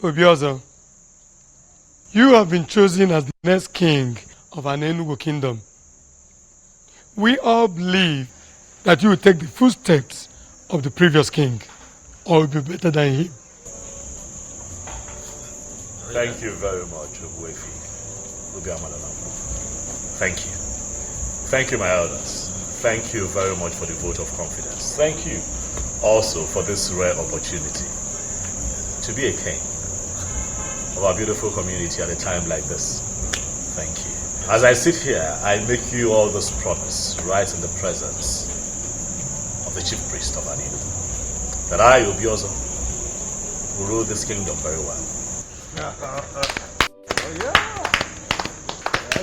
Obiozor, you have been chosen as the next king of Anienugu kingdom. We all believe that you will take the footsteps of the previous king, or will be better than him. Thank you very much, Wefi. Thank you. Thank you, my elders. Thank you very much for the vote of confidence. Thank you also for this rare opportunity to be a king of our beautiful community at a time like this. Thank you. As I sit here, I make you all this promise right in the presence of the chief priest of Anienugu, that I, Obiozor, will rule this kingdom very well.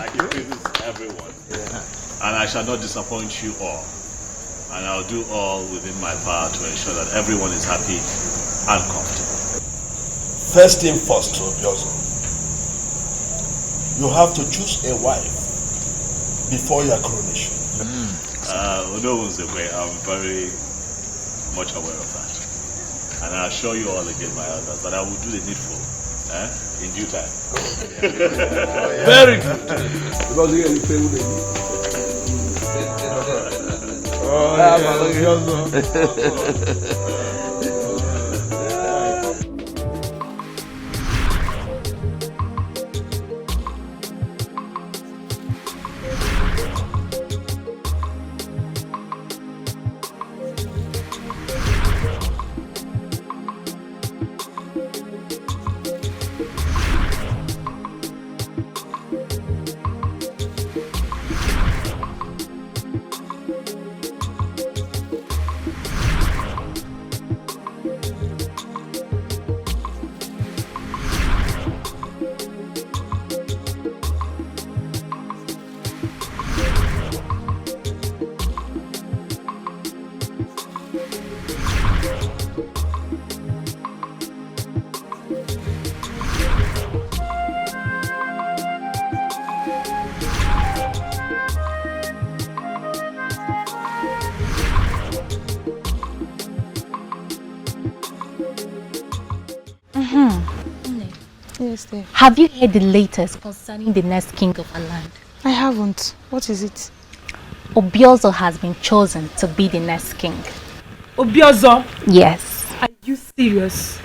I give praises to everyone, and I shall not disappoint you all. And I'll do all within my power to ensure that everyone is happy and comfortable. First thing first, Obiozor. You have to choose a wife before your coronation. No one's aware. I'm very much aware of that. And I assure you all again, my elders, that I will do the needful in due time. Very good. Yes, dear. Have you heard the latest concerning the next king of our land? I haven't. What is it? Obiozor has been chosen to be the next king. Obiozor? Yes. Are you serious?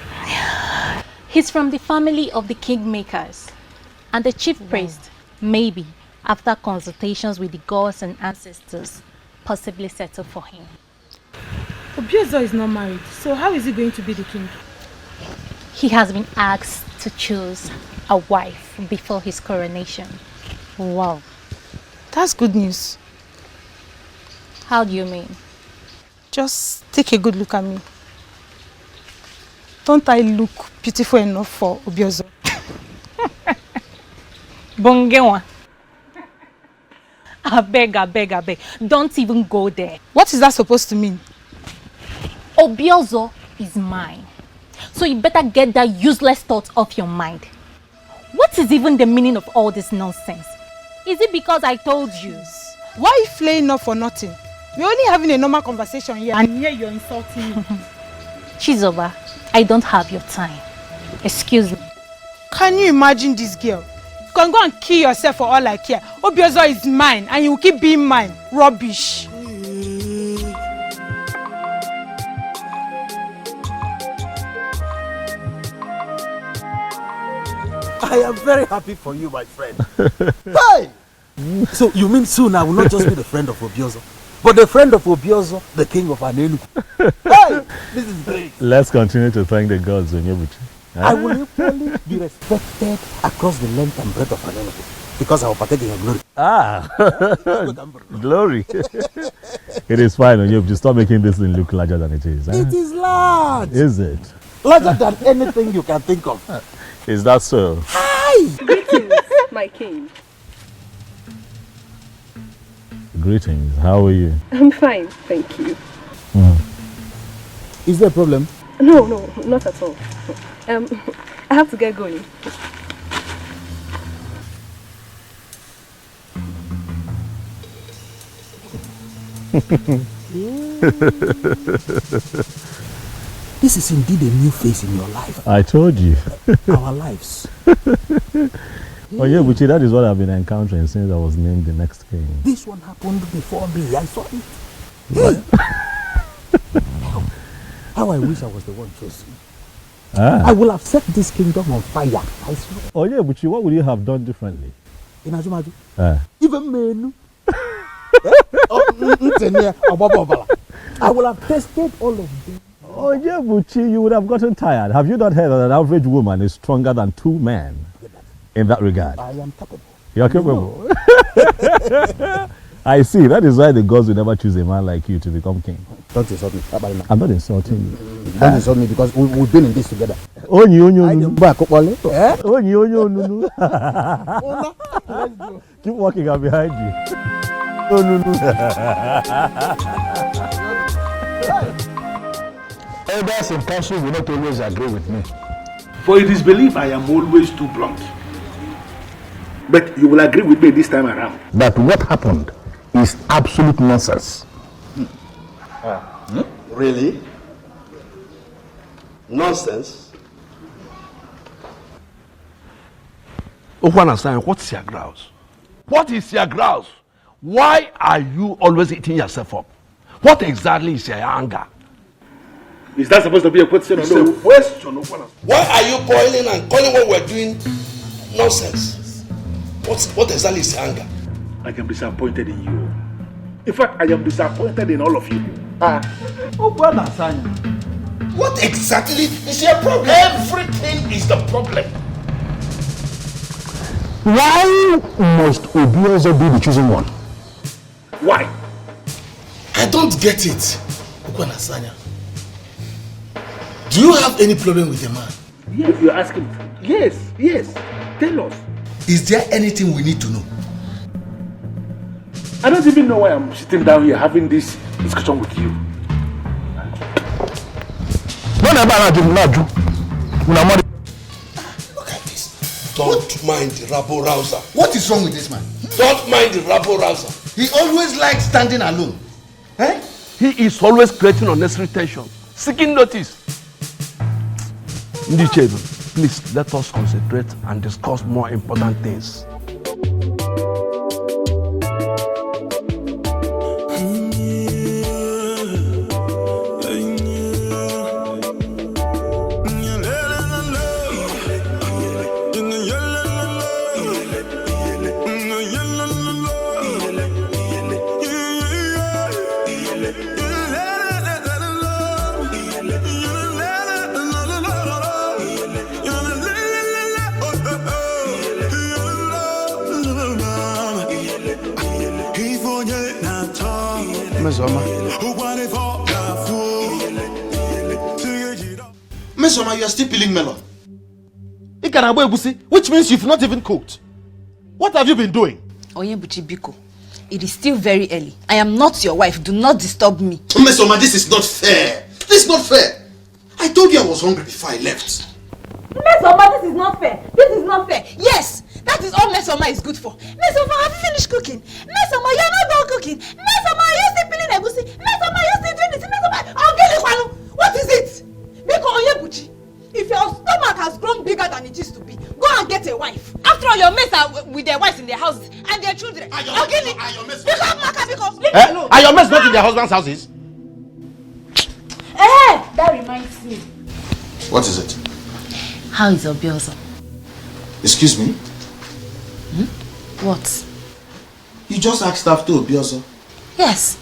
He's from the family of the kingmakers. And the chief priest, maybe, after consultations with the gods and ancestors, possibly settle for him. Obiozor is not married, so how is he going to be the king? He has been asked to choose a wife before his coronation. Wow. That's good news. How do you mean? Just take a good look at me. Don't I look beautiful enough for Obiozor? Bongewa. I beg. Don't even go there. What is that supposed to mean? Obiozor is mine. So you better get that useless thought off your mind. What is even the meaning of all this nonsense? Is it because I told you? Why are you flaying up for nothing? We're only having a normal conversation here, and here you're insulting me. Chizoba, I don't have your time. Excuse me. Can you imagine this girl? You can go and kill yourself for all I care. Obiozor is mine, and he will keep being mine. Rubbish. I am very happy for you, my friend. Hey! So you mean soon I will not just be the friend of Obiozor, but the friend of Obiozor, the king of Anienugu. Hey! This is great. Let's continue to thank the gods, Onyebuchi. I will equally be respected across the length and breadth of Anienugu because I will partake in your glory. Glory. It is fine, Onyebuchi. Stop making this thing look larger than it is. It is large. Is it? Larger than anything you can think of. Is that so? Hi! Greetings, my king. Greetings. How are you? I'm fine, thank you. Is there a problem? No, not at all. I have to get going. This is indeed a new phase in your life. I told you. Our lives. Oh yeah, Buchi, that is what I've been encountering since I was named the next king. This one happened before me. I saw it. Hey. How I wish I was the one chosen. I will have set this kingdom on fire. I swear. Oh yeah, Buchi, what would you have done differently? In Ajumaju. Even men. I will have tested all of them. Oh yeah, Buchi, you would have gotten tired. Have you not heard that an average woman is stronger than 2 men in that regard? I am capable. You are capable? No. I see. That is why the gods will never choose a man like you to become king. Don't insult me. I'm not insulting you. Don't insult me because we've been in this together. Onyi. Keep walking, I'm behind you. Elders in council will not always agree with me. For it is believed I am always too blunt. But you will agree with me this time around. That what happened is absolute nonsense. Really? Nonsense? Okwana-san, what's your grouse? What is your grouse? Why are you always eating yourself up? What exactly is your anger? Is that supposed to be a question or no? Question. Why are you boiling and calling what we're doing nonsense? What exactly is your anger? I am disappointed in you. In fact, I am disappointed in all of you. What exactly is your problem? Everything is the problem. Why must Obiozor be the chosen one? Why? I don't get it. Okwana-san. Do you have any problem with the man? Yes, you're asking. Yes. Tell us. Is there anything we need to know? I don't even know why I'm sitting down here having this discussion with you. Look at this. Don't mind the rabble-rouser. What is wrong with this man? Don't mind the rabble-rouser. He always likes standing alone. He is always creating unnecessary tension, seeking notice. Ndichedu, please let us concentrate and discuss more important things. Miss Oma, you are still peeling melon. Which means you've not even cooked. What have you been doing? Onyebuchi Biko, it is still very early. I am not your wife. Do not disturb me. Miss Oma, this is not fair. This is not fair. I told you I was hungry before I left. Miss Oma, this is not fair. This is not fair. Yes, that is all Miss Oma is good for. Miss Oma, have you finished cooking? Miss Oma, you are not done cooking. Miss Oma, you are still peeling egusi. Miss Oma, you are still doing this. Miss Oma, what is it? Biko Onyebuchi, if your stomach has grown bigger than it used to be, go and get a wife. After all, your mates are with their wives in their houses and their children. Are your mates not in their husbands' houses? That reminds me. What is it? How is Obiozor? Excuse me? What? You just asked after Obiozor. Yes.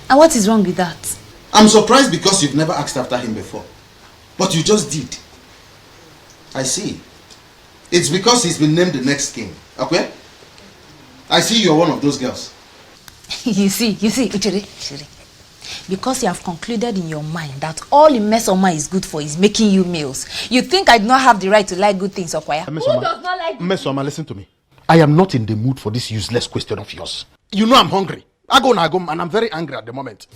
And what is wrong with that? I'm surprised because you've never asked after him before. But you just did. I see. It's because he's been named the next king. Okay? I see you're one of those girls. You see, Uchere. Because you have concluded in your mind that all Imesoma is good for is making you males. You think I do not have the right to like good things, Okwaya? Who does not like Imesoma, listen to me. I am not in the mood for this useless question of yours. You know I'm hungry. I go and I'm very angry at the moment.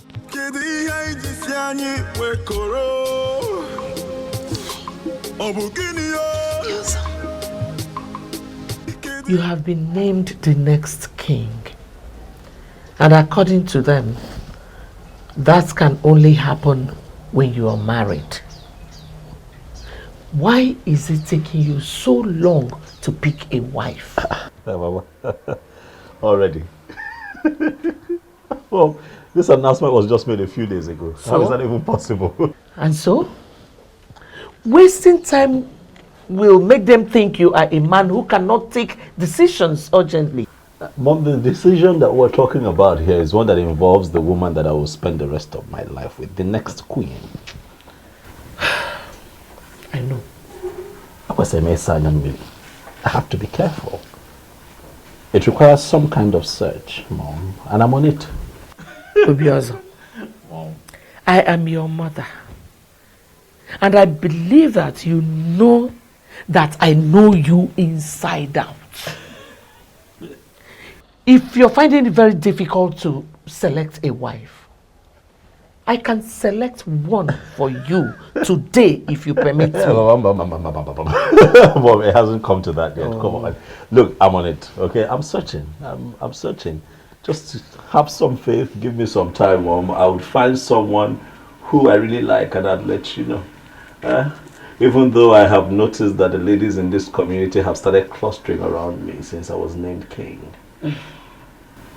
You have been named the next king. And according to them, that can only happen when you are married. Why is it taking you so long to pick a wife? Mama. Already. Well, this announcement was just made a few days ago. So? How is that even possible? And so? Wasting time will make them think you are a man who cannot take decisions urgently. Mom, the decision that we're talking about here is one that involves the woman that I will spend the rest of my life with, the next queen. I know. I have to be careful. It requires some kind of search, Mom, and I'm on it. Obiozor, I am your mother. And I believe that you know that I know you inside out. If you're finding it very difficult to select a wife, I can select one for you today if you permit me. Mom, it hasn't come to that yet. Come on. Look, I'm on it, okay? I'm searching. I'm searching. Just have some faith. Give me some time, Mom. I would find someone who I really like and I'd let you know. Even though I have noticed that the ladies in this community have started clustering around me since I was named king.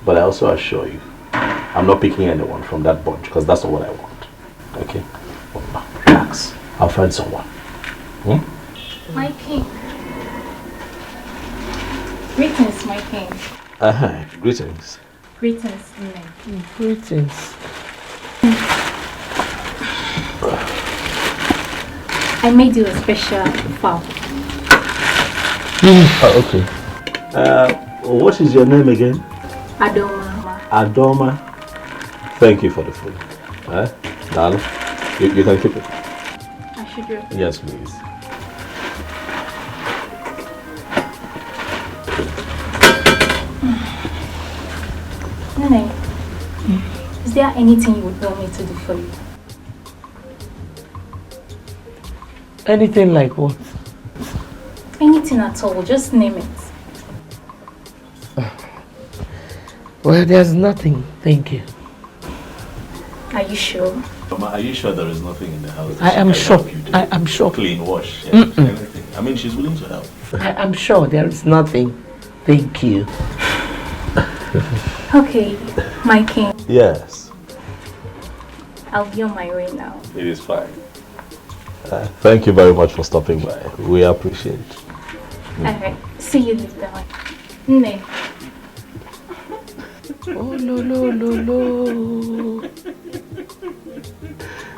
But I also assure you, I'm not picking anyone from that bunch because that's not what I want. Okay? Relax. I'll find someone. My king. Greetings, my king. Greetings. Greetings, Nne. Greetings. I made you a special fowl. Okay. What is your name again? Adoma. Adoma. Thank you for the food. Darling, you can keep it. I should do. Yes, please. Nene, is there anything you would want me to do for you? Anything like what? Anything at all, just name it. Well, there's nothing, thank you. Are you sure? Mama, are you sure there is nothing in the house? I am sure. I am sure. Clean, wash, anything. I mean, she's willing to help. I am sure there is nothing. Thank you. Okay, my king. Yes. I'll be on my way now. It is fine. Thank you very much for stopping by. We appreciate it. Alright, see you later. Nne. Oh, no.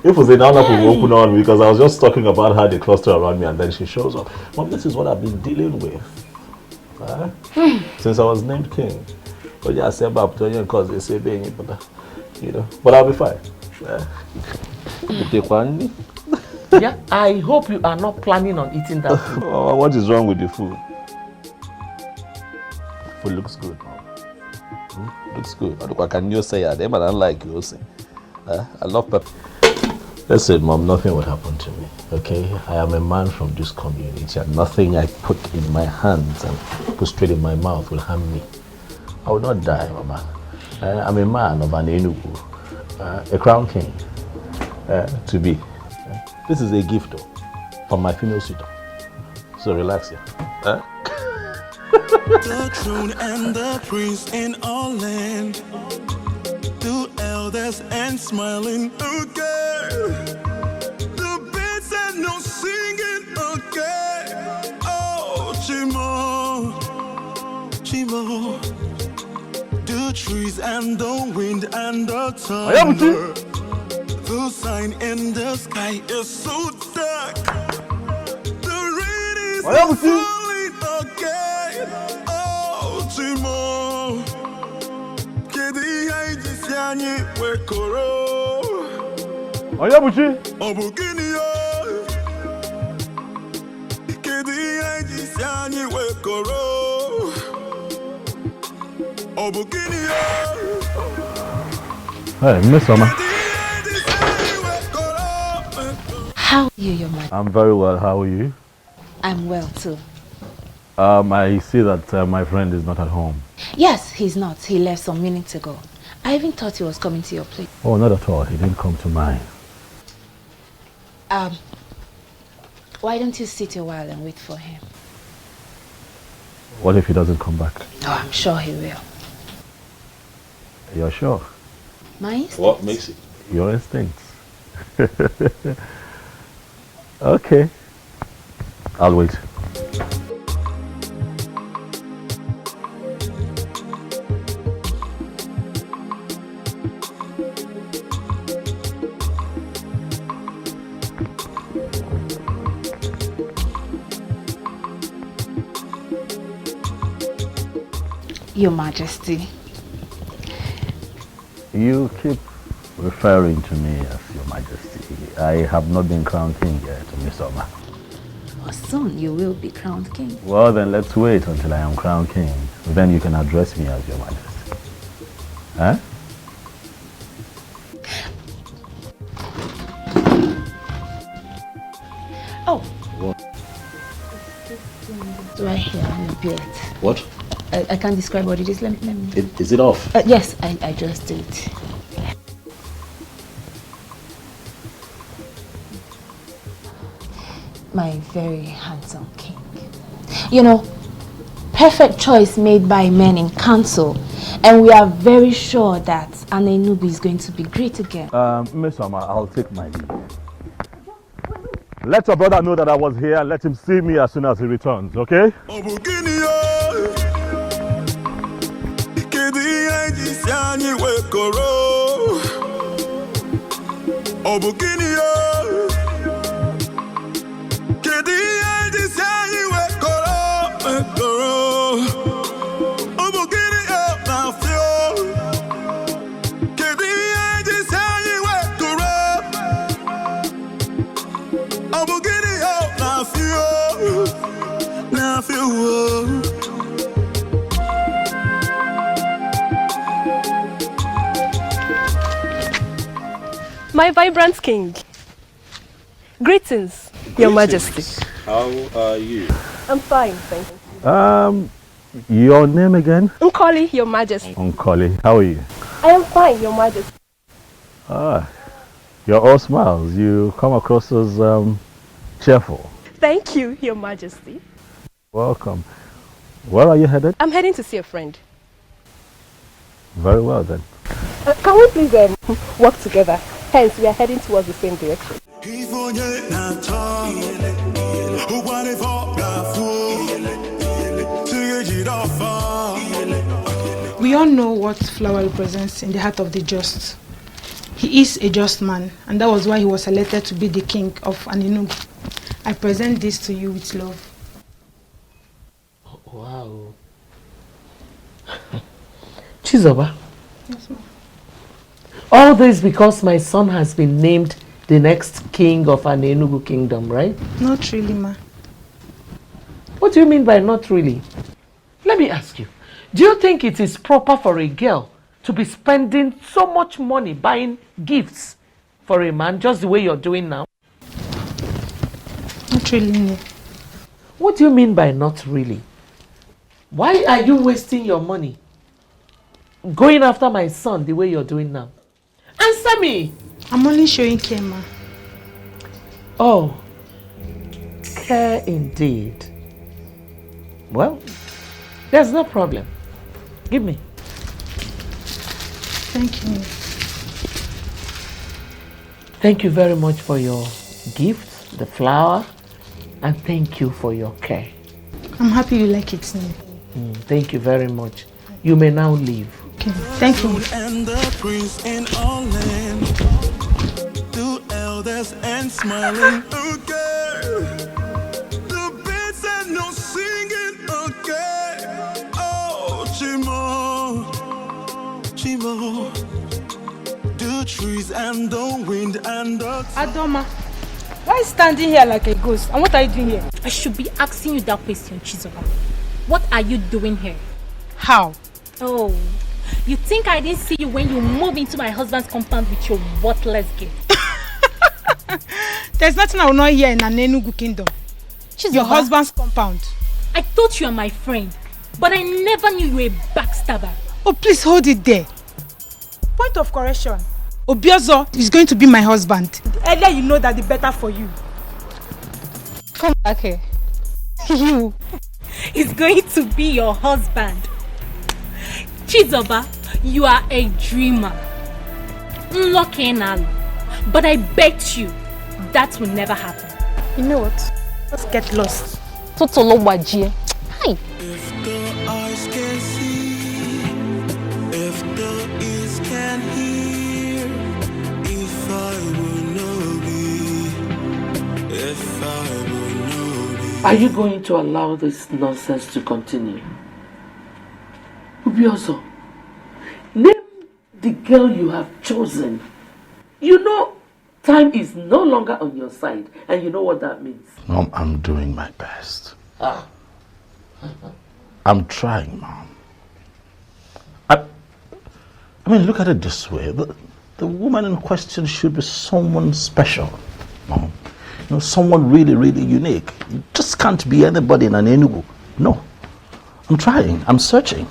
If it's an will open on because I was just talking about how they cluster around me and then she shows up. Mom, this is what I've been dealing with since I was named king. But yeah, I said about because they say being but you know. But I'll be fine. Yeah, I hope you are not planning on eating that food. What is wrong with the food? Food looks good. Looks good. What can you say? I don't like you. I love pepper. Listen, Mom, nothing would happen to me. Okay? I am a man from this community and nothing I put in my hands and put straight in my mouth will harm me. I will not die, Mama. I'm a man of Anienugu, a crown king, to be. This is a gift though, from my female suitor. So relax here. The throne and the prince in all land, the elders and smiling again, the birds and no singing again. Oh, Chimo, the trees and the wind and the thunder. The sign in the sky is so dark. The rain is falling again. Oh, Chimo. Kedi haiji siani wekoro. Ayabuchi. Obukini yo. Kedi haiji siani wekoro. Obukini yo. Hey, Miss Summer. How are you, your mother? I'm very well. How are you? I'm well too. I see that my friend is not at home. Yes, he's not. He left some minutes ago. I even thought he was coming to your place. Oh, not at all. He didn't come to mine. Why don't you sit a while and wait for him? What if he doesn't come back? Oh, I'm sure he will. You're sure? My instincts. What makes it? Your instincts. Okay. I'll wait. Your Majesty. You keep referring to me as Your Majesty. I have not been crowned king yet, Miss Oma. Well, soon you will be crowned king. Well, then let's wait until I am crowned king. Then you can address me as Your Majesty. Huh? Oh. What? It's right here on your beard. What? I can't describe what it is. Let me. Is it off? Yes, I just did. My very handsome king. You know, perfect choice made by men in council. And we are very sure that Anienugu is going to be great again. Miss Oma, I'll take my leave. Let your brother know that I was here and let him see me as soon as he returns, okay? My vibrant king. Greetings, Your Majesty. How are you? I'm fine, thank you. Your name again? Nkoli, Your Majesty. Nkoli, how are you? I am fine, Your Majesty. Ah, you're all smiles. You come across as cheerful. Thank you, Your Majesty. Welcome. Where are you headed? I'm heading to see a friend. Very well then. Can we please work together? Hence, we are heading towards the same direction. We all know what flower represents in the heart of the just. He is a just man, and that was why he was selected to be the king of Anienugu. I present this to you with love. Wow. Chizoba. Yes, ma'am. All this because my son has been named the next king of Anienugu kingdom, right? Not really, ma. What do you mean by not really? Let me ask you. Do you think it is proper for a girl to be spending so much money buying gifts for a man just the way you're doing now? Not really, no. What do you mean by not really? Why are you wasting your money going after my son the way you're doing now? Answer me! I'm only showing care, ma. Oh, care indeed. Well, there's no problem. Give me. Thank you. Thank you very much for your gift, the flower, and thank you for your care. I'm happy you like it, Sne. Thank you very much. You may now leave. Okay, thank you. And the prince in all land, two elders and smiling, okay. The birds and no singing, okay. Oh, Chimo, Chimo, the trees and the wind and the... Adoma, why are you standing here like a ghost? And what are you doing here? I should be asking you that question, Chizoba. What are you doing here? How? Oh, you think I didn't see you when you moved into my husband's compound with your worthless gift? There's nothing I will not hear in Anienugu kingdom. Chizoba, your husband's compound. I thought you were my friend, but I never knew you were a backstabber. Oh, please hold it there. Point of correction. Obiozor is going to be my husband. The earlier you know that, the better for you. come back here. You. He's going to be your husband. Chizoba, you are a dreamer. But I bet you that will never happen. You know what? Let's get lost. Totolo wajie. Hi. If the eyes can see, if the ears can hear, if I will know be, if I will know be. Are you going to allow this nonsense to continue? Ugezu, name the girl you have chosen. You know, time is no longer on your side, and you know what that means. Mom, I'm doing my best. I'm trying, Mom. I mean, look at it this way. The woman in question should be someone special, Mom. You know, someone really, really unique. You just can't be anybody in Anienugu. No. I'm trying. I'm searching.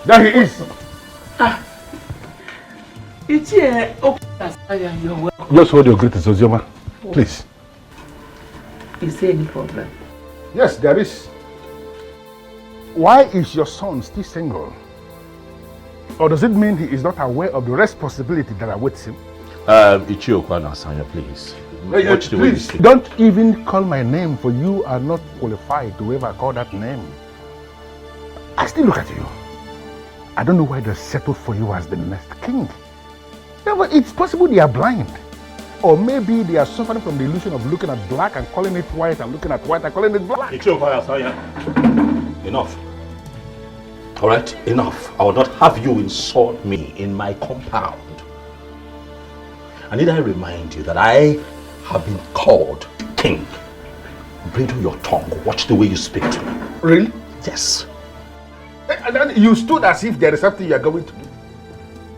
There he is. It's here. You're welcome. Just hold your greetings, Ozioma. Please. Is there any problem? Yes, there is. Why is your son still single? Or does it mean he is not aware of the responsibility that awaits him? Please. Please, don't even call my name, for you are not qualified to ever call that name. I still look at you. I don't know why they settled for you as the next king. Yeah, but it's possible they are blind. Or maybe they are suffering from the illusion of looking at black and calling it white, and looking at white and calling it black. Enough. All right, enough. I will not have you insult me in my compound. I need I remind you that I have been called king. Bridle your tongue. Watch the way you speak to me. Really? Yes. And then you stood as if there is something you are going to do.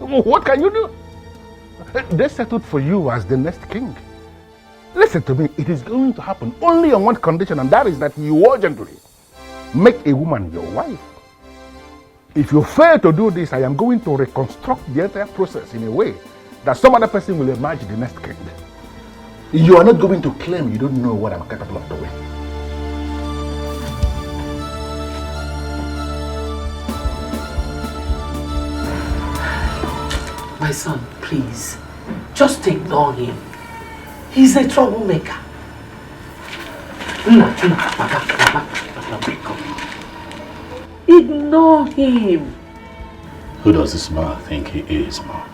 What can you do? They settled for you as the next king. Listen to me, it is going to happen only on one condition, and that is that you urgently make a woman your wife. If you fail to do this, I am going to reconstruct the entire process in a way that some other person will emerge the next king. You are not going to claim you don't know what I'm capable of doing. My son, please, just ignore him. He's a troublemaker. Ignore him. Who does this man think he is, Mom?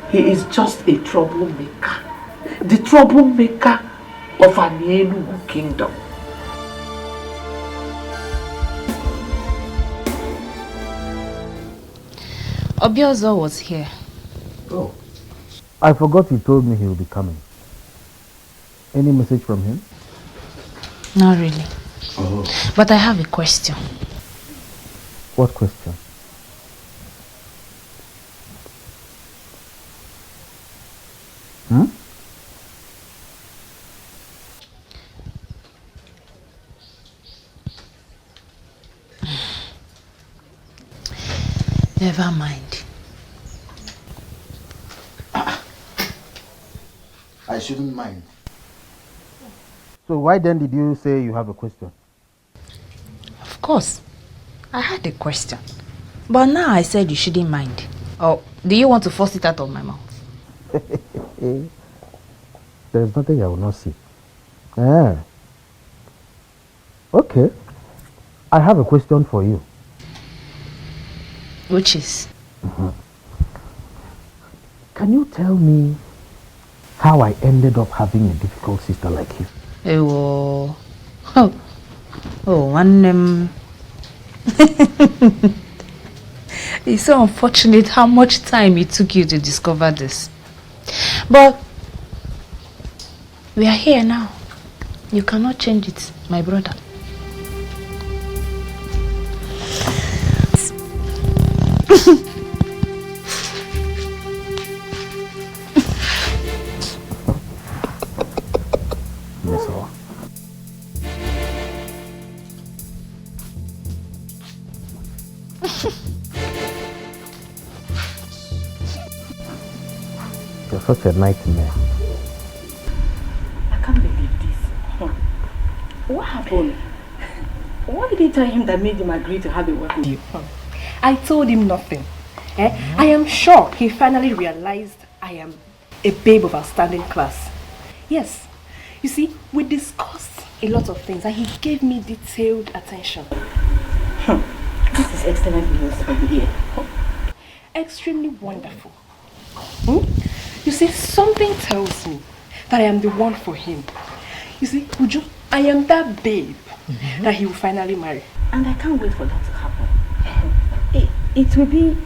He is just a troublemaker. The troublemaker of Anienugu kingdom. Obiozor was here. Oh. I forgot he told me he will be coming. Any message from him? Not really. Oh. But I have a question. What question? Hmm? Never mind. I shouldn't mind. So why then did you say you have a question? Of course. I had a question. But now I said you shouldn't mind. Or do you want to force it out of my mouth? There's nothing I will not see. Ah. Okay. I have a question for you. Which is? Can you tell me how I ended up having a difficult sister like you? It's so unfortunate how much time it took you to discover this. But we are here now. You cannot change it, my brother. You're such a nightmare. I can't believe this. happened? What did you tell him that made him agree to have a work with you? I told him nothing. I am sure he finally realized I am a babe of outstanding class. Yes, you see, we discussed a lot of things and he gave me detailed attention. This is excellent news for you here. Extremely wonderful. You see, something tells me that I am the one for him. You see, Uju, I am that babe that he will finally marry. And I can't wait for that to happen. It will be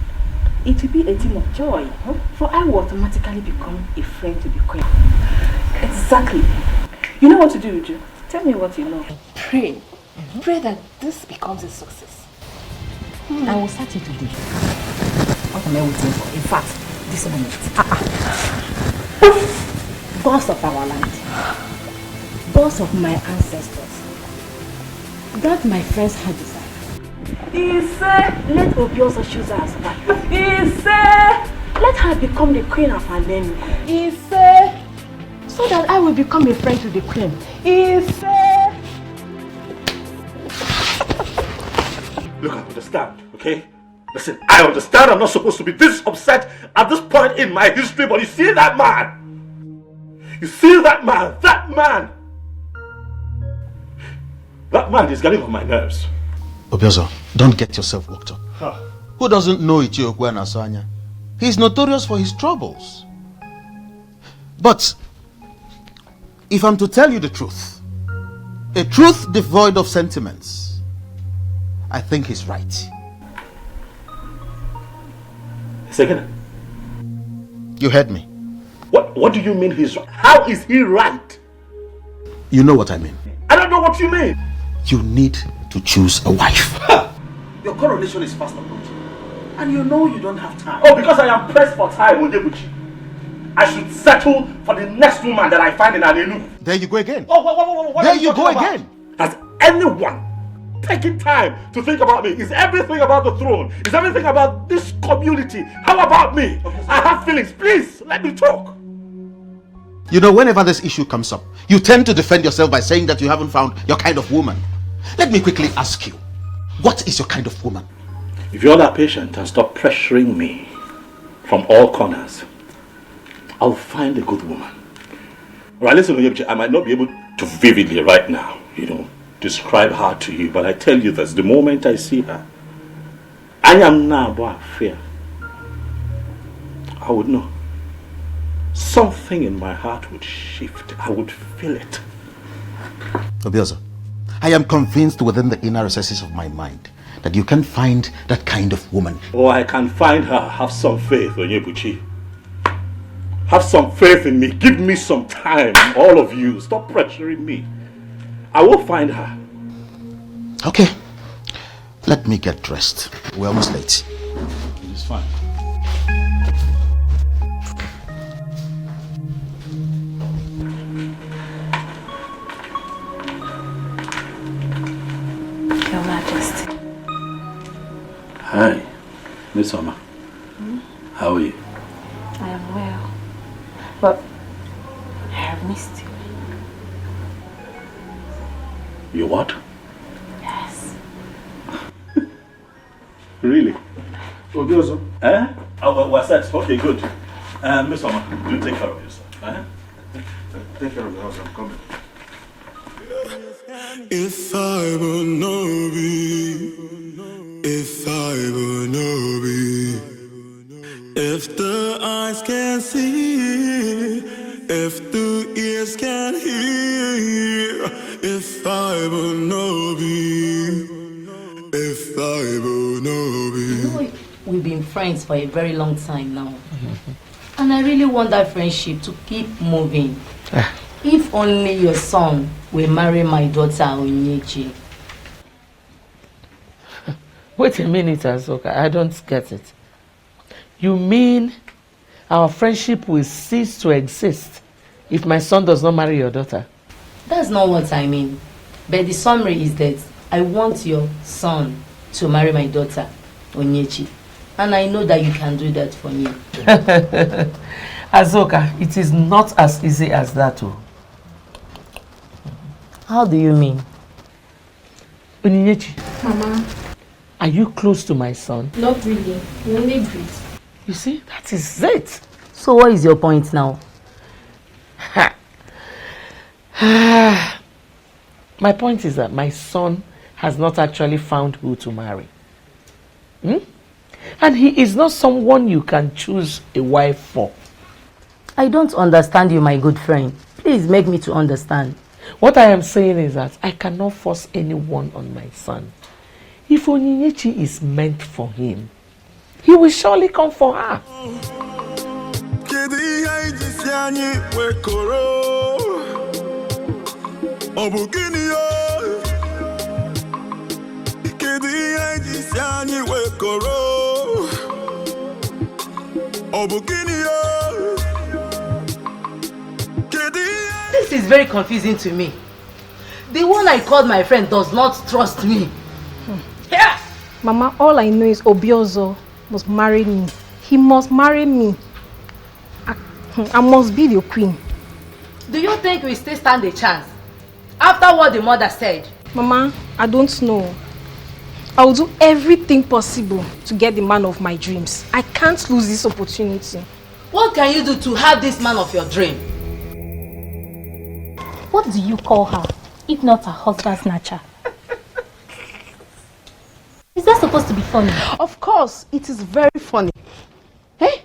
a team of joy. For I will automatically become a friend to the queen. Exactly. You know what to do, Uju? Tell me what you know. Pray. Pray that this becomes a success. I will start it today. What am I waiting for? In fact, this moment. Gods of our land. Gods of my ancestors. That my friends had desired. He said, let Obiozor choose her as wife. He said, let her become the queen of Anienugu. He said, so that I will become a friend to the queen. He said. Look, I understand, okay? Listen, I understand I'm not supposed to be this upset at this point in my history, but you see that man? You see that man? That man is getting on my nerves. Obiozor, don't get yourself worked up. Who doesn't know Ichiokwu and Asanya? He's notorious for his troubles. But if I'm to tell you the truth, a truth devoid of sentiments, I think he's right. Second. You heard me. What do you mean he's right? How is he right? You know what I mean. I don't know what you mean. You need to choose a wife. Your coronation is fast approaching. And you know you don't have time. Oh, because I am pressed for time, Onyebuchi. I should settle for the next woman that I find in Anienugu. There you go again. Oh, what there you go again. Has anyone taken time to think about me? Is everything about the throne? Is everything about this community? How about me? I have feelings. Please, let me talk. You know, whenever this issue comes up, you tend to defend yourself by saying that you haven't found your kind of woman. Let me quickly ask you, what is your kind of woman? If you're that patient and stop pressuring me from all corners, I'll find a good woman. Right, listen, I might not be able to vividly right now, describe her to you, but I tell you this, the moment I see her, I am now about fear. I would know. Something in my heart would shift. I would feel it. Obiozor, I am convinced within the inner recesses of my mind that you can find that kind of woman. Oh, I can find her. Have some faith, Onyebuchi. Have some faith in me. Give me some time, all of you. Stop pressuring me. I will find her. Okay. Let me get dressed. We're almost late. It is fine. Your Majesty. Hi, Miss Oma. How are you? I am well. But I have missed you. You what? Yes. Really? Obiozor? Eh? Oh, what's that? Okay, good. Miss Oma, do take care of yourself. Take care of the house, I'm coming. If I will know be, if I will know be, if the eyes can see, if the ears can hear, if I will know be, if I will know be. You know, we've been friends for a very long time now. And I really want that friendship to keep moving. If only your son will marry my daughter Onyechi. Wait a minute, Azoka. I don't get it. You mean our friendship will cease to exist if my son does not marry your daughter? That's not what I mean. But the summary is that I want your son to marry my daughter Onyechi. And I know that you can do that for me. Azoka, it is not as easy as that. How do you mean? Onyinyechi. Mama. Are you close to my son? Not really. We only breathe. You see, that is it. So what is your point now? My point is that my son has not actually found who to marry. And he is not someone you can choose a wife for. I don't understand you, my good friend. Please make me to understand. What I am saying is that I cannot force anyone on my son. If Onyinyechi is meant for him, he will surely come for her. This is very confusing to me. The one I called my friend does not trust me. Yeah. Mama, all I know is Obiozor must marry me. He must marry me. I must be the queen. Do you think we still stand a chance? After what the mother said? Mama, I don't know. I will do everything possible to get the man of my dreams. I can't lose this opportunity. What can you do to have this man of your dream? What do you call her, if not a husband snatcher? Is that supposed to be funny? Of course, it is very funny. Hey,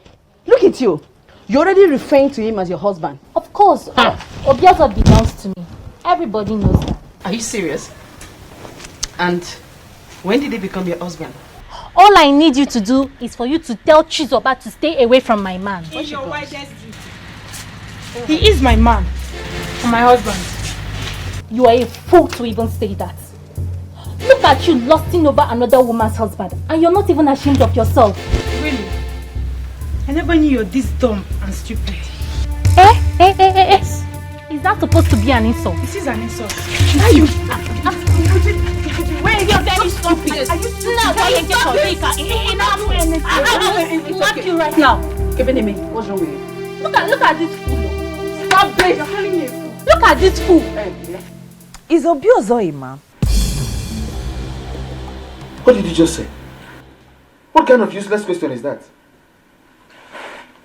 look at you. You're already referring to him as your husband. Of course. Obiozor belongs to me. Everybody knows that. Are you serious? And when did he become your husband? All I need you to do is for you to tell Chizoba to stay away from my man. It's your wife's duty. He is my man. My husband. You are a fool to even say that. Look at you lusting over another woman's husband, and you're not even ashamed of yourself. Really? I never knew you're this dumb and stupid. Is that supposed to be an insult? This is an insult. Now you... Wait, you're very stupid. Are you now going to get you right now. What's wrong with you? Look at this fool. Stop this. You're calling me a fool. Look at this fool. Is Obiozor a man? What did you just say? What kind of useless question is that?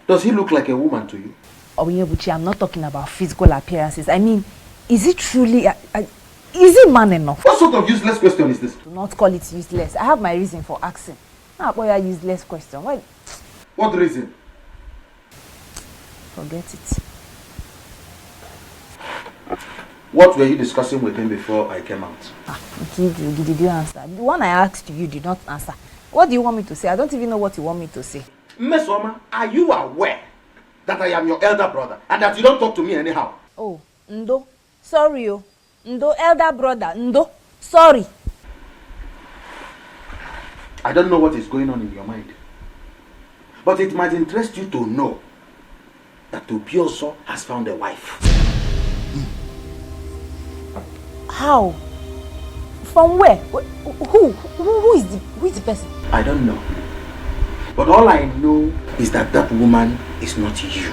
Does he look like a woman to you? Obiozor, I'm not talking about physical appearances. I mean, is he truly is he man enough? What sort of useless question is this? Do not call it useless. I have my reason for asking. Now, boy, a useless question. Why? What reason? Forget it. What were you discussing with him before I came out? Did you answer? The one I asked you did not answer. What do you want me to say? I don't even know what you want me to say. Mesoma, are you aware that I am your elder brother and that you don't talk to me anyhow? Oh, Ndo. Sorry, oh. Ndo, elder brother. Ndo. Sorry. I don't know what is going on in your mind. But it might interest you to know that Obiozor has found a wife. How? From where? Who is the person? I don't know. But all I know is that that woman is not you.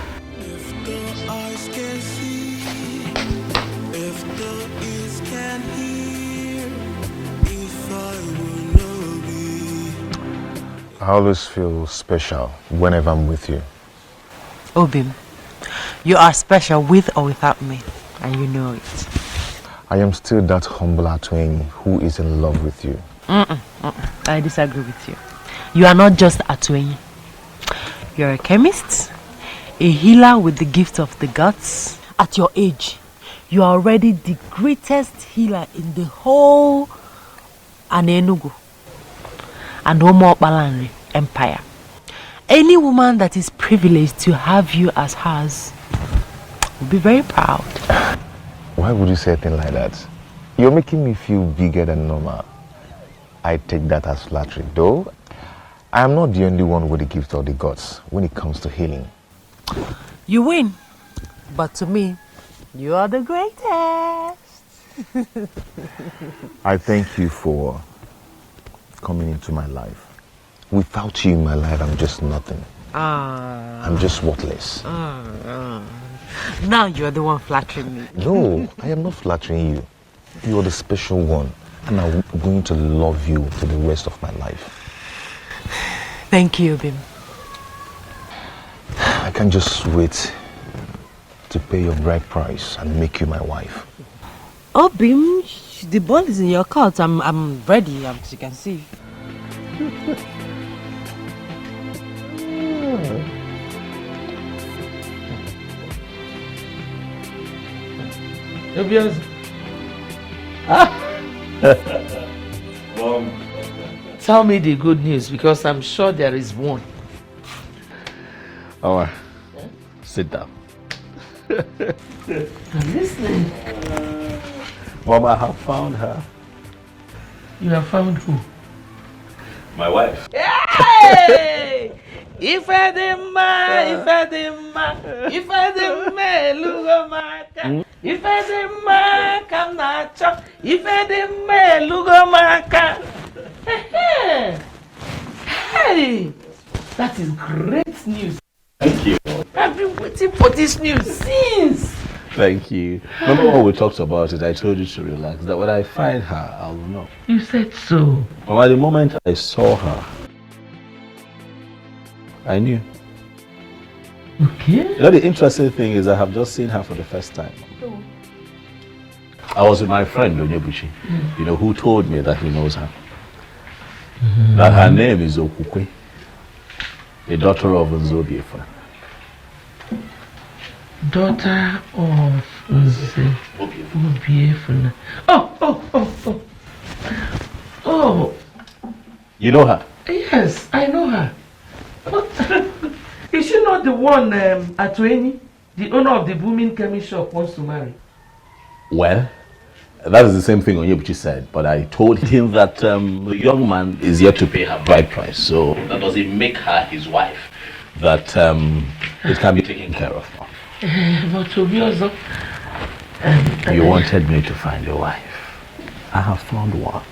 I always feel special whenever I'm with you. Obim, you are special with or without me, and you know it. I am still that humble Atwenyi who is in love with you. I disagree with you. You are not just Atwenyi. You're a chemist, a healer with the gift of the gods. At your age, you are already the greatest healer in the whole Anienugu and Omo Empire. Any woman that is privileged to have you as hers will be very proud. Why would you say a thing like that? You're making me feel bigger than normal. I take that as flattery, though I am not the only one with the gift of the gods when it comes to healing. You win, but to me, you are the greatest. I thank you for coming into my life. Without you in my life, I'm just nothing. I'm just worthless. Now you're the one flattering me. No, I am not flattering you. You're the special one. And I'm going to love you for the rest of my life. Thank you, Bim. I can't just wait to pay your bride price and make you my wife. Oh, Bim, the ball is in your court. I'm ready, as you can see. Obiozor. Tell me the good news, because I'm sure there is one. Alright, sit down. I'm listening. Mom, I have found her. You have found who? My wife. Hey! If I didn't Lugomaka. If I didn't I'm not sure. If I didn't Lugomaka. Hey! That is great news. Thank you. I've been waiting for this news since. Thank you. Remember when we talked about it, I told you to relax, that when I find her, I will know. You said so. But at the moment I saw her, I knew. Okay. You know, the interesting thing is I have just seen her for the first time. I was with my friend, Onyebuchi, you know, who told me that he knows her. That her name is Okukwe, the daughter of Nzobi. Daughter of Obiefuna. Oh. You know her? Yes, I know her. Is she not the one Atueni, the owner of the booming chemist shop, wants to marry? Well, that is the same thing Onyebuchi said, but I told him that the young man is yet to pay her bride price, so that doesn't make her his wife. That it can be taken care of. But Obiozor, you wanted me to find a wife. I have found one.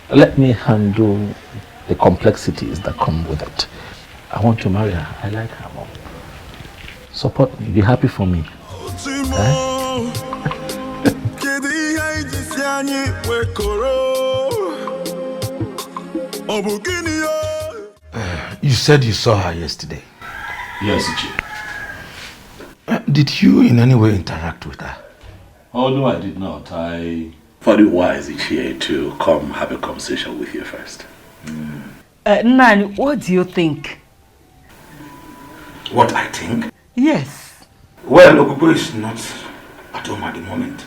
Let me handle the complexities that come with it. I want to marry her. I like her, Mom. Support me. Be happy for me. You said you saw her yesterday. Yes, Chief. Did you in any way interact with her? Oh, no, I did not. I thought it wise each year to come have a conversation with you first. Nani, what do you think? What I think? Yes. Well, Okubo is not at home at the moment.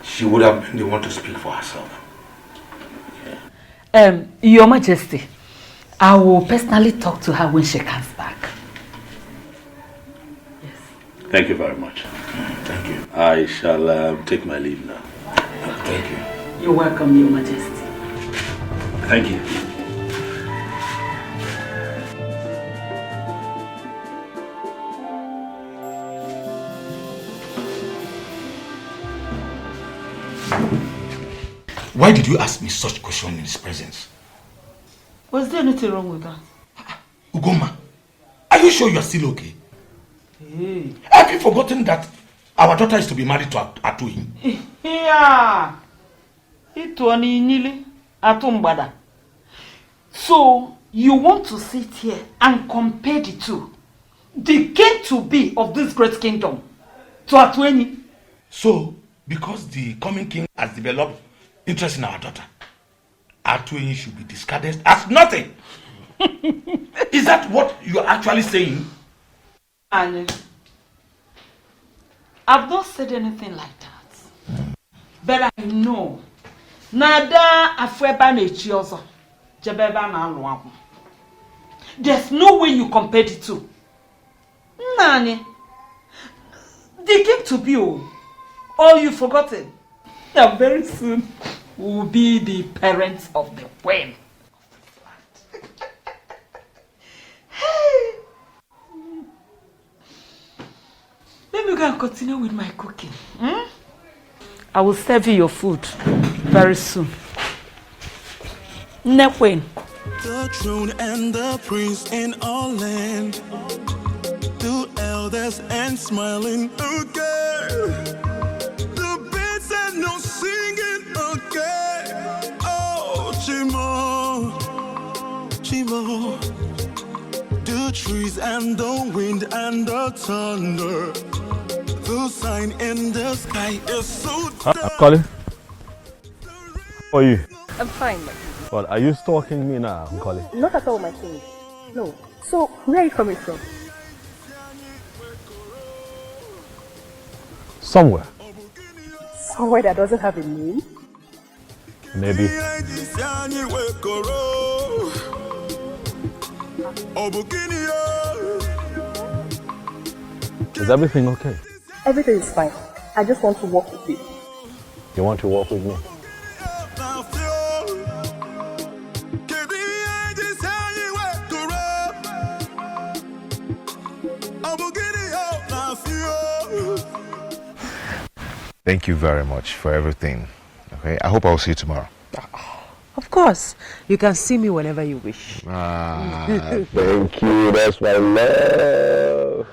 She would have been the one to speak for herself. Your Majesty, I will personally talk to her when she comes back. Thank you very much. Thank you. I shall take my leave now. Thank you. You're welcome, Your Majesty. Thank you. Why did you ask me such a question in his presence? Was there anything wrong with that? Ugoma, are you sure you are still okay? Hey. Have you forgotten that our daughter is to be married to Atuhi? Yeah. So, you want to sit here and compare the two? The king to be of this great kingdom to Atueni? So, because the coming king has developed interest in our daughter, Atueni should be discarded as nothing. Is that what you are actually saying? And I've not said anything like that. But I know Nada Afweba Nechiozo Jebeba na Luabu. There's no way you compare the two. Nani, the king to be all you've forgotten. Now very soon will be the parents of the queen. Let me go and continue with my cooking. I will serve you your food very soon. Nekwen. The throne and the prince in all land, the elders and smiling again. The bits Chimo, Chimo, the trees and the wind and the thunder, the sign in the sky is so dark. Collie, how are you? I'm fine, my king. Well, are you stalking me now, Collie? Not at all, my king. No. So, where are you coming from? Somewhere. Somewhere that doesn't have a name? Maybe. Is everything okay? Everything is fine. I just want to walk with you. You want to walk with me? Thank you very much for everything. Okay, I hope I'll see you tomorrow. Of course. You can see me whenever you wish. Thank you. That's my love.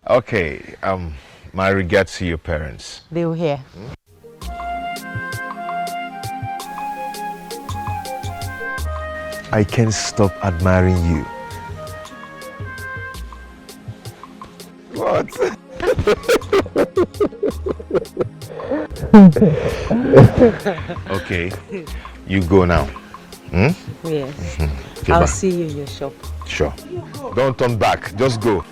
Okay, my regards to your parents. They were here. I can't stop admiring you. What? Okay, you go now. Hmm? Yes. Okay, I'll bye. see you in your shop. Sure. Don't turn back. Just go.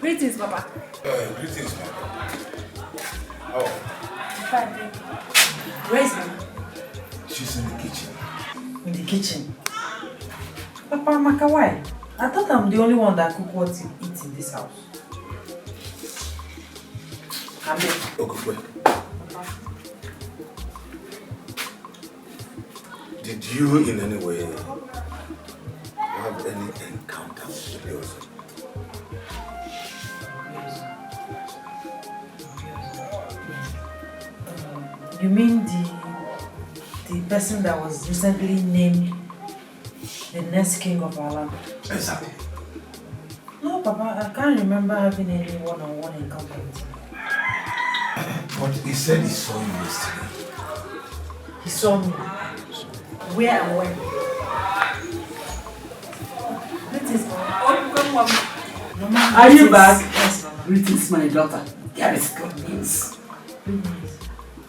Greetings, Papa. Greetings, man. Fine, thank you. Where is Mama? She's in the kitchen. In the kitchen? Papa, Maka, why? I thought I'm the only one that cook what you eat in this house. I'm there. Okay, wait. Did you in any way have any encounter with Ugezu? You mean the person that was recently named the next king of our land? Exactly. No, Papa, I can't remember having any one-on-one encounter with him. But he said he saw you yesterday. He saw me. Where and when? Greetings, Mama. Are you back? Yes, Mama. Greetings, my daughter. There is good news.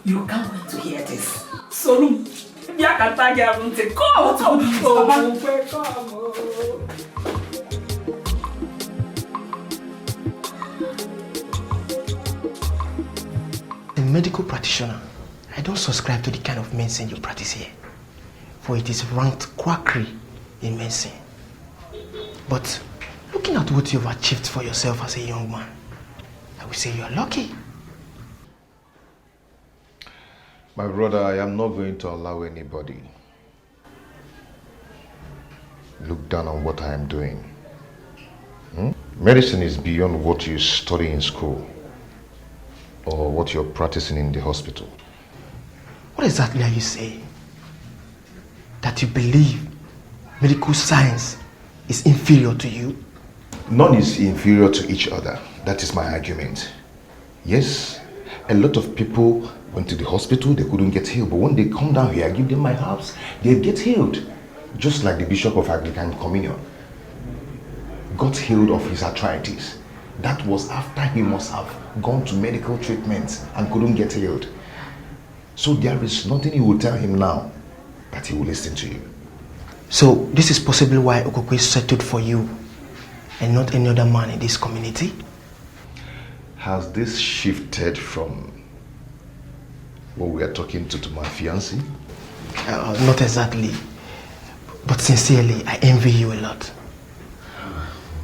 You can't wait to hear this. So, come. A medical practitioner, I don't subscribe to the kind of medicine you practice here, for it is ranked quackery in medicine. But looking at what you've achieved for yourself as a young man, I would say you are lucky. My brother, I am not going to allow anybody look down on what I am doing. Medicine is beyond what you study in school or what you're practicing in the hospital. What exactly are you saying? That you believe medical science is inferior to you? None is inferior to each other. That is my argument. Yes, a lot of people went to the hospital, they couldn't get healed. But when they come down here, I give them my herbs, they get healed. Just like the Bishop of Anglican Communion got healed of his arthritis. That was after he must have gone to medical treatment and couldn't get healed. So there is nothing you will tell him now that he will listen to you. So this is possibly why Okokwe settled for you and not any other man in this community? Has this shifted from what we are talking to my fiancé? Not exactly. But sincerely, I envy you a lot.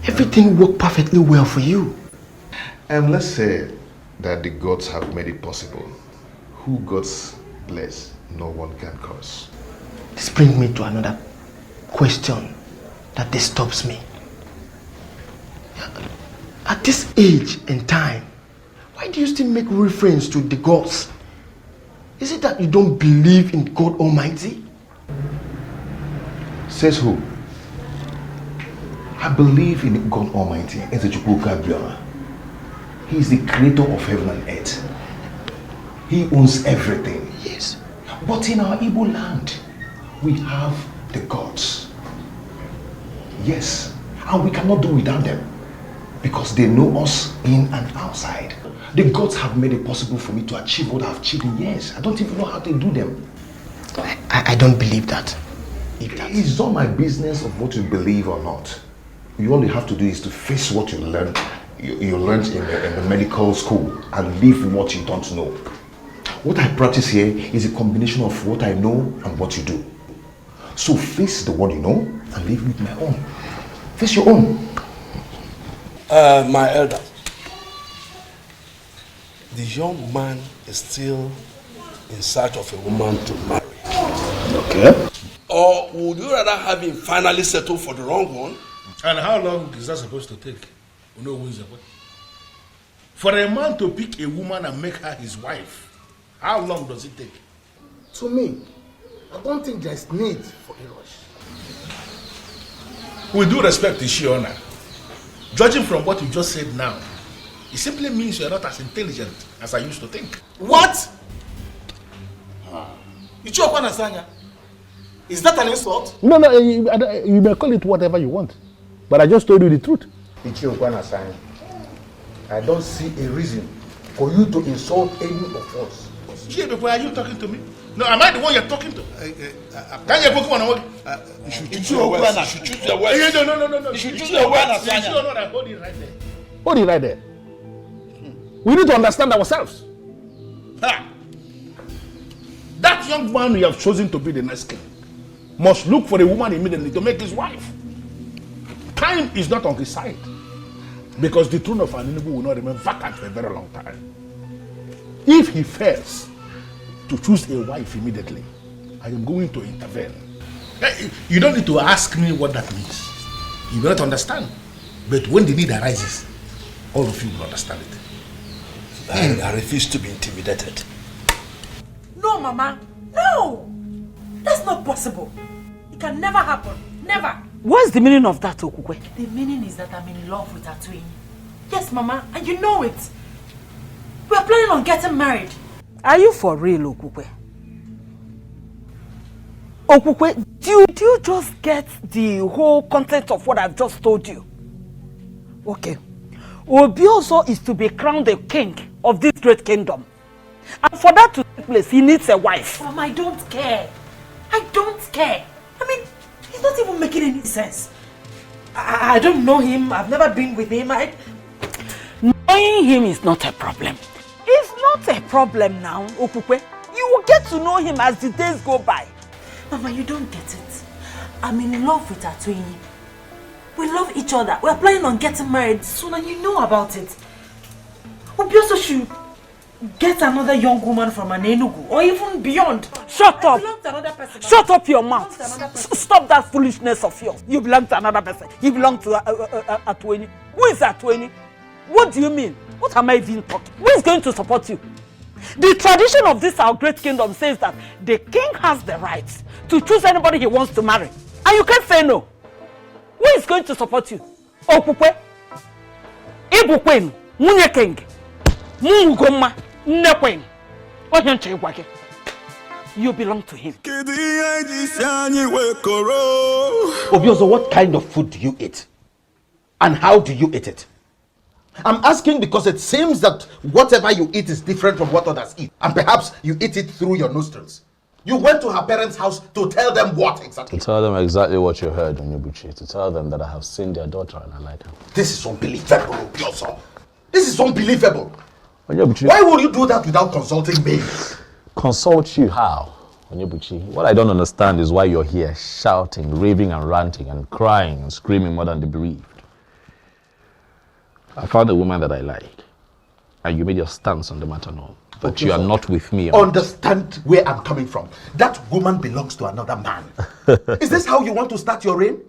Everything worked perfectly well for you. And let's say that the gods have made it possible. Who gods bless, no one can curse. This brings me to another question that disturbs me. At this age and time, why do you still make reference to the gods? Is it that you don't believe in God Almighty? Says who? I believe in God Almighty, GABRIEL. He is the creator of heaven and earth. He owns everything. Yes. But in our Igbo land, we have the gods. Yes. And we cannot do without them. Because they know us in and outside. The gods have made it possible for me to achieve what I've achieved in years. I don't even know how to do them. I don't believe that. It's not my business of what you believe or not. All you have to do is to face what you learned. You learned in the medical school and leave what you don't know. What I practice here is a combination of what I know and what you do. So face the one you know and leave with my own. Face your own. My elder, the young man is still in search of a woman to marry. Okay. Or would you rather have him finally settle for the wrong one? And how long is that supposed to take? You know who is what? For a man to pick a woman and make her his wife, how long does it take? To me, I don't think there's need for a rush. With due respect to Shiona, judging from what you just said now, it simply means you're not as intelligent as I used to think. What? Is that an insult? No, you may call it whatever you want. But I just told you the truth. I don't see a reason for you to insult any of us. Are you talking to me? No, am I the one you're talking to? Can you Pokemon? You should choose your words. You should choose your words. No. You should choose your words. Hold it right there. Hold it right there. We need to understand ourselves. That young man you have chosen to be the next king must look for a woman immediately to make his wife. Time is not on his side. Because the throne of Anienugu will not remain vacant for a very long time. If he fails to choose a wife immediately, I am going to intervene. You don't need to ask me what that means. You will not understand. But when the need arises, all of you will understand it. I refuse to be intimidated. No, Mama. No! That's not possible. It can never happen. Never. What's the meaning of that, Okukwe? The meaning is that I'm in love with Atuenyi. Yes, Mama, and you know it. We are planning on getting married. Are you for real, Okukwe? Okukwe, did you just get the whole content of what I've just told you? Okay. Obiozor is to be crowned the king of this great kingdom. And for that to take place, he needs a wife. Mama, I don't care. I don't care. I mean, it's not even making any sense. I don't know him. I've never been with him. Knowing him is not a problem. It's not a problem now, Okukwe. You will get to know him as the days go by. Mama, you don't get it. I'm in love with Atuenyi. We love each other. We're planning on getting married soon and you know about it. Obiozor should get another young woman from Anienugu or even beyond. Shut up! Belong to another person. Shut up your mouth. Stop that foolishness of yours. You belong to another person. You belong to Atuenyi. Who is Atuenyi? What do you mean? What am I even talking? Who is going to support you? The tradition of this our great kingdom says that the king has the right to choose anybody he wants to marry. And you can't say no. Who is going to support you? Okukwe? Ibukwen? Munye king? Mungoma? Nekwen? Ohenche Igwake? You belong to him. Obiozor, what kind of food do you eat? And how do you eat it? I'm asking because it seems that whatever you eat is different from what others eat. And perhaps you eat it through your nostrils. You went to her parents' house to tell them what exactly? To tell them exactly what you heard, Onyebuchi. To tell them that I have seen their daughter and I like her. This is unbelievable, Obiozor. This is unbelievable. Onyebuchi, why would you do that without consulting me? Consult you how? Onyebuchi, what I don't understand is why you're here shouting, raving and ranting and crying and screaming more than the bereaved. I found a woman that I like, and you made your stance on the matter known. But okay, you are not with me. Understand where I'm coming from. That woman belongs to another man. Is this how you want to start your reign?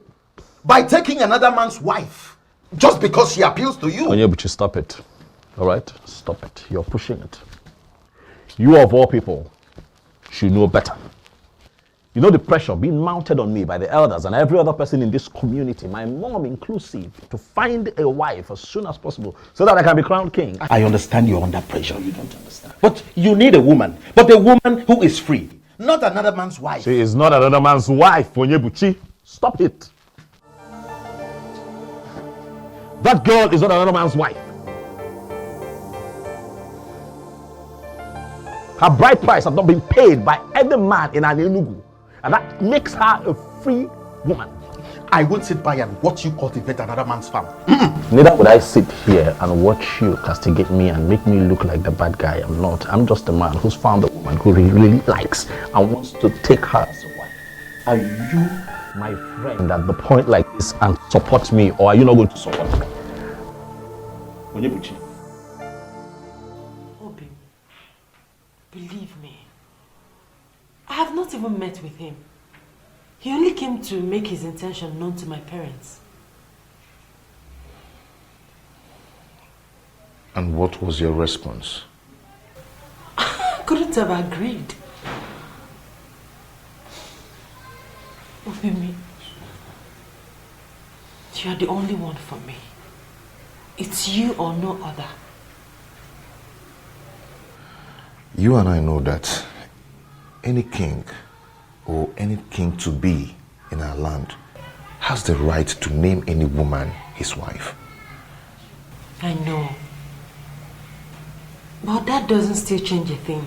By taking another man's wife just because she appeals to you. Onyebuchi, stop it. All right? Stop it. You're pushing it. You of all people should know better. You know the pressure being mounted on me by the elders and every other person in this community, my mom inclusive, to find a wife as soon as possible so that I can be crowned king. I understand you're under pressure. You don't understand. But you need a woman. But a woman who is free. Not another man's wife. She is not another man's wife, Onyebuchi. Stop it. That girl is not another man's wife. Her bride price has not been paid by any man in Anienugu. And that makes her a free woman. I won't sit by and watch you cultivate another man's farm. Neither would I sit here and watch you castigate me and make me look like the bad guy. I'm not. I'm just a man who's found a woman who he really likes and wants to take her as a wife. Are you my friend at the point like this and support me, or are you not going to support me? Onyebuchi. Obi, believe me, I have not even met with him. He only came to make his intention known to my parents. And what was your response? I couldn't have agreed. Obi, you are the only one for me. It's you or no other. You and I know that any king or any king to be in our land has the right to name any woman his wife. I know. But that doesn't still change a thing.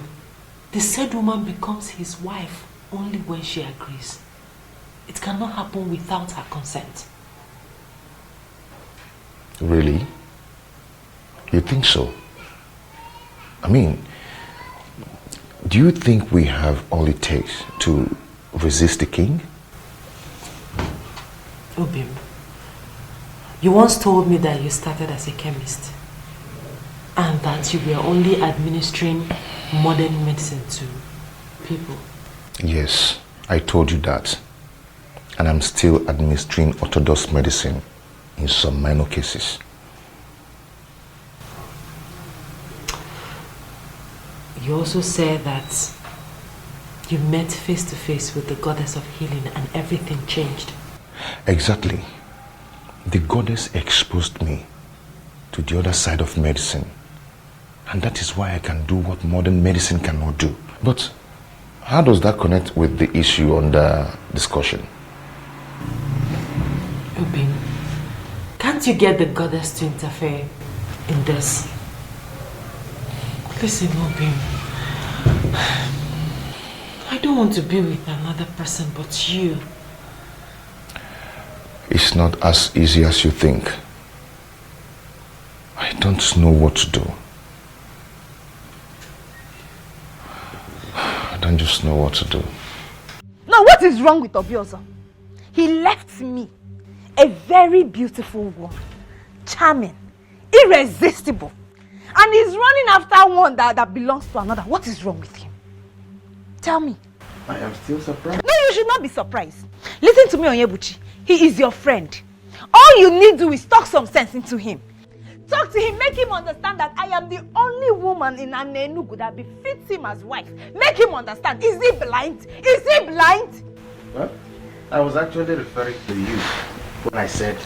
The said woman becomes his wife only when she agrees. It cannot happen without her consent. Really? You think so? I mean, do you think we have all it takes to resist the king? Obim, you once told me that you started as a chemist and that you were only administering modern medicine to people. Yes, I told you that. And I'm still administering orthodox medicine in some minor cases. You also said that you met face to face with the goddess of healing and everything changed. Exactly. The goddess exposed me to the other side of medicine. And that is why I can do what modern medicine cannot do. But how does that connect with the issue under discussion? Obin, can't you get the goddess to interfere in this? Listen, Obin, I don't want to be with another person but you. It's not as easy as you think. I don't know what to do. I don't just know what to do. Now, what is wrong with Obiozor? He left me, a very beautiful woman, charming, irresistible, and he's running after one that belongs to another. What is wrong with him? Tell me. I am still surprised. No, you should not be surprised. Listen to me, Onyebuchi. He is your friend. All you need to do is talk some sense into him. Talk to him, make him understand that I am the only woman in Anienugu that befits him as wife. Make him understand. Is he blind? Is he blind? Well, I was actually referring to you when I said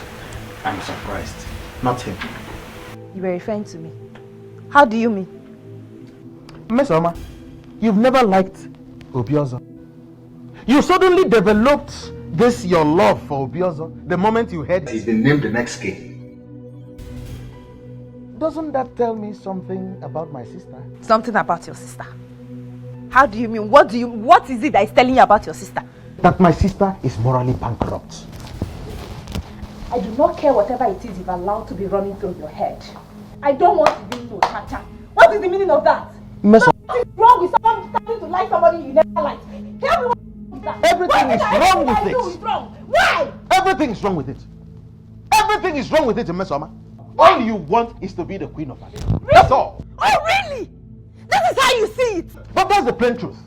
I'm surprised, not him. You were referring to me. How do you mean? Miss Oma, you've never liked Obiozor. You suddenly developed this your love for Obiozor the moment you heard he's been named the next king. Doesn't that tell me something about my sister? Something about your sister? How do you mean? What is it that is telling you about your sister? That my sister is morally bankrupt. I do not care whatever it is you've allowed to be running through your head. I don't want to be no cha-cha. What is the meaning of that? What is wrong with someone starting to like somebody you never liked? Tell me what is that? Everything is wrong with it. Is wrong. Why? Everything is wrong with it. Everything is wrong with it, Miss Oma. All you want is to be the queen of Anienugu. Really? That's all. Oh, really? That is how you see it. But that's the plain truth.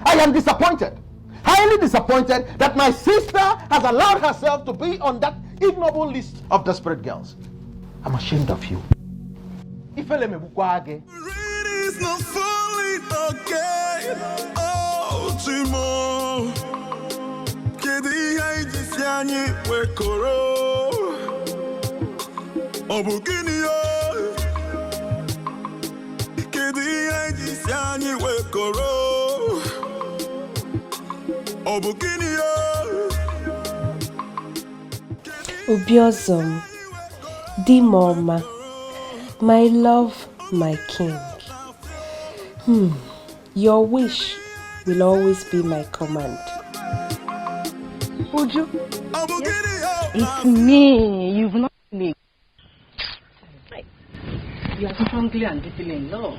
I am disappointed. Highly disappointed that my sister has allowed herself to be on that ignoble list of desperate girls. I'm ashamed of you. It's not falling again. Oh, Timo. Kedi haiji siani wekoro. Obuginio. Kedi haiji siani wekoro. Obuginio. Ugezu, Dimoma, my love, my king. Your wish will always be my command. Uju, it's me. You've not me. You are strongly and deeply in love.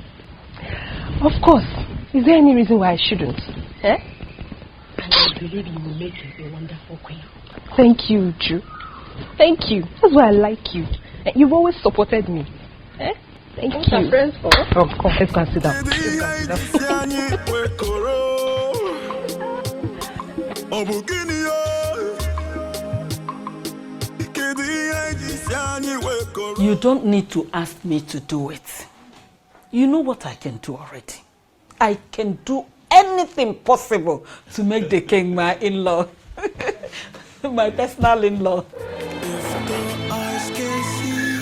Of course. Is there any reason why I shouldn't? Eh? And I believe you will make a wonderful queen. Thank you, Uju. Thank you. That's why I like you. You've always supported me. Eh? Thank you. Our friends for? Of course. Let's go and sit down. You don't need to ask me to do it. You know what I can do already. I can do anything possible to make the king my in-law. My personal in-law. If the eyes can see,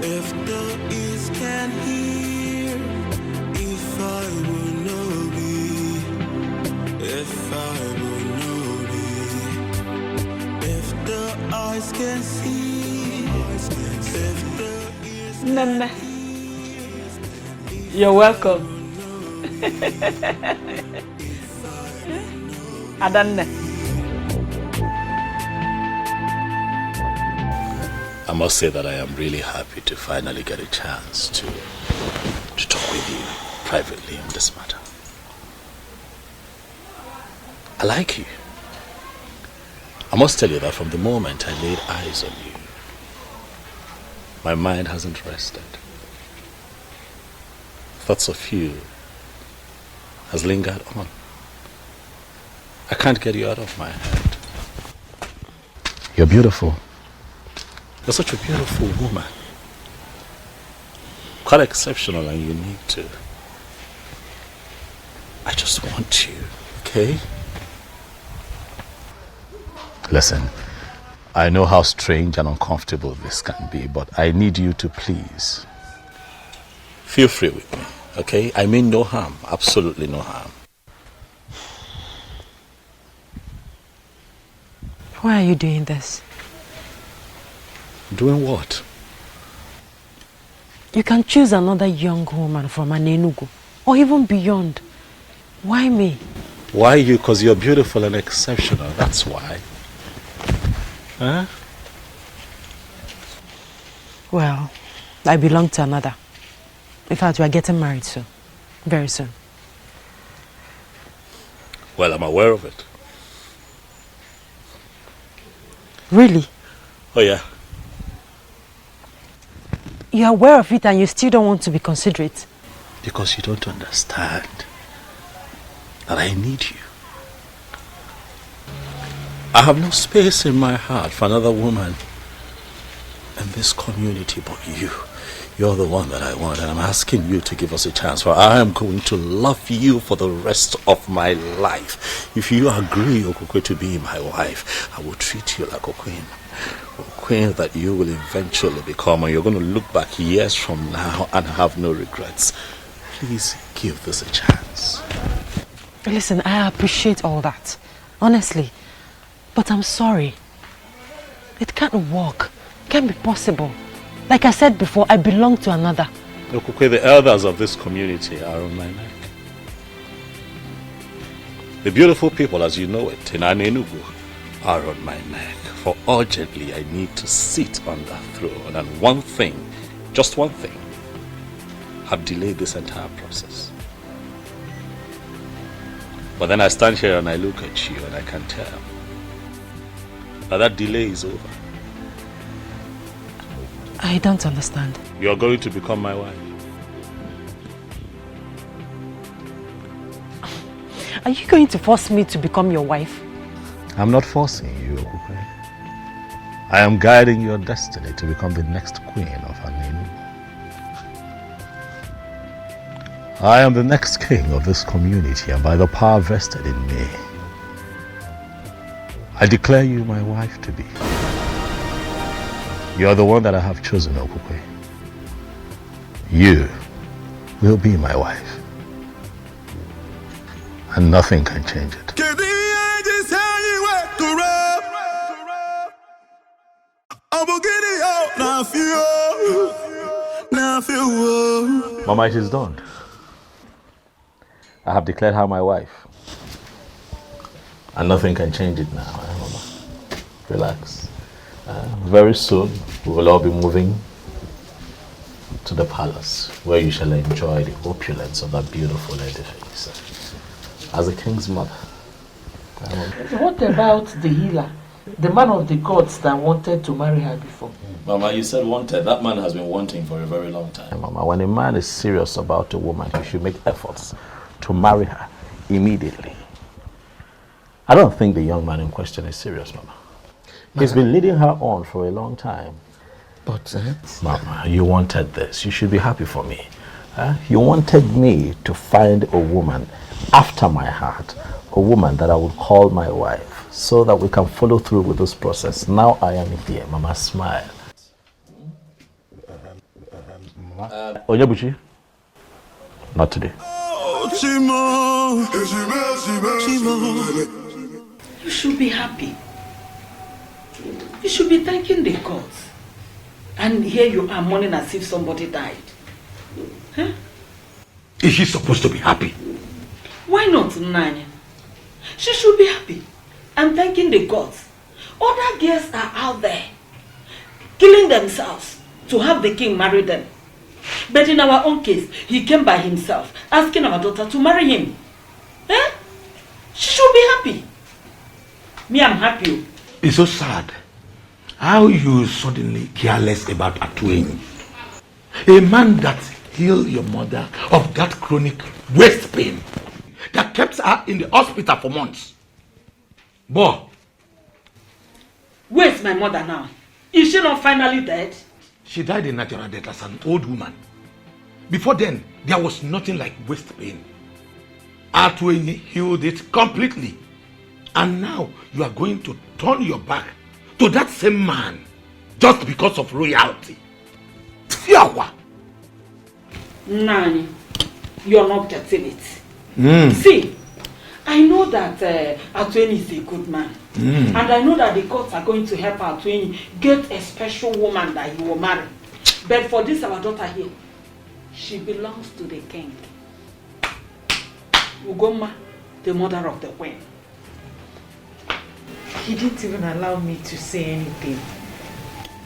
if the ears can hear, if I will know be, if I will know be, if the eyes can see, if the ears Nana, you're welcome. Adanne. I must say that I am really happy to finally get a chance to talk with you privately on this matter. I like you. I must tell you that from the moment I laid eyes on you, my mind hasn't rested. Thoughts of you has lingered on. I can't get you out of my head. You're beautiful. You're such a beautiful woman. Quite exceptional and unique too. I just want you, okay? Listen, I know how strange and uncomfortable this can be, but I need you to please feel free with me, okay? I mean no harm, absolutely no harm. Why are you doing this? Doing what? You can choose another young woman from Anienugu or even beyond. Why me? Why you? Because you're beautiful and exceptional, that's why. Huh? Well, I belong to another. In fact, we are getting married soon. Very soon. Well, I'm aware of it. Really? Oh yeah. You're aware of it and you still don't want to be considerate? Because you don't understand that I need you. I have no space in my heart for another woman in this community but you. You're the one that I want, and I'm asking you to give us a chance, for I am going to love you for the rest of my life. If you agree, Okokwe, to be my wife, I will treat you like a queen. A queen that you will eventually become, and you're going to look back years from now and have no regrets. Please give this a chance. Listen, I appreciate all that, honestly. But I'm sorry. It can't work. It can't be possible. Like I said before, I belong to another. Okokwe, the elders of this community are on my neck. The beautiful people, as you know it, in Anienugu, are on my neck. For urgently, I need to sit on that throne. And one thing, just one thing, have delayed this entire process. But then I stand here and I look at you and I can tell that delay is over. I don't understand. You're going to become my wife. Are you going to force me to become your wife? I'm not forcing you, Okukwe. I am guiding your destiny to become the next queen of Anienugu. I am the next king of this community, and by the power vested in me, I declare you my wife to be. You are the one that I have chosen, Okukwe. You will be my wife, and nothing can change it. Mama, it is done. I have declared her my wife, and nothing can change it now, Mama. Relax. Very soon, we will all be moving to the palace, where you shall enjoy the opulence of that beautiful edifice as a king's mother. What about the healer, the man of the gods that wanted to marry her before? Mama, you said wanted. That man has been wanting for a very long time. Mama, when a man is serious about a woman, he should make efforts to marry her immediately. I don't think the young man in question is serious, Mama. He's been leading her on for a long time. But, Mama, you wanted this. You should be happy for me. You wanted me to find a woman after my heart, a woman that I would call my wife, so that we can follow through with this process. Now I am here. Mama, smile. Onyebuchi? Not today. You should be happy. You should be thanking the gods. And here you are mourning as if somebody died. Huh? Is she supposed to be happy? Why not, Nanya? She should be happy and thanking the gods. Other girls are out there killing themselves to have the king marry them. But in our own case, he came by himself, asking our daughter to marry him. Eh? She should be happy. Me, I'm happy. It's so sad how you suddenly care less about Atuenyi. A man that healed your mother of that chronic waist pain that kept her in the hospital for months. Boy. Where's my mother now? Is she not finally dead? She died a natural death as an old woman. Before then, there was nothing like waist pain. Atuenyi healed it completely. And now you are going to turn your back to that same man just because of royalty. Fiawa! Nani, you're not getting it. See, I know that Atuenyi is a good man. And I know that the gods are going to help Atuenyi get a special woman that he will marry. But for this, our daughter here, she belongs to the king. Ugoma, the mother of the queen. He didn't even allow me to say anything.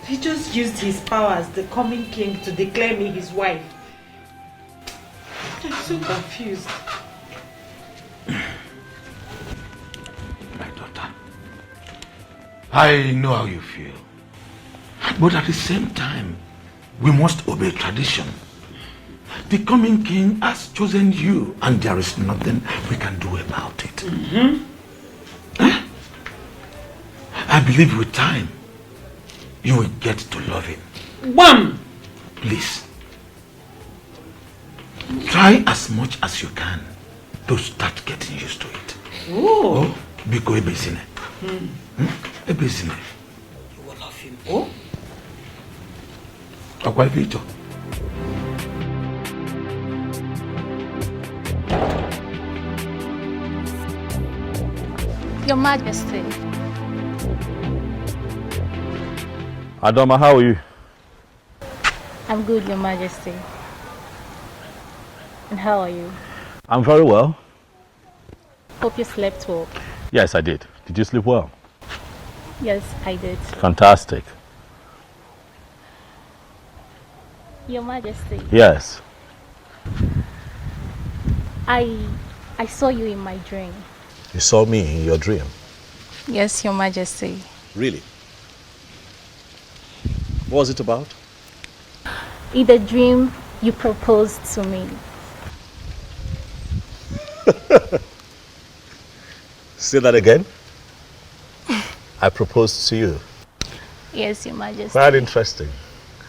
He just used his power as the coming king to declare me his wife. I'm so confused. My daughter, I know how you feel. But at the same time, we must obey tradition. The coming king has chosen you, and there is nothing we can do about it. I believe with time, you will get to love him. Wham! Please, try as much as you can to start getting used to it. Oh, Biko ebezine. Ebezine. You will love him. Oh? Akwa Vito. Your Majesty. Adama, how are you? I'm good, Your Majesty. And how are you? I'm very well. Hope you slept well. Yes, I did. Did you sleep well? Yes, I did. Fantastic. Your Majesty. Yes. I saw you in my dream. You saw me in your dream? Yes, Your Majesty. Really? What was it about? In the dream, you proposed to me. Say that again. I proposed to you. Yes, Your Majesty. Quite interesting.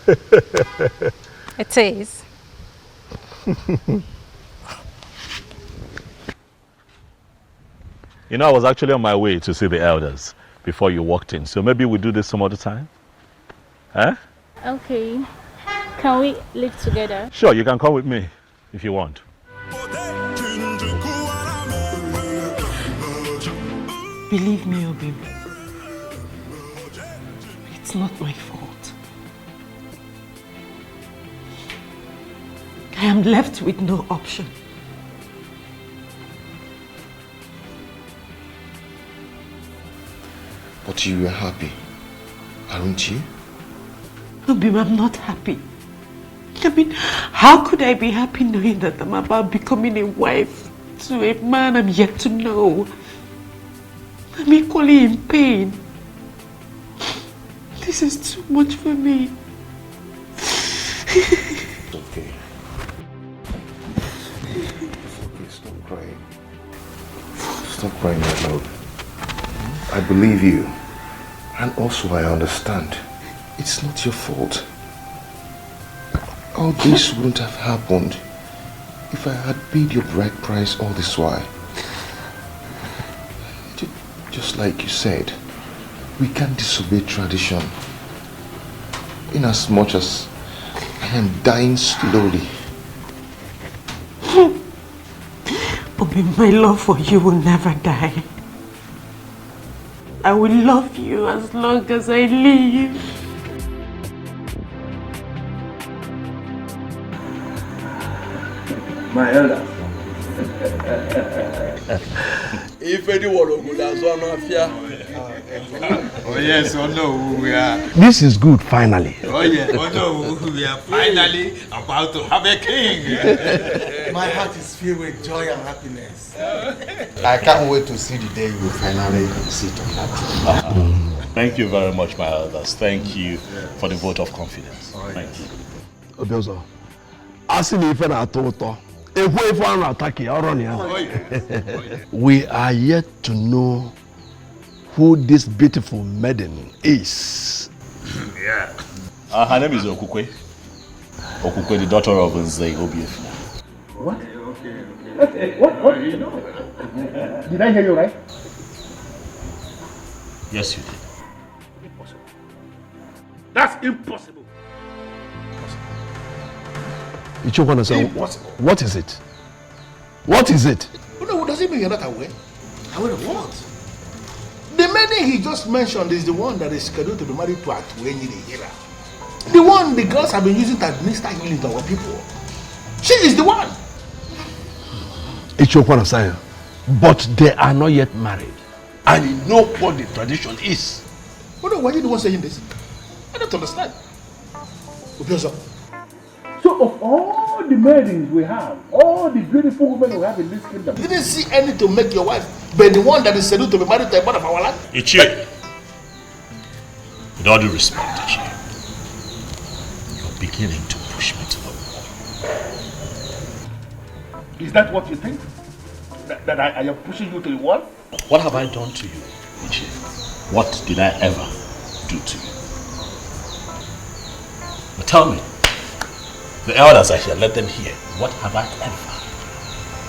It is. You know, I was actually on my way to see the elders before you walked in, so maybe we do this some other time? Huh? Okay. Can we live together? Sure, you can come with me if you want. Believe me, Obi. It's not my fault. I am left with no option. But you were happy, aren't you? Obi, I'm not happy. I mean, how could I be happy knowing that I'm about becoming a wife to a man I'm yet to know? I'm equally in pain. This is too much for me. It's okay. It's okay, stop crying. Stop crying, my love. I believe you. And also I understand. It's not your fault. All this wouldn't have happened if I had paid your bride price all this while. Just like you said, we can't disobey tradition. In as much as I am dying slowly. Obi, my love for you will never die. I will love you as long as I live. My elder. If anyone would have one of you. Oh yes, oh no, we are. This is good, finally. Oh yeah, oh no, we are finally about to have a king. My heart is filled with joy and happiness. I can't wait to see the day you finally sit on that throne. Thank you very much, my elders. Thank you for the vote of confidence. Thank you. Obiozor, asking if I told we are yet to know who this beautiful maiden is. Yeah. Her name is Okukwe. Okukwe, the daughter of Nze Obiefuna. What? Okay. What? You know? Did I hear you right? Yes, you did. Impossible. That's impossible. Impossible. What is it? What is it? No, does it mean you're not aware? Aware of what? The maiden he just mentioned is the one that is scheduled to be married to Atuenyi the healer. The one the girls have been using to administer healing to our people. She is the one. It's your point of science. But they are not yet married. And you know what the tradition is. Why are you the one saying this? I don't understand. Ugezu. So of all the maidens we have, all the beautiful women we have in this kingdom, You didn't see any to make your wife, but the one that is scheduled to be married to a man of our land? Ichi, with all due respect, Ichi, you're beginning to push me to the wall. Is that what you think? That I am pushing you to the wall? What have I done to you, Ichi? What did I ever do to you? But tell me, the elders are here, let them hear. What have I ever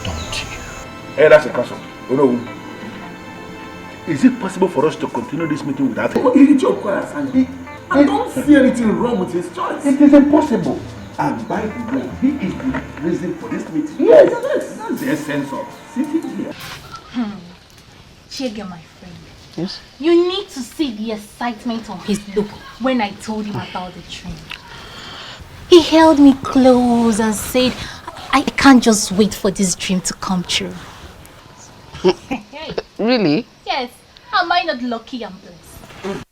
done to you? Hey, that's a question. Oh no. Is it possible for us to continue this meeting without him? I don't see anything wrong with his choice. It is impossible. And by the way, he is the reason for this meeting. Yes, that's the essence of sitting here. Chege, my friend. Yes? You need to see the excitement on his look when I told him about the dream. He held me close and said, I can't just wait for this dream to come true. Really? Yes. Am I not lucky and blessed?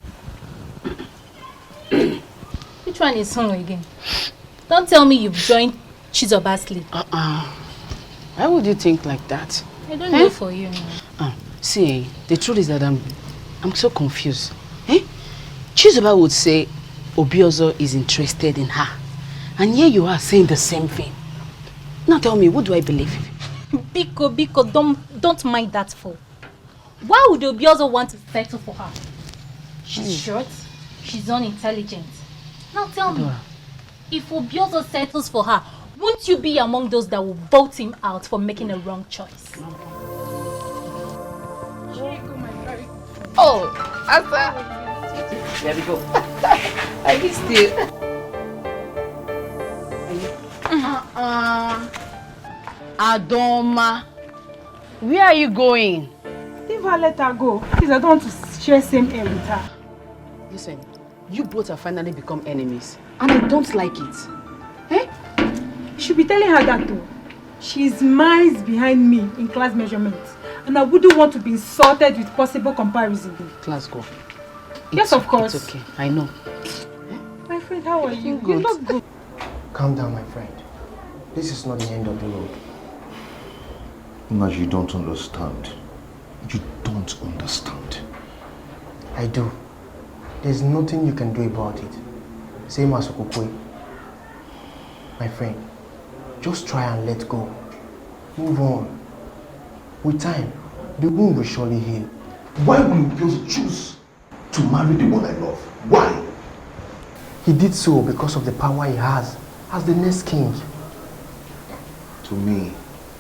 Which one is home again? Don't tell me you've joined Chizoba's league. Why would you think like that? I don't know for you. See, the truth is that I'm so confused. Chizoba would say Obiozor is interested in her. And here you are saying the same thing. Now tell me, what do I believe? Biko, don't mind that fool. Why would Obiozor want to settle for her? She's short, She's unintelligent. Now tell me, if Obiozor settles for her, won't you be among those that will vote him out for making a wrong choice? Oh, Asa. There we go. I missed you. Adoma, where are you going? Leave her, let her go. Please, I don't want to share same air with her. Listen, you both have finally become enemies, and I don't like it. Eh? You should be telling her that too. She's miles behind me in class measurements, and I wouldn't want to be insulted with possible comparison. Class go. Yes, of course. It's okay, I know. My friend, how are you? Good. You look good. Calm down, my friend. This is not the end of the road. No, you don't understand. You don't understand. I do. There's nothing you can do about it. Same as Okokwe. My friend, just try and let go. Move on. With time, the wound will surely heal. Why will you choose to marry the one I love? Why? He did so because of the power he has as the next king. To me,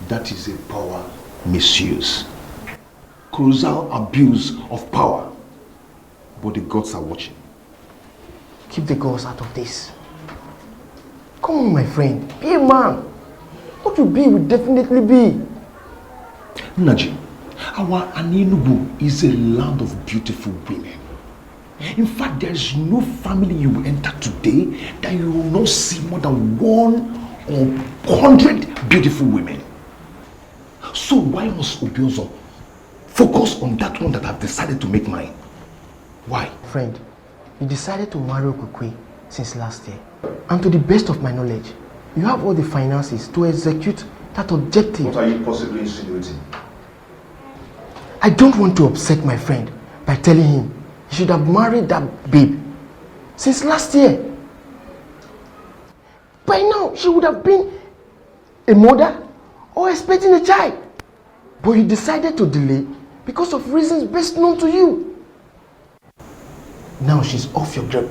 that is a power misuse. Colossal abuse of power. But the gods are watching. Keep the gods out of this. Come on, my friend. Be a man. What you be will definitely be. Naji, our Anienugu is a land of beautiful women. In fact, there is no family you will enter today that you will not see more than 100 beautiful women. So why must Obiozor focus on that one that I've decided to make mine? Why? Friend, you decided to marry Okokwe since last year. And to the best of my knowledge, you have all the finances to execute that objective. What are you possibly insinuating? I don't want to upset my friend by telling him he should have married that babe since last year. By now, she would have been a mother or expecting a child. But you decided to delay because of reasons best known to you. Now she's off your grip,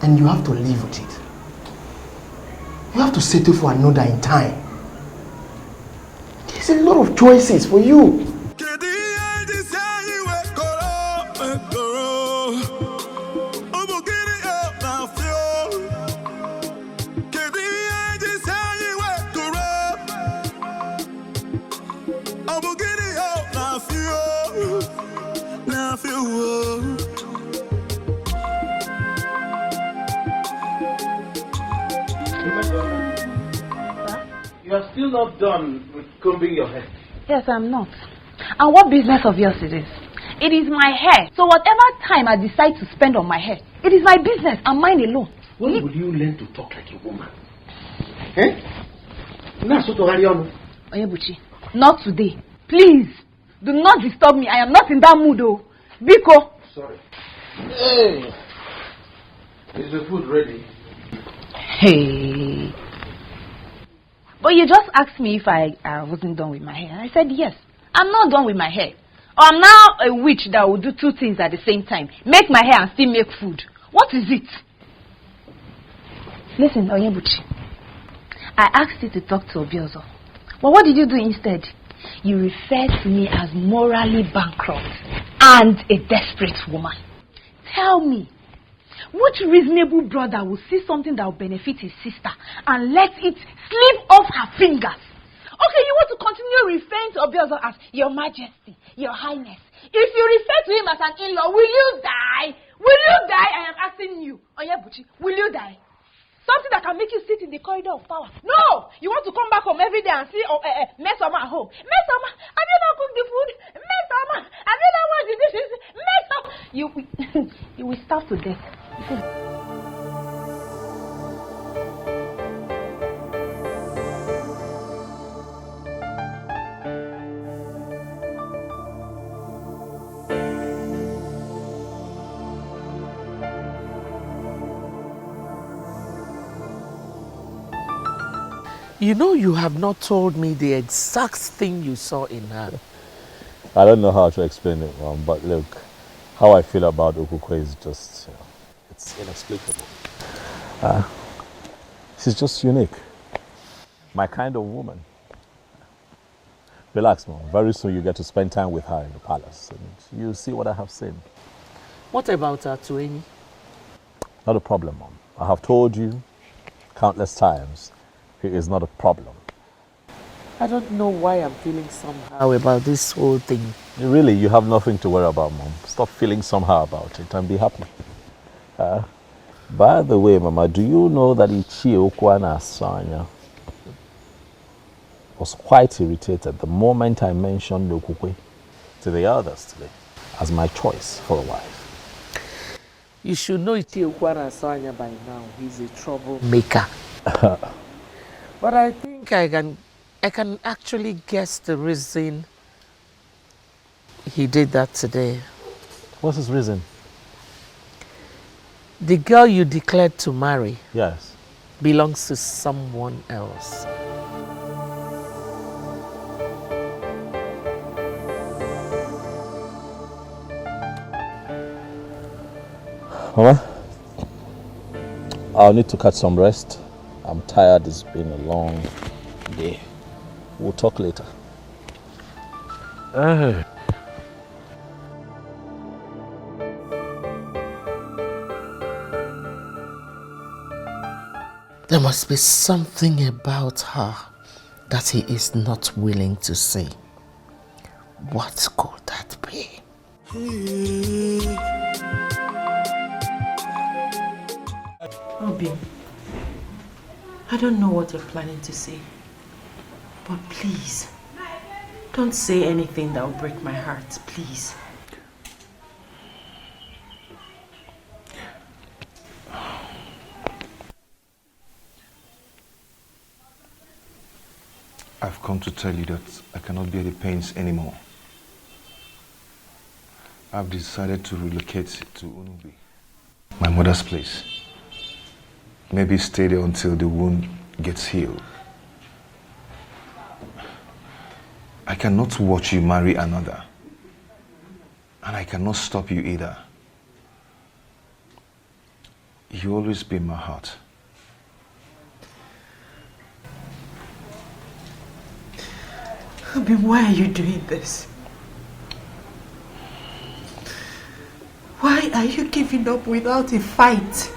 and you have to live with it. You have to settle for another in time. There's a lot of choices for you. You are still not done with combing your hair. Yes, I'm not. And what business of yours it is? It is my hair. So whatever time I decide to spend on my hair, it is my business and mine alone. When will you learn to talk like a woman? Eh? Onyebuchi, not today. Please, do not disturb me. I am not in that mood, oh. Biko. Sorry. Hey, is the food ready? Hey. But you just asked me if I wasn't done with my hair. I said yes. I'm not done with my hair. Or I'm now a witch that will do two things at the same time. Make my hair and still make food. What is it? Listen, Onyebuchi. I asked you to talk to Obiozor. But what did you do instead? You referred to me as morally bankrupt and a desperate woman. Tell me, which reasonable brother will see something that will benefit his sister and let it slip off her fingers? Okay, you want to continue referring to Obiozor as Your Majesty, Your Highness. If you refer to him as an in-law, will you die? Will you die? I am asking you. Onyebuchi, will you die? Something that can make you sit in the corridor of power. No! You want to come back home every day and see Mesoma at home. Mesoma, have you not cooked the food? Mesoma, have you not washed the dishes? Mesoma! You will starve to death. You know, you have not told me the exact thing you saw in her. I don't know how to explain it, but look, how I feel about Okokwe is just It's inexplicable. She's just unique. My kind of woman. Relax, Mom. Very soon you get to spend time with her in the palace. And you'll see what I have seen. What about Atueni? Not a problem, Mom. I have told you countless times he is not a problem. I don't know why I'm feeling somehow about this whole thing. Really, you have nothing to worry about, Mom. Stop feeling somehow about it and be happy. By the way, Mama, do you know that Ichie Okwana Asanya was quite irritated the moment I mentioned Nokukwe to the others today as my choice for a wife? You should know Ichie Okwana Asanya by now. He's a troublemaker. But I think I can actually guess the reason he did that today. What's his reason? The girl you declared to marry, yes, belongs to someone else. Mama, I'll need to catch some rest. I'm tired. It's been a long day. We'll talk later. There must be something about her that he is not willing to say. What could that be? Obi, I don't know what you're planning to say, but please, don't say anything that will break my heart, please. I've come to tell you that I cannot bear the pains anymore. I've decided to relocate to Unubi, my mother's place. Maybe stay there until the wound gets healed. I cannot watch you marry another. And I cannot stop you either. You always be in my heart. Obi, why are you doing this? Why are you giving up without a fight?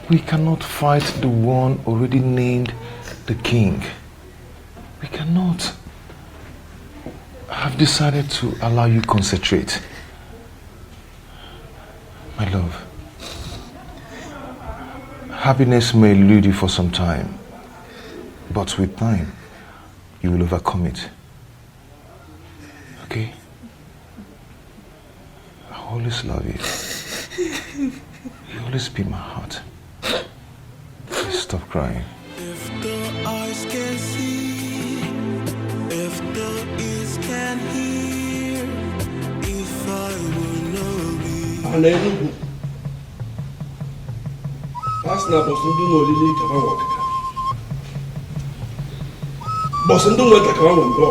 We cannot fight the one already named the king. We cannot. I've decided to allow you concentrate. My love, happiness may elude you for some time, but with time, you will overcome it. Okay? I always love you. You always be my heart. Please stop crying. If the eyes can see, if the ears can hear, if I will not be. Anienugu. Pasna bosundu no lili kama wakaka. Bosundu weta kama wembo.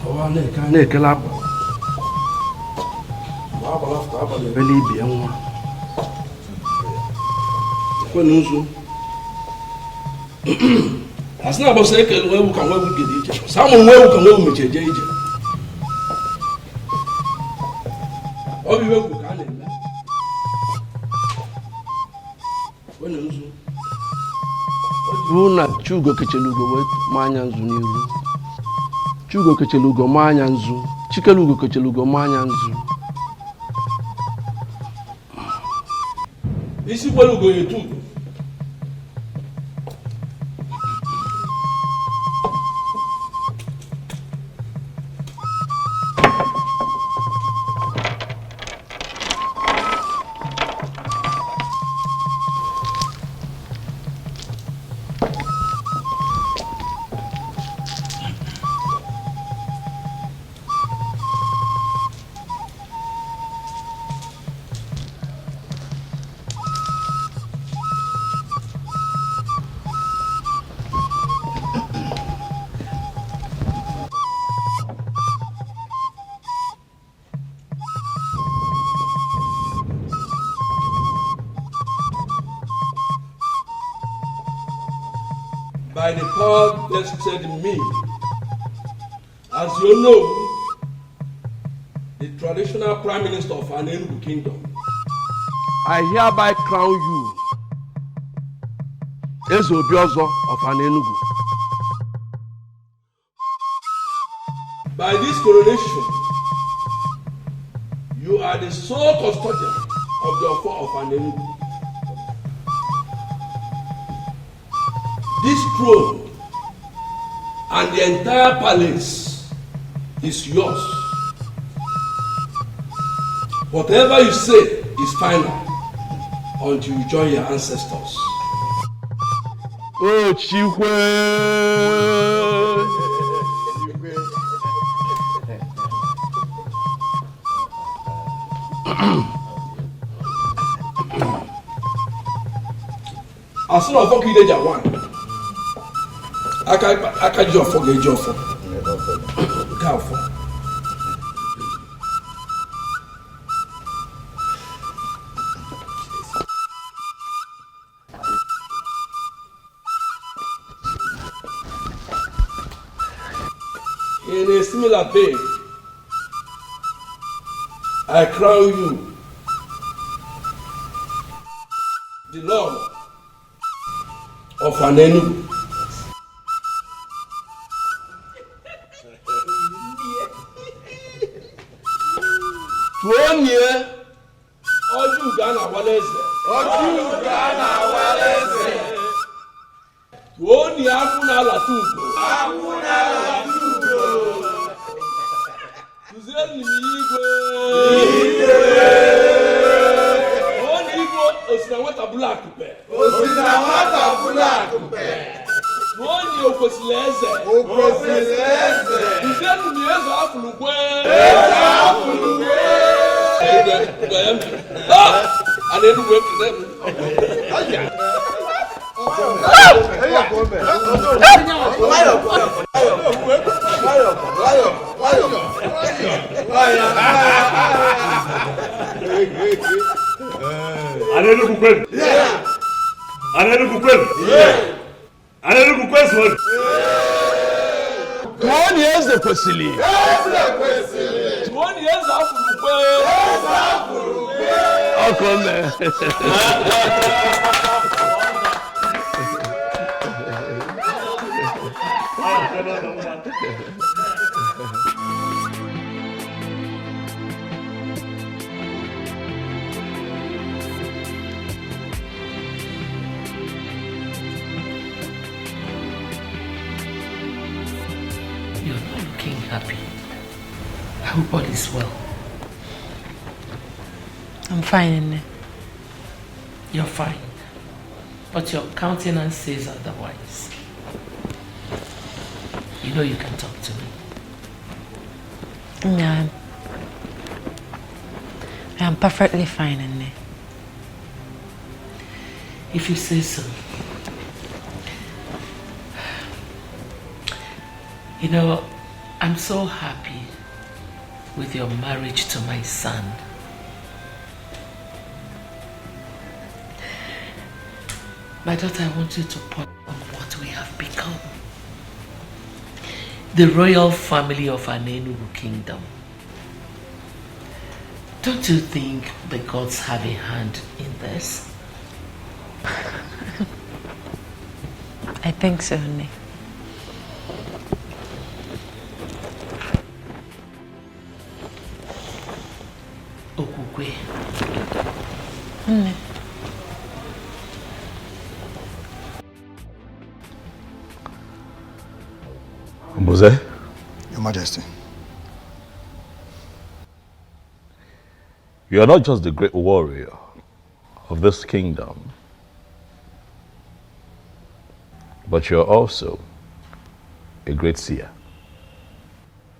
Awane kane kala. Really be one. When you as now, but say, where we can get each other. Someone where we can go with each other. Oh, you will go. When you Runa Chugo Kechelugo with Manyanzu. Chugo Kechelugo Manyanzu. Chikelugo Kechelugo Manyanzu. This is what we're going to do. by the power vested in me. As you know, the traditional Prime Minister of Anienugu Kingdom, I hereby crown you as Obiozor of Anienugu. By this coronation, you are the sole custodian of the affair of Anienugu. This throne and the entire palace is yours. Whatever you say is final until you join your ancestors. Oh, Chikwe! As soon as you get one, I can't just forget your phone. Careful. In a similar vein, I crown you the Lord of Anienugu. Tuonye Oju Gana Waleze. Oju Gana Waleze. Tuonye Akuna Latungo. Akuna Latungo. Tuzeni Igwe. Igwe. Tuonye Igwe Osinawata Bulakupe. Osinawata Bulakupe. Tuonye Okosileze. Okosileze. Tuzeni Miezo Afulukwe. Afulukwe. I didn't work for them. You're not looking happy. I hope all is well. I'm fine, Nne. You're fine. But your countenance says otherwise. You know you can talk to me. Yeah, I'm perfectly fine, Nne. If you say so. You know, I'm so happy with your marriage to my son. My daughter, I want you to ponder on what we have become. The royal family of Anienugu Kingdom. Don't you think the gods have a hand in this? I think so, Nne. Okukwe. Nne. Mose? Your Majesty. You are not just the great warrior of this kingdom, but you are also a great seer.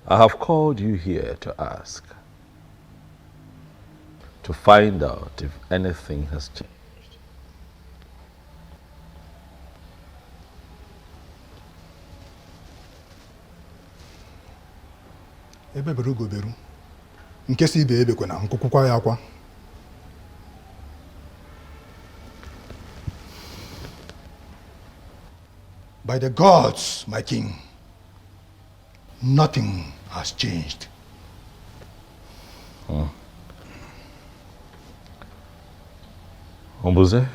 I have called you here to ask, to find out if anything has changed. Ebe beru go beru. Nke si ibe ebe kwena nkukwukwa ya akwa. By the gods, my king, nothing has changed. Ombuze?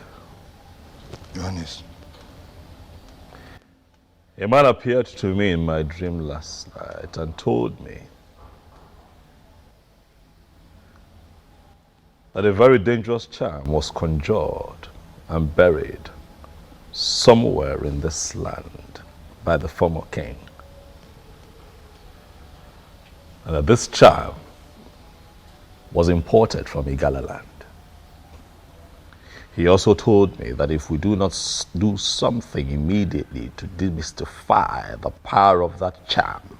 Johannes. A man appeared to me in my dream last night and told me that a very dangerous charm was conjured and buried somewhere in this land by the former king. And that this charm was imported from Igala land. He also told me that if we do not do something immediately to demystify the power of that charm,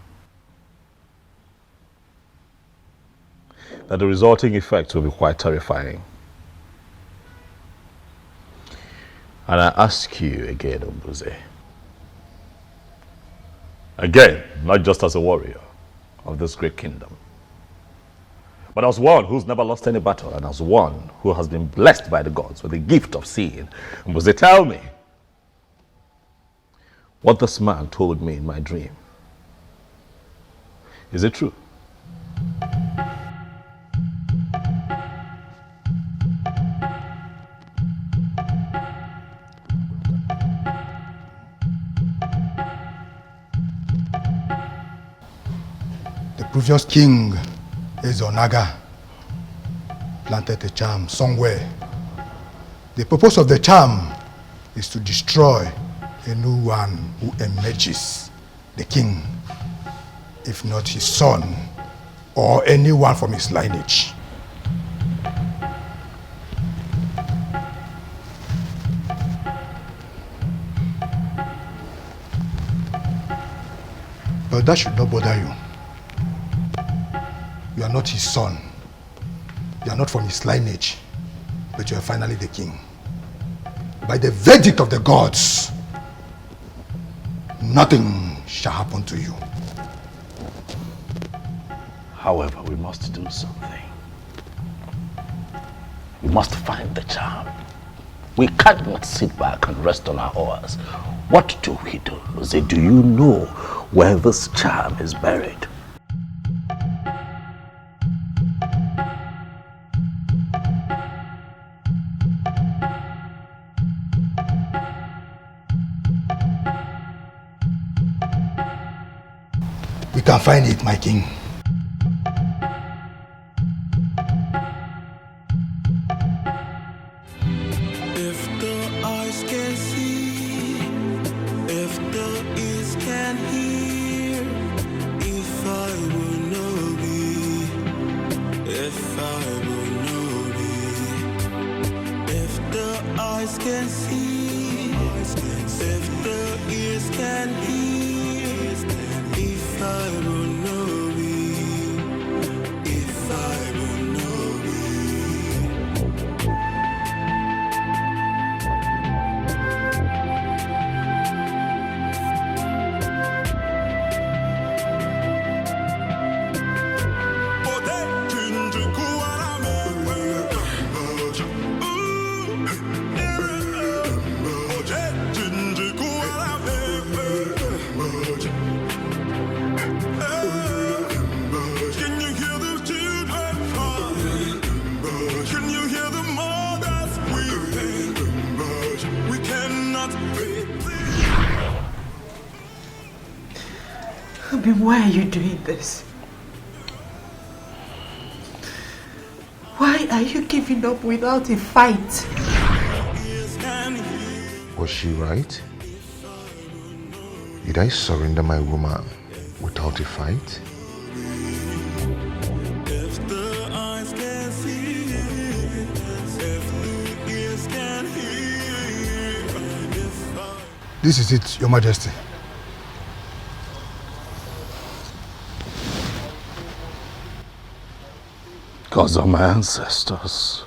that the resulting effects will be quite terrifying. And I ask you again, Ombuze, again, not just as a warrior of this great kingdom, but as one who's never lost any battle and as one who has been blessed by the gods with the gift of seeing, Ombuze, tell me what this man told me in my dream. Is it true? The previous king, Ezeonu, planted a charm somewhere. The purpose of the charm is to destroy anyone who emerges, the king, if not his son or anyone from his lineage. But that should not bother you. You are not his son. You are not from his lineage, but you are finally the king. By the verdict of the gods, nothing shall happen to you. However, we must do something. We must find the charm. We cannot sit back and rest on our oars. What do we do? Do you know where this charm is buried? We can find it, my king. If the eyes can see, if the ears can hear, if I will know be, if I will know be, if the eyes can see, if the ears can hear, if I will know be, if I will know be. Why are you doing this? Why are you giving up without a fight? Was she right? Did I surrender my woman without a fight? If the eyes can see, if the ears can hear, if I... This is it, Your Majesty. Gods are my ancestors.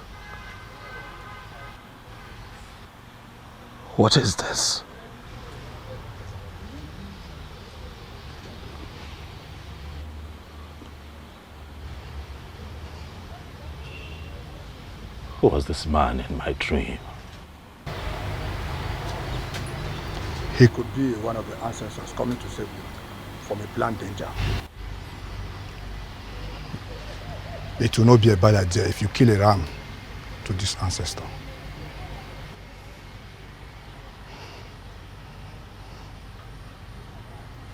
What is this? Who was this man in my dream? He could be one of the ancestors coming to save you from a planned danger. It will not be a bad idea if you kill a ram to this ancestor.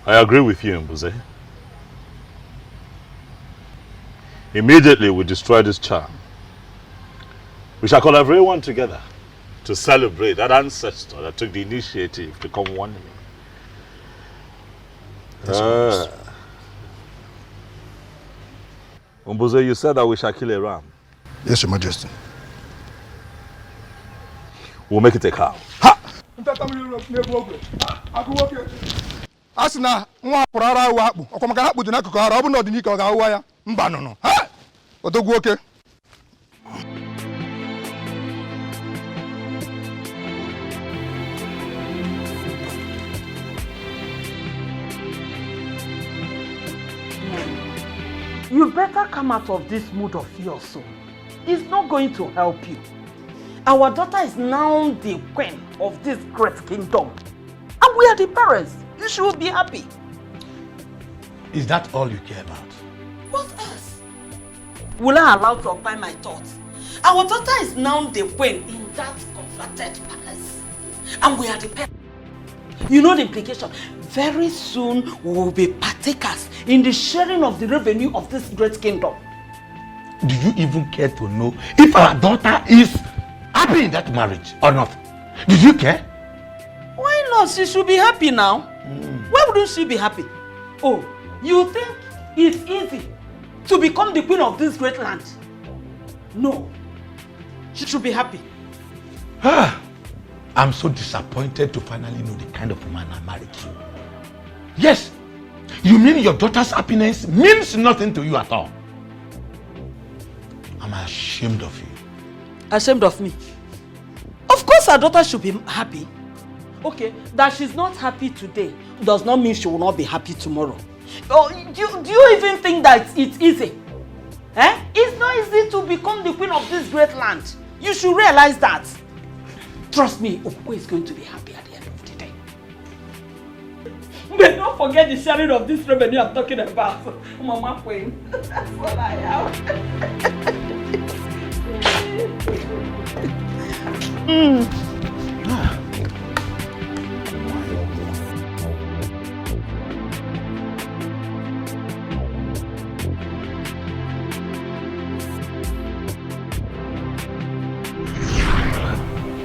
I agree with you, Mbuze. Immediately we destroy this charm. We shall call everyone together to celebrate that ancestor that took the initiative to come one me. Mbuze, you said that we shall kill a ram. Yes, Your Majesty. We'll make it a cow. Asina nwa hapụrụ ara ahụ akpụ ọkwa maka ha kpụdị n'akụkụ ara ọ bụ na ọdịnike ọ ga-ahụwa ya mba nụnụ ha odogwu oke. You better come out of this mood of yours soon. It's not going to help you. Our daughter is now the queen of this great kingdom. And we are the parents. You should be happy. Is that all you care about? What else? Will I allow to occupy my thoughts? Our daughter is now the queen in that converted palace. And we are the parents. You know the implication. Very soon we will be partakers in the sharing of the revenue of this great kingdom. Do you even care to know if our daughter is happy in that marriage or not? Did you care? Why not? She should be happy now. Why wouldn't she be happy? Oh, you think it's easy to become the queen of this great land? No. She should be happy. I'm so disappointed to finally know the kind of woman I married to. Yes, you mean your daughter's happiness means nothing to you at all? I'm ashamed of you. Ashamed of me? Of course our daughter should be happy. Okay, that she's not happy today does not mean she will not be happy tomorrow. Oh, do you even think that it's easy? It's not easy to become the queen of this great land. You should realize that. Trust me, Okwe is going to be happy at the end of the day. But don't forget the sharing of this revenue I'm talking about. Mama Queen. That's what I am.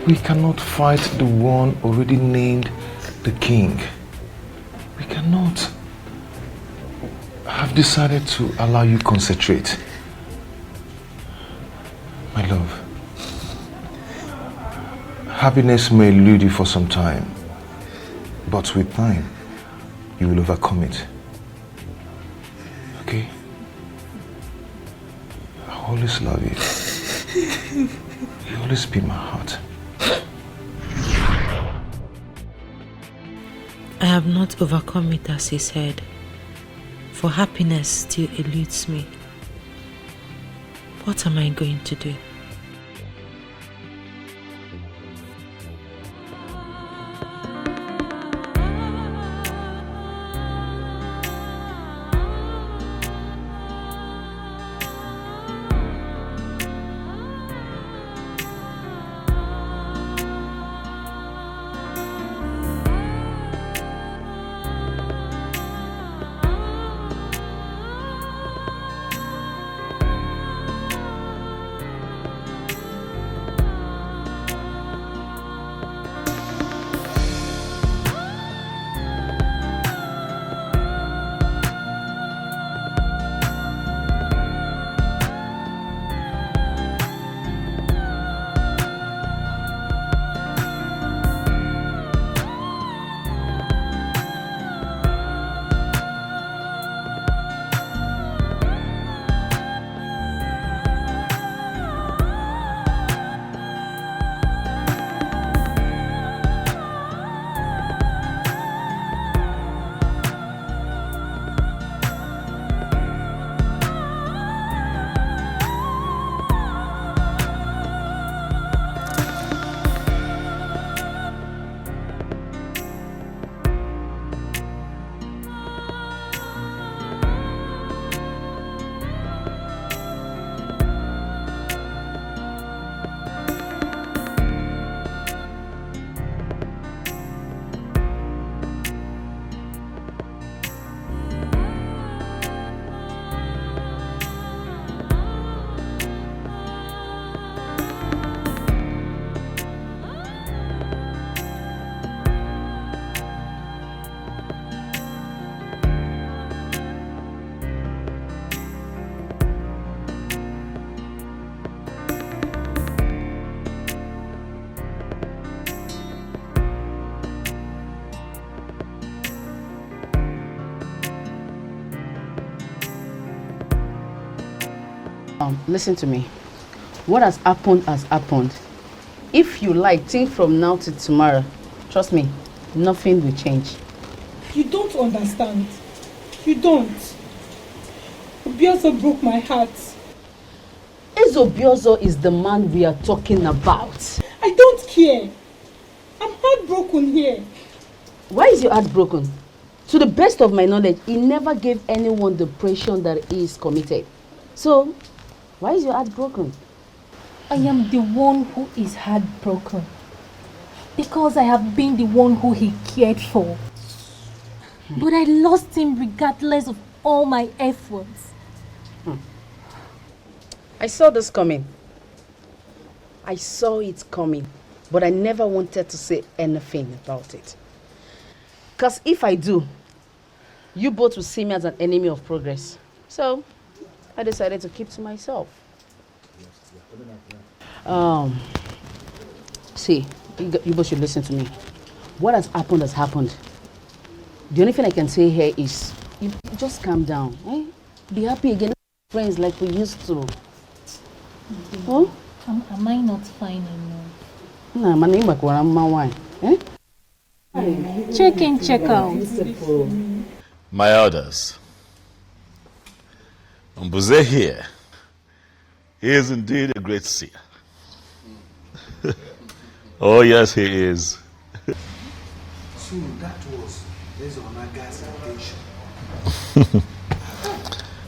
We cannot fight the one already named the king. We cannot. I have decided to allow you concentrate. My love, happiness may elude you for some time, but with time, you will overcome it. Okay? I always love you. You always be in my heart. I have not overcome it as he said, for happiness still eludes me. What am I going to do? listen to me. What has happened has happened. If you like, think from now till tomorrow. Trust me, nothing will change. You don't understand. You don't. Obiozor broke my heart. Obiozor is the man we are talking about. I don't care. I'm heartbroken here. Why is your heart broken? To the best of my knowledge, he never gave anyone the pressure that he is committed. So, why is your heart broken? I am the one who is heartbroken. Because I have been the one who he cared for. But I lost him regardless of all my efforts. I saw this coming. I saw it coming. But I never wanted to say anything about it. Because if I do, you both will see me as an enemy of progress. So, I decided to keep to myself. See, you both should listen to me. What has happened has happened. The only thing I can say here is, you just calm down. Eh? Be happy again, friends like we used to. Oh? Am I not fine enough? Nah, my name is wine. Eh? Check in, check out. My elders, Mbuze here, he is indeed a great seer. Oh yes, he is. So that was Ezonaga's intention.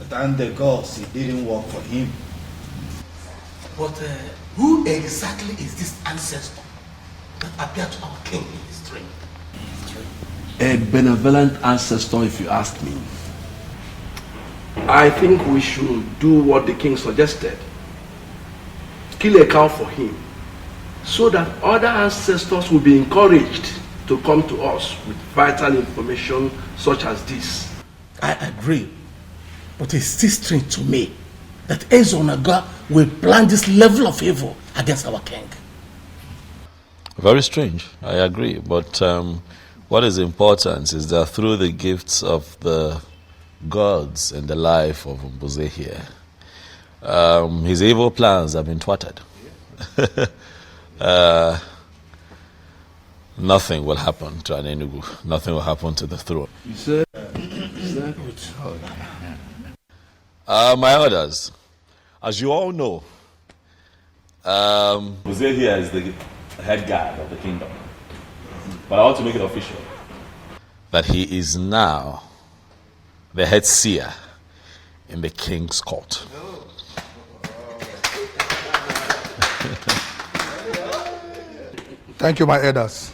Thank the gods it didn't work for him. But who exactly is this ancestor that appeared to our king in his dream? A benevolent ancestor, if you ask me. I think we should do what the king suggested. Kill a cow for him, so that other ancestors will be encouraged to come to us with vital information such as this. I agree, but it's still strange to me that Ezeonu will plan this level of evil against our king. Very strange, I agree. But what is important is that through the gifts of the gods in the life of Mbuze here, his evil plans have been thwarted. Nothing will happen to Anienugu. Nothing will happen to the throne. You said my elders, as you all know, Mbuze here is the head guard of the kingdom. But I want to make it official that he is now the head seer in the king's court. Thank you, my elders.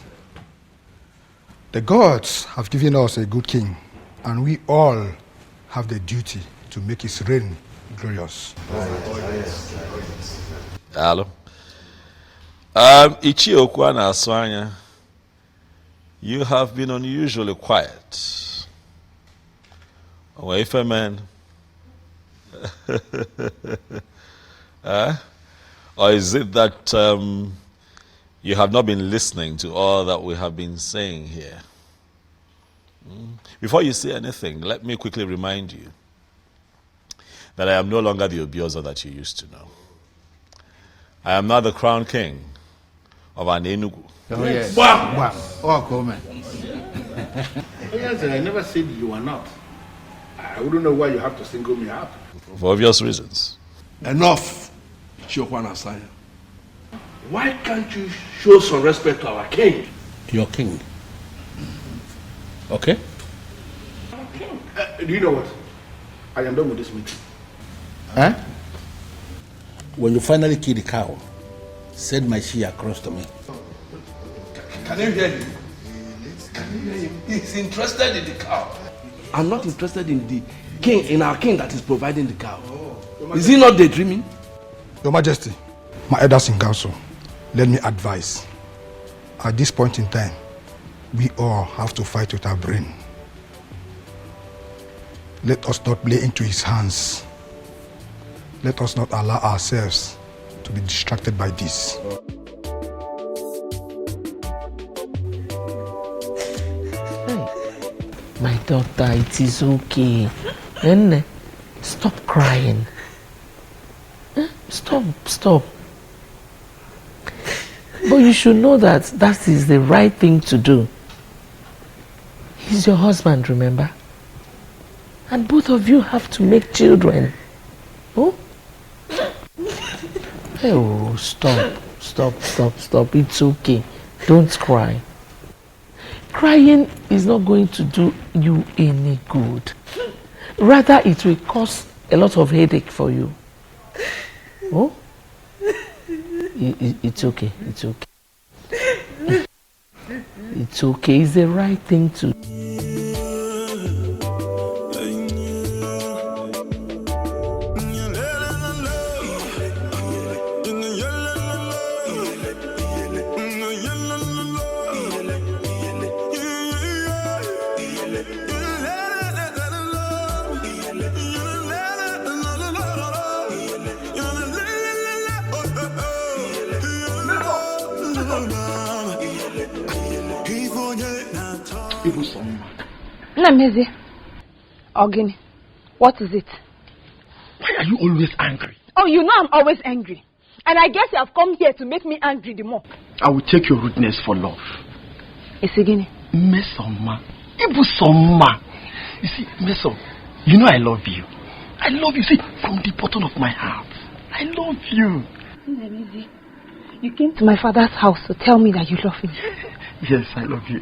The gods have given us a good king, and we all have the duty to make his reign glorious. Hello. Ichi Okwana Aswanya, you have been unusually quiet. Away man. Or is it that you have not been listening to all that we have been saying here? Before you say anything, let me quickly remind you that I am no longer the Obiozor that you used to know. I am now the crown king of Anienugu. Oh, yes. Wow. Wow. Oh, cool, man. Yes, I never said you are not. I wouldn't know why you have to single me out. For obvious reasons. Enough, Chiokwana Asanya. Why can't you show some respect to our king? Your king. Okay? Do you know what? I am done with this meeting. Huh? When you finally kill the cow, send my she across to me. Can you hear him? Can you hear him? He's interested in the cow. I'm not interested in the king, in our king that is providing the cow. Is he not daydreaming? Your Majesty, my elders in council, let me advise. At this point in time, we all have to fight with our brain. Let us not play into his hands. Let us not allow ourselves to be distracted by this. My daughter, it is okay. Nene, stop crying. Stop. But you should know that that is the right thing to do. He's your husband, remember? And both of you have to make children. Oh? Oh, stop. It's okay. Don't cry. Crying is not going to do you any good. Rather, it will cause a lot of headache for you. Oh? It's okay. It's okay. It's the right thing to do. Namezi, Ogini, what is it? Why are you always angry? Oh, you know I'm always angry. And I guess you have come here to make me angry the more. I will take your rudeness for love. Isegini. Mesoma. Ibusoma. You see, Meso, you know I love you. I love you, see, from the bottom of my heart. I love you. Namezi, you came to my father's house to tell me that you love me. Yes, I love you.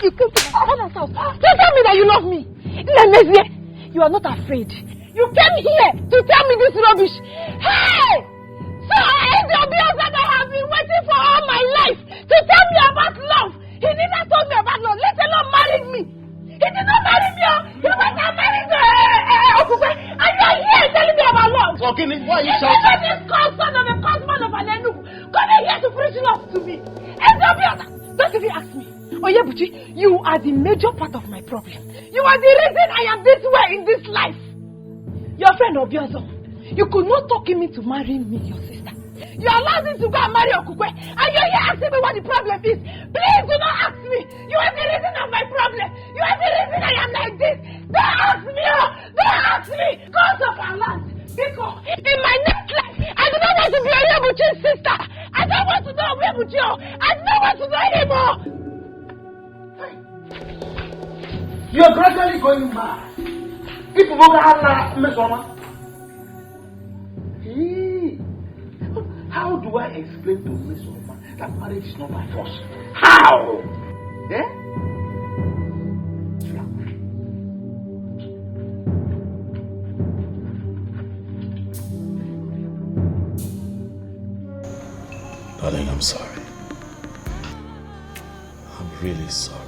You came to my father's house to tell me that you love me. Namezi, you are not afraid. You came here to tell me this rubbish. Hey! So I am the Obiozor that I have been waiting for all my life to tell me about love. He never told me about love, let alone married me. He did not marry me. He went and married Okukwe. And you are here telling me about love. So, Kini, why are you shouting? This son of a cosman of Anienugu coming here to preach love to me. And the Obiozor, don't even ask me. Oyebuchi, you are the major part of my problem. You are the reason I am this way in this life. Your friend Obiozor, you could not talk him into marrying me, your sister. You allowed him to go and marry Okukwe, and you're here asking me what the problem is. Please do not ask me. You are the reason of my problem. You are the reason I am like this. Don't ask me. Don't ask me. Cause of our land. Because in my next life, I do not want to be Oyebuchi's sister. I don't want to know Oyebuchi. I don't want to know anymore. You are gradually going mad. People will have Mesoma. How do I explain to Mesoma that marriage is not by force? How? Darling, I'm sorry. I'm really sorry.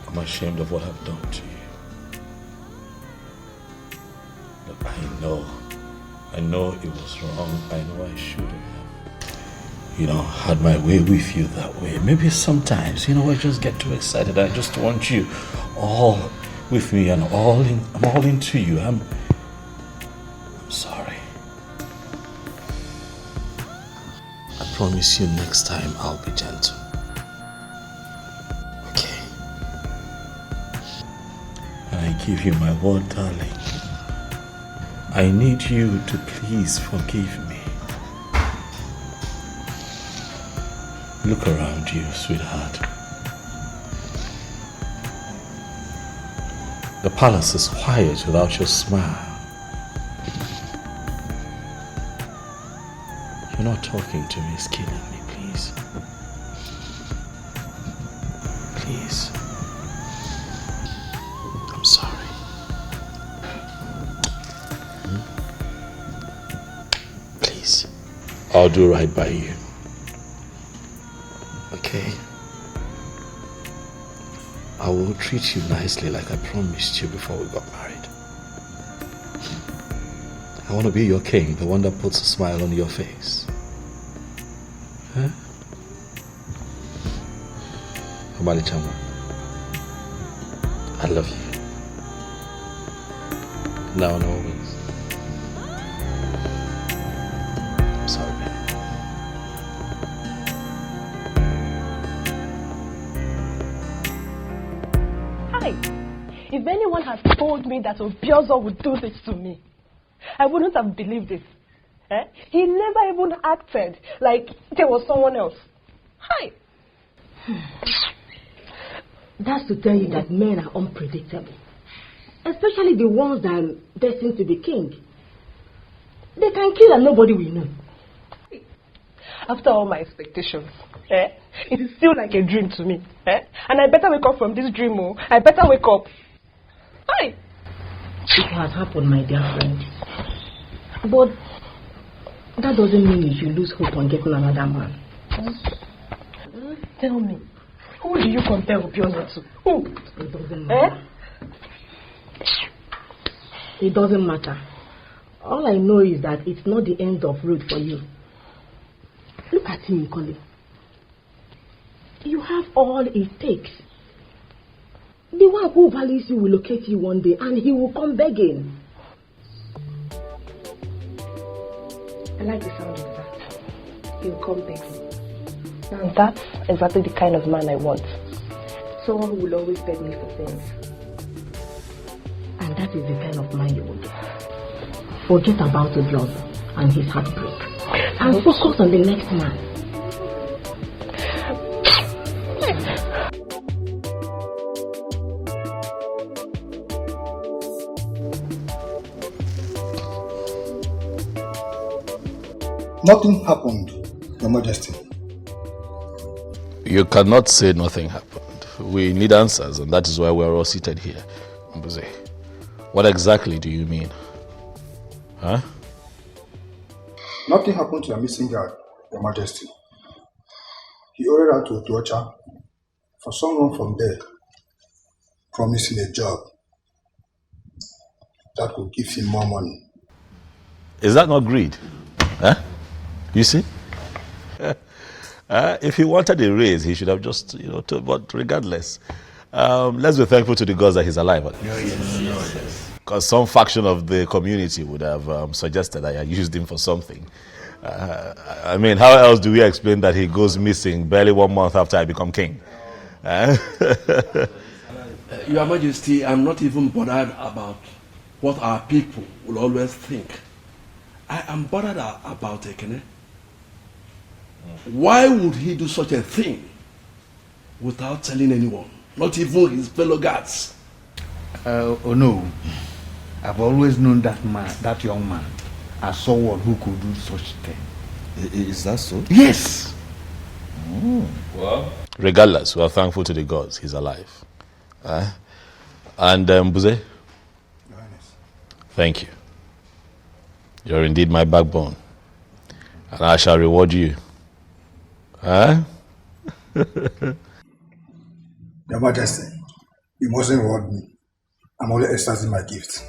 I'm ashamed of what I've done to you. Look, I know it was wrong. I know I shouldn't have, had my way with you that way. Maybe sometimes, I just get too excited. I just want you all with me and I'm all into you. I'm sorry. I promise you next time I'll be gentle. I give you my word, darling. I need you to please forgive me. Look around you, sweetheart. The palace is quiet without your smile. You're not talking to me, it's killing me, please. Please. I'm sorry. Please. I'll do right by you. Okay? I will treat you nicely like I promised you before we got married. I want to be your king, the one that puts a smile on your face. Huh? Omali Chama, I love you. Now and always. I'm sorry, baby. Hi. If anyone had told me that Obiozor would do this to me, I wouldn't have believed it. Eh? He never even acted like there was someone else. Hi. That's to tell you that men are unpredictable. Especially the ones that are destined to be king. They can kill and nobody will know. After all my expectations, it is still like a dream to me. And I better wake up from this dream. Oh. I better wake up. Hi. It has happened, my dear friend. But that doesn't mean you should lose hope on getting another man. Tell me, who do you compare Obiozor to? Who? It doesn't matter. It doesn't matter. All I know is that it's not the end of road for you. Look at him, Colly. You have all it takes. The one who values you will locate you one day and he will come begging. I like the sound of that. He will come begging. Now that's exactly the kind of man I want. Someone who will always beg me for things. And that is the kind of man you will get. Forget about Obiozor and his heartbreak. And focus on the next man. Nothing happened, Your Majesty. You cannot say nothing happened. We need answers, and that is why we're all seated here. Mbuze, what exactly do you mean? Huh? Nothing happened to your missing guard, Your Majesty. He ordered out to Otuocha for someone from there promising a job that could give him more money. Is that not greed? Huh? You see? If he wanted a raise, he should have just, but regardless, let's be thankful to the gods that he's alive. Because some faction of the community would have suggested that I used him for something. I mean, how else do we explain that he goes missing barely 1 month after I become king? Your Majesty, I'm not even bothered about what our people will always think. I am bothered about Ekene. Why would he do such a thing without telling anyone, not even his fellow guards? Oh no, I've always known that man, that young man, as someone who could do such thing. Is that so? Yes. Well, regardless, we are thankful to the gods he's alive. And Buze, thank you. You're indeed my backbone, and I shall reward you. Your Majesty, you mustn't reward me. I'm only exercising my gift.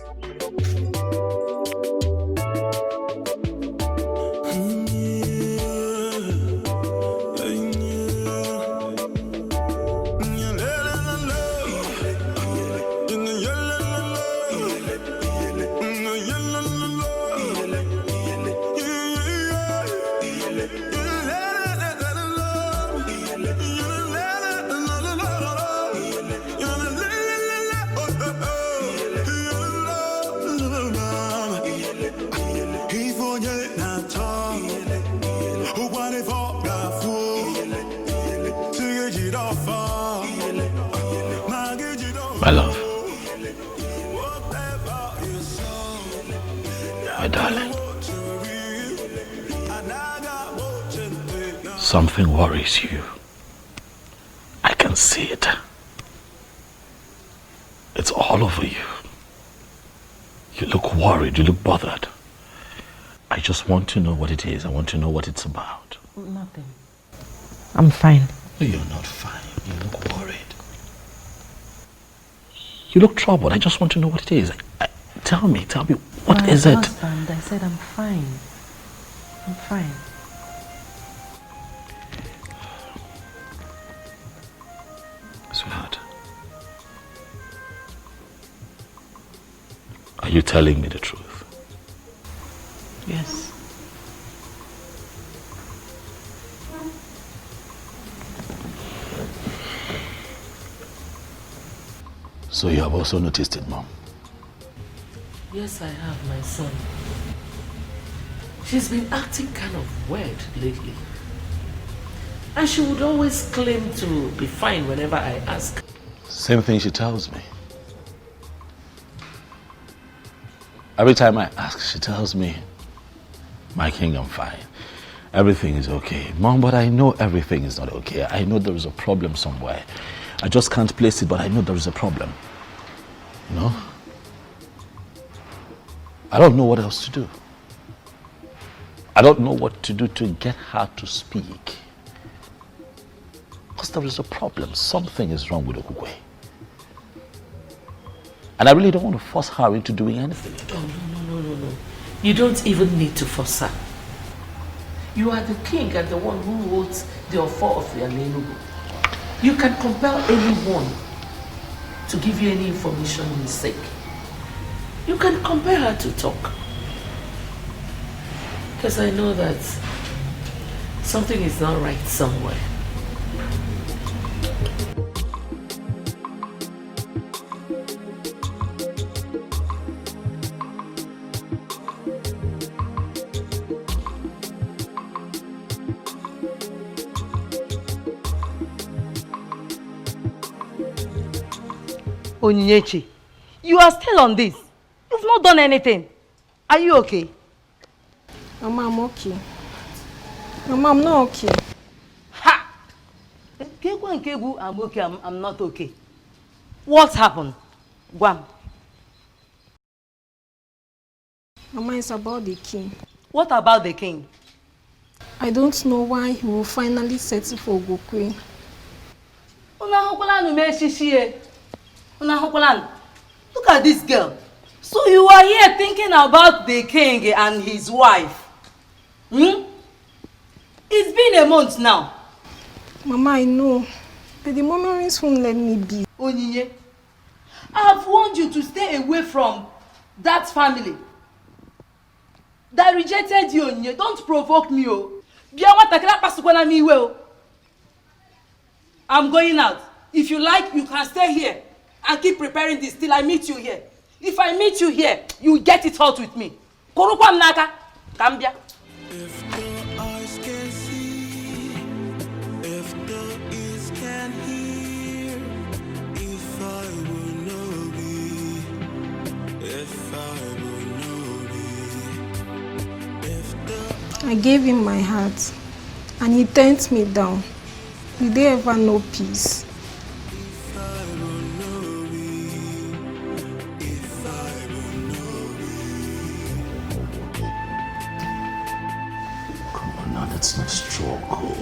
My love, my darling, something worries you. I can see it. It's all over you. You look worried, you look bothered. I just want to know what it is. I want to know what it's about. Nothing. I'm fine. You're not fine. You look worried. You look troubled. I just want to know what it is. Tell me, what is it? Husband, I said I'm fine. I'm fine. Sweetheart, are you telling me the truth? Yes. So you have also noticed it, Mom? Yes, I have, my son. She's been acting kind of weird lately. And she would always claim to be fine whenever I ask. Same thing she tells me. Every time I ask, she tells me, my king, I'm fine. Everything is okay. Mom, but I know everything is not okay. I know there is a problem somewhere. I just can't place it, but I know there is a problem. You know? I don't know what else to do. I don't know what to do to get her to speak. Because there is a problem. Something is wrong with Okugwe. And I really don't want to force her into doing anything. Oh, no. You don't even need to force her. You are the king and the one who holds the authority of the Anienugu. You can compel anyone to give you any information you seek. You can compel her to talk. Because I know that something is not right somewhere. Onyinyechi, you are still on this. You've not done anything. Are you okay? Mama, I'm okay. Mama, I'm not okay. Ha! I'm okay, I'm not okay. What happened? Guam. Mama, it's about the king. What about the king? I don't know why he will finally settle for Gokwe. Look at this girl. So you are here thinking about the king and his wife. It's been a month now. Mama, I know. But the memories won't let me be. Onyinye, I have warned you to stay away from that family that rejected you, Onyinye. Don't provoke me, oh. I'm going out. If you like, you can stay here and keep preparing this till I meet you here. If I meet you here, you get it hot with me. Korukwa mnaka, kambia. If the eyes can see, if the ears can hear, if I will know be, if I will know be, if the... I gave him my heart and he turned me down. Will they ever know peace? Let's not struggle.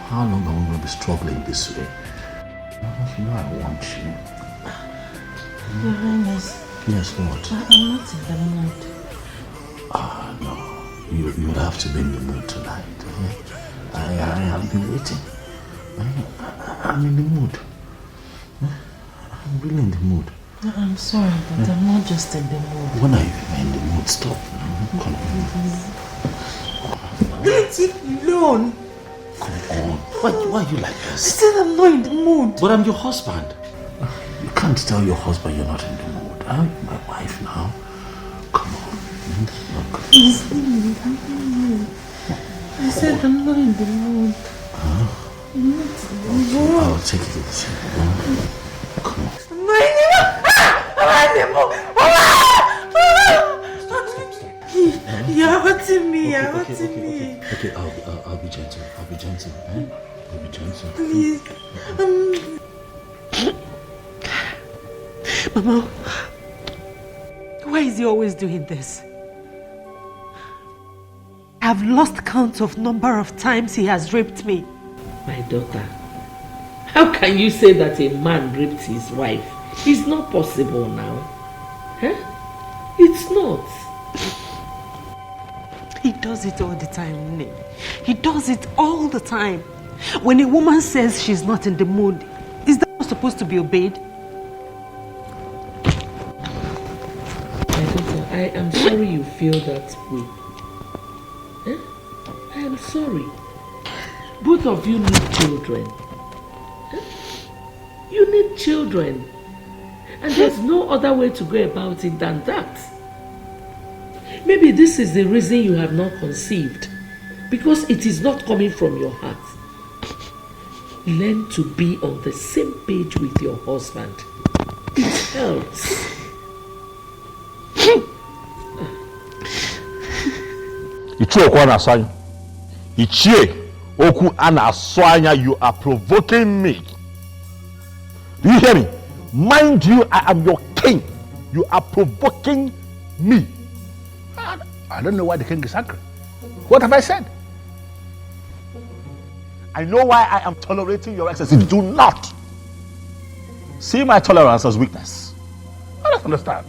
How long are we going to be struggling this way? You know I want you. Your Highness. Yes, what? I'm not in the mood. No. You would have to be in the mood tonight. I have been waiting. I'm in the mood. I'm really in the mood. I'm sorry, but I'm not just in the mood. When are you in the mood? Stop. Come on. Let it alone. Come on. Why are you like this? I said I'm not in the mood. But I'm your husband. You can't tell your husband you're not in the mood. I'm my wife now. Come on. I said I'm not in the mood. I'm not in the mood. I'll take it easy. Come on. I'm not in the mood. I'm in the mood. You're hurting me. You're hurting me. Okay, I'll be gentle. I'll be gentle. I'll be gentle. Please. Mama, why is he always doing this? I've lost count of number of times he has raped me. My daughter, how can you say that a man raped his wife? It's not possible now. Huh? It's not. He does it all the time, Nne. He does it all the time. When a woman says she's not in the mood, is that not supposed to be obeyed? My daughter, I am sorry you feel that way. Huh? I am sorry. Both of you need children. Huh? You need children. And there's no other way to go about it than that. Maybe this is the reason you have not conceived. Because it is not coming from your heart. Learn to be on the same page with your husband. It helps. You are provoking me. Do you hear me? Mind you, I am your king. You are provoking me. I don't know why the king is angry. What have I said? I know why I am tolerating your excesses. Do not see my tolerance as weakness. I don't understand.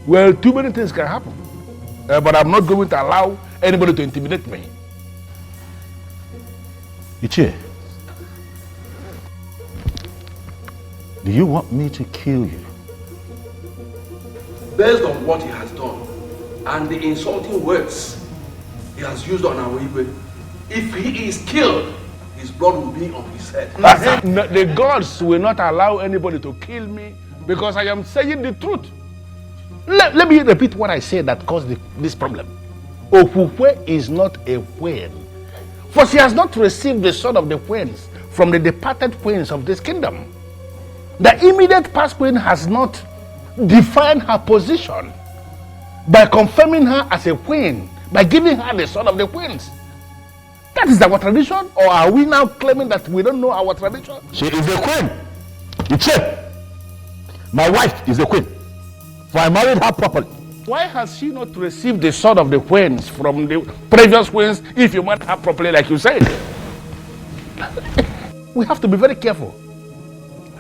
Well, too many things can happen. But I'm not going to allow anybody to intimidate me. Ichie, do you want me to kill you? Based on what he has done and the insulting words he has used on our Igwe, if he is killed, his blood will be on his head. The gods will not allow anybody to kill me because I am saying the truth. Let me repeat what I said that caused this problem. Okukwe is not a queen, for she has not received the sword of the queens from the departed queens of this kingdom. The immediate past queen has not defined her position by confirming her as a queen, by giving her the sword of the queens. That is our tradition, or are we now claiming that we don't know our tradition? She is a queen. Ichie, my wife is a queen, for I married her properly. Why has she not received the sword of the queens from the previous queens if you married her properly like you said? We have to be very careful.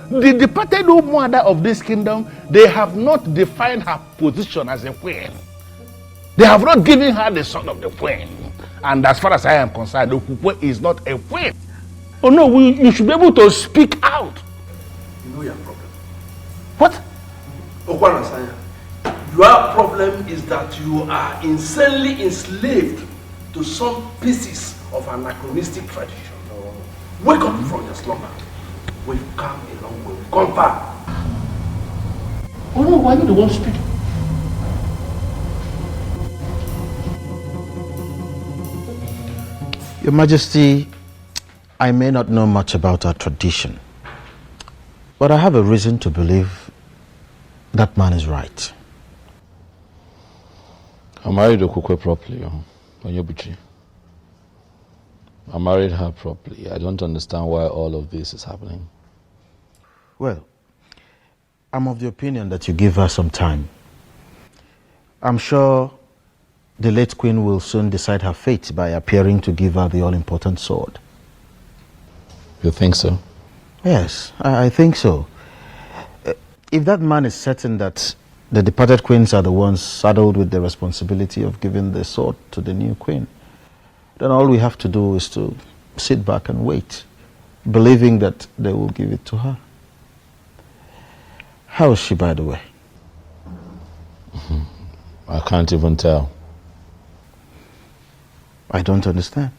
The departed mother of this kingdom, they have not defined her position as a queen. They have not given her the sword of the queen. And as far as I am concerned, Okukwe is not a queen. Oh no, you should be able to speak out. You know your problem. What? Okwanasanya, your problem is that you are insanely enslaved to some pieces of anachronistic tradition. Wake up from your slumber. We've come a long way. We've come far. Oh no, why are you the one speaking? Your Majesty, I may not know much about our tradition, but I have a reason to believe that man is right. I married Okukwe properly, Onyebuchi. I married her properly. I don't understand why all of this is happening. Well, I'm of the opinion that you give her some time. I'm sure the late queen will soon decide her fate by appearing to give her the all-important sword. You think so? Yes, I think so. If that man is certain that the departed queens are the ones saddled with the responsibility of giving the sword to the new queen, then all we have to do is to sit back and wait, believing that they will give it to her. How is she, by the way? I can't even tell. I don't understand.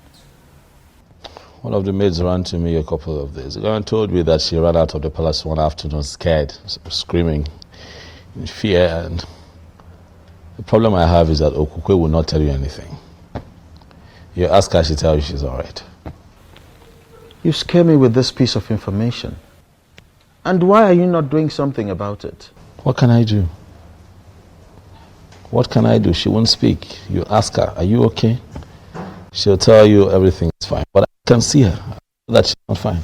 One of the maids ran to me a couple of days ago and told me that she ran out of the palace one afternoon scared, screaming in fear, and the problem I have is that Okukwe will not tell you anything. You ask her, she tells you she's all right. You scare me with this piece of information. And why are you not doing something about it? What can I do? What can I do? She won't speak. You ask her, are you okay? She'll tell you everything is fine. But I can see her, that she's not fine.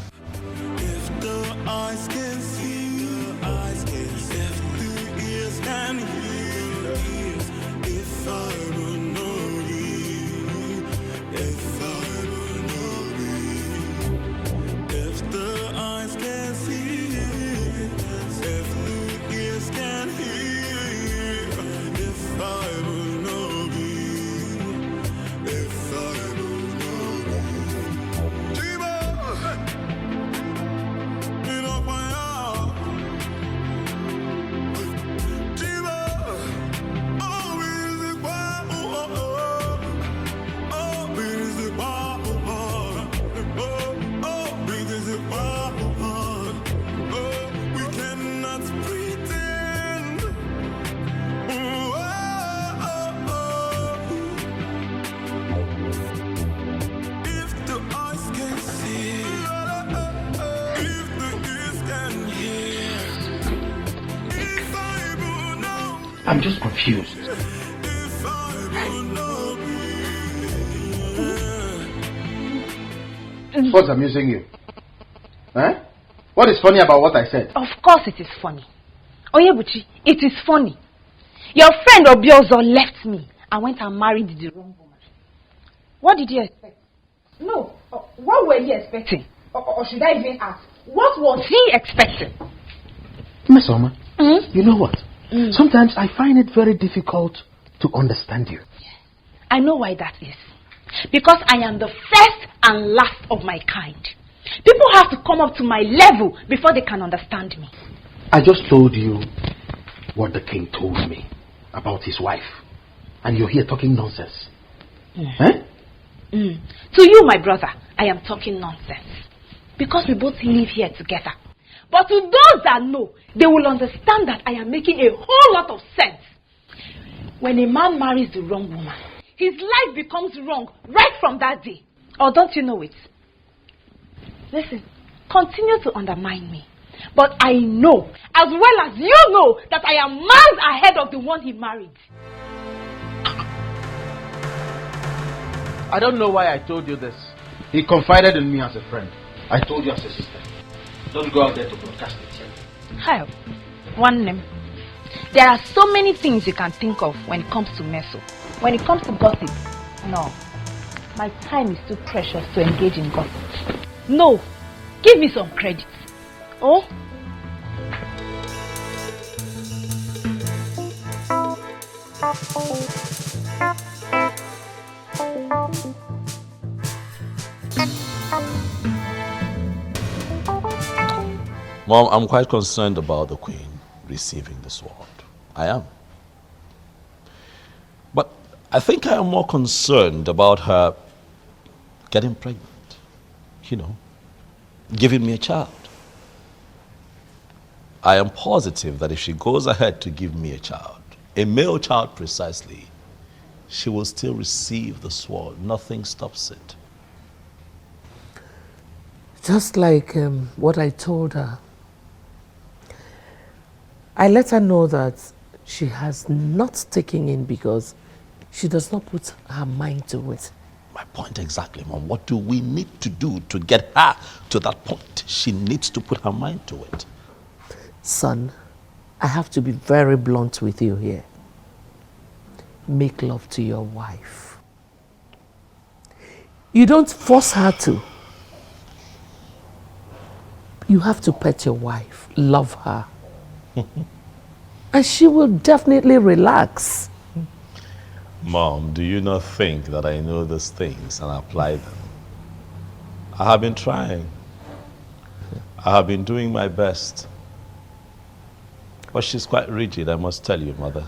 I'm just confused. What's amusing you? Huh? What is funny about what I said? Of course it is funny. Oyebuchi, it is funny. Your friend Obiozor left me and went and married the wrong woman. What did you expect? No, what were you expecting? Or should I even ask? What was he expecting? Miss Oma, you know what? Sometimes I find it very difficult to understand you. I know why that is. Because I am the first and last of my kind. People have to come up to my level before they can understand me. I just told you what the king told me about his wife. And you're here talking nonsense. Huh? To you, my brother, I am talking nonsense. Because we both live here together. But to those that know, they will understand that I am making a whole lot of sense. When a man marries the wrong woman, his life becomes wrong right from that day. Or don't you know it? Listen, continue to undermine me. But I know, as well as you know, that I am miles ahead of the one he married. I don't know why I told you this. He confided in me as a friend. I told you as a sister. Don't go out there to broadcast it. Hi, one name. There are so many things you can think of when it comes to meso. When it comes to gossip, no. My time is too precious to engage in gossip. No, give me some credit. Oh? Mom, I'm quite concerned about the Queen receiving the sword. I am. But I think I am more concerned about her getting pregnant. You know, giving me a child. I am positive that if she goes ahead to give me a child, a male child precisely, she will still receive the sword. Nothing stops it. Just like what I told her. I let her know that she has not taken in because she does not put her mind to it. My point exactly, Mom. What do we need to do to get her to that point? She needs to put her mind to it. Son, I have to be very blunt with you here. Make love to your wife. You don't force her to. You have to pet your wife, love her. And she will definitely relax. Mom, do you not think that I know these things and apply them? I have been trying. I have been doing my best. But she's quite rigid, I must tell you, Mother.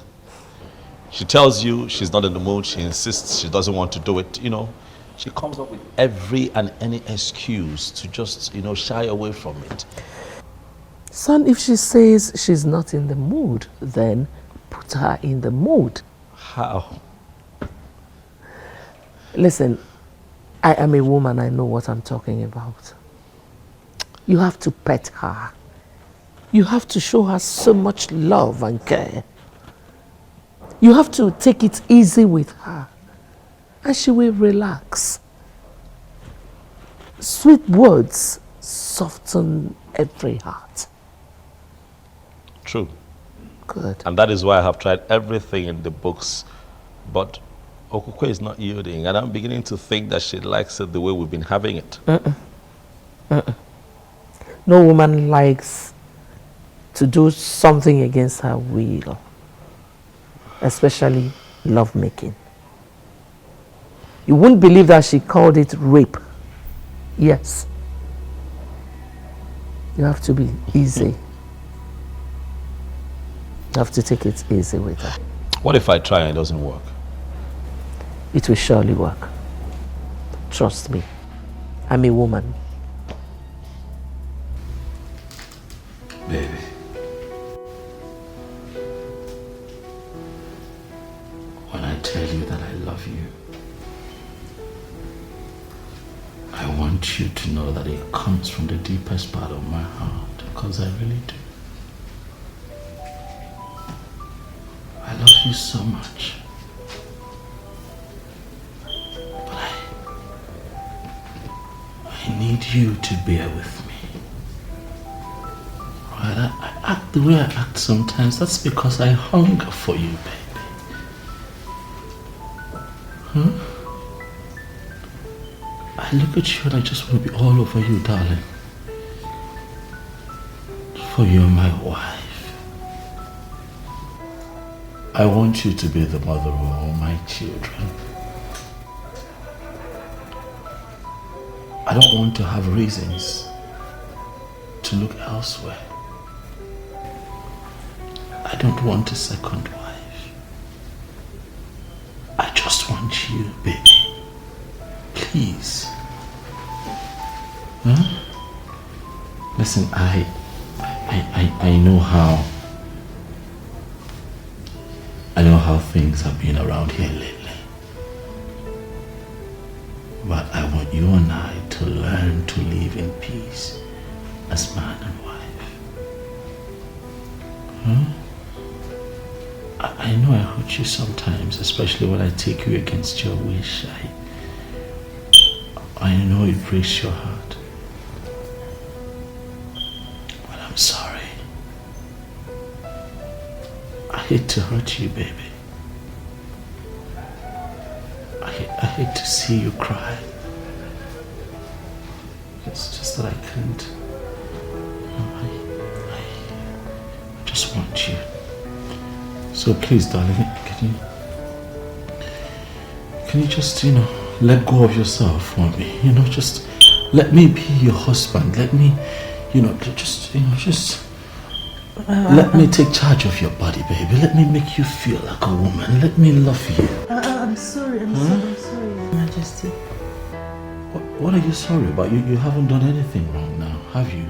She tells you she's not in the mood, she insists she doesn't want to do it, you know. She comes up with every and any excuse to just, you know, shy away from it. Son, if she says she's not in the mood, then put her in the mood. How? Listen, I am a woman, I know what I'm talking about. You have to pet her. You have to show her so much love and care. You have to take it easy with her. And she will relax. Sweet words soften every heart. True. Good. And that is why I have tried everything in the books. But Okukwe is not yielding. And I'm beginning to think that she likes it the way we've been having it. No woman likes to do something against her will. Especially lovemaking. You wouldn't believe that she called it rape. Yes. You have to be easy. You have to take it easy with her. What if I try and it doesn't work? It will surely work. Trust me. I'm a woman. Baby. When I tell you that I love you, I want you to know that it comes from the deepest part of my heart, because I really do. I love you so much. But I need you to bear with me. Right? I act the way I act sometimes. That's because I hunger for you, baby. Huh? I look at you and I just want to be all over you, darling. For you're my wife. I want you to be the mother of all my children. I don't want to have reasons to look elsewhere. I don't want a second wife. I just want you, baby. Please. Huh? Listen, I know how things have been around here lately. But I want you and I to learn to live in peace as man and wife. Huh? I know I hurt you sometimes, especially when I take you against your wish. I know it breaks your heart. But I'm sorry. I hate to hurt you, baby. I hate to see you cry. It's just that I can't. I just want you. So please, darling, can you just, let go of yourself for me? Just let me be your husband. Let me, let me take charge of your body, baby. Let me make you feel like a woman. Let me love you. I'm sorry, I'm sorry, Your Majesty. What are you sorry about? You haven't done anything wrong now, have you?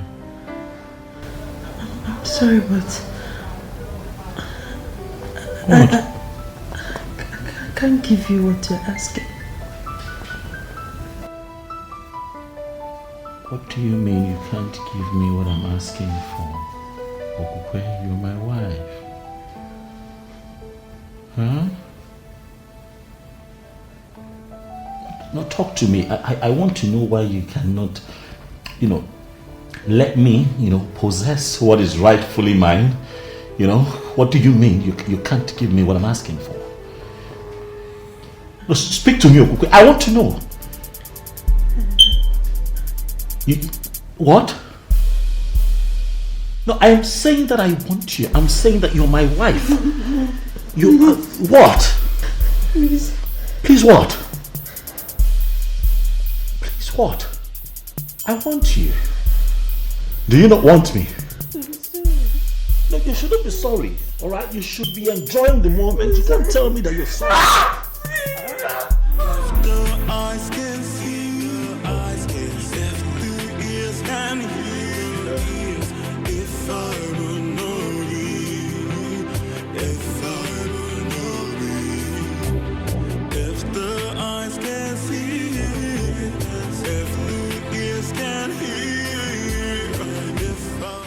I'm sorry, but What? I can't give you what you're asking. What do you mean you can't give me what I'm asking for? Okukwe, you're my wife. Huh? No, talk to me. I want to know why you cannot, let me, possess what is rightfully mine. What do you mean you can't give me what I'm asking for? No, speak to me, Okukwe. I want to know. What? No, I am saying that I want you. I'm saying that you're my wife. You what? Please. Please what? Please what? I want you. Do you not want me? No, you shouldn't be sorry. Alright? You should be enjoying the moment. You can't tell me that you're sorry. Eyes can see, eyes can see, the ears can hear. If I would know you, if I would know you, if the eyes can see, if the ears can hear.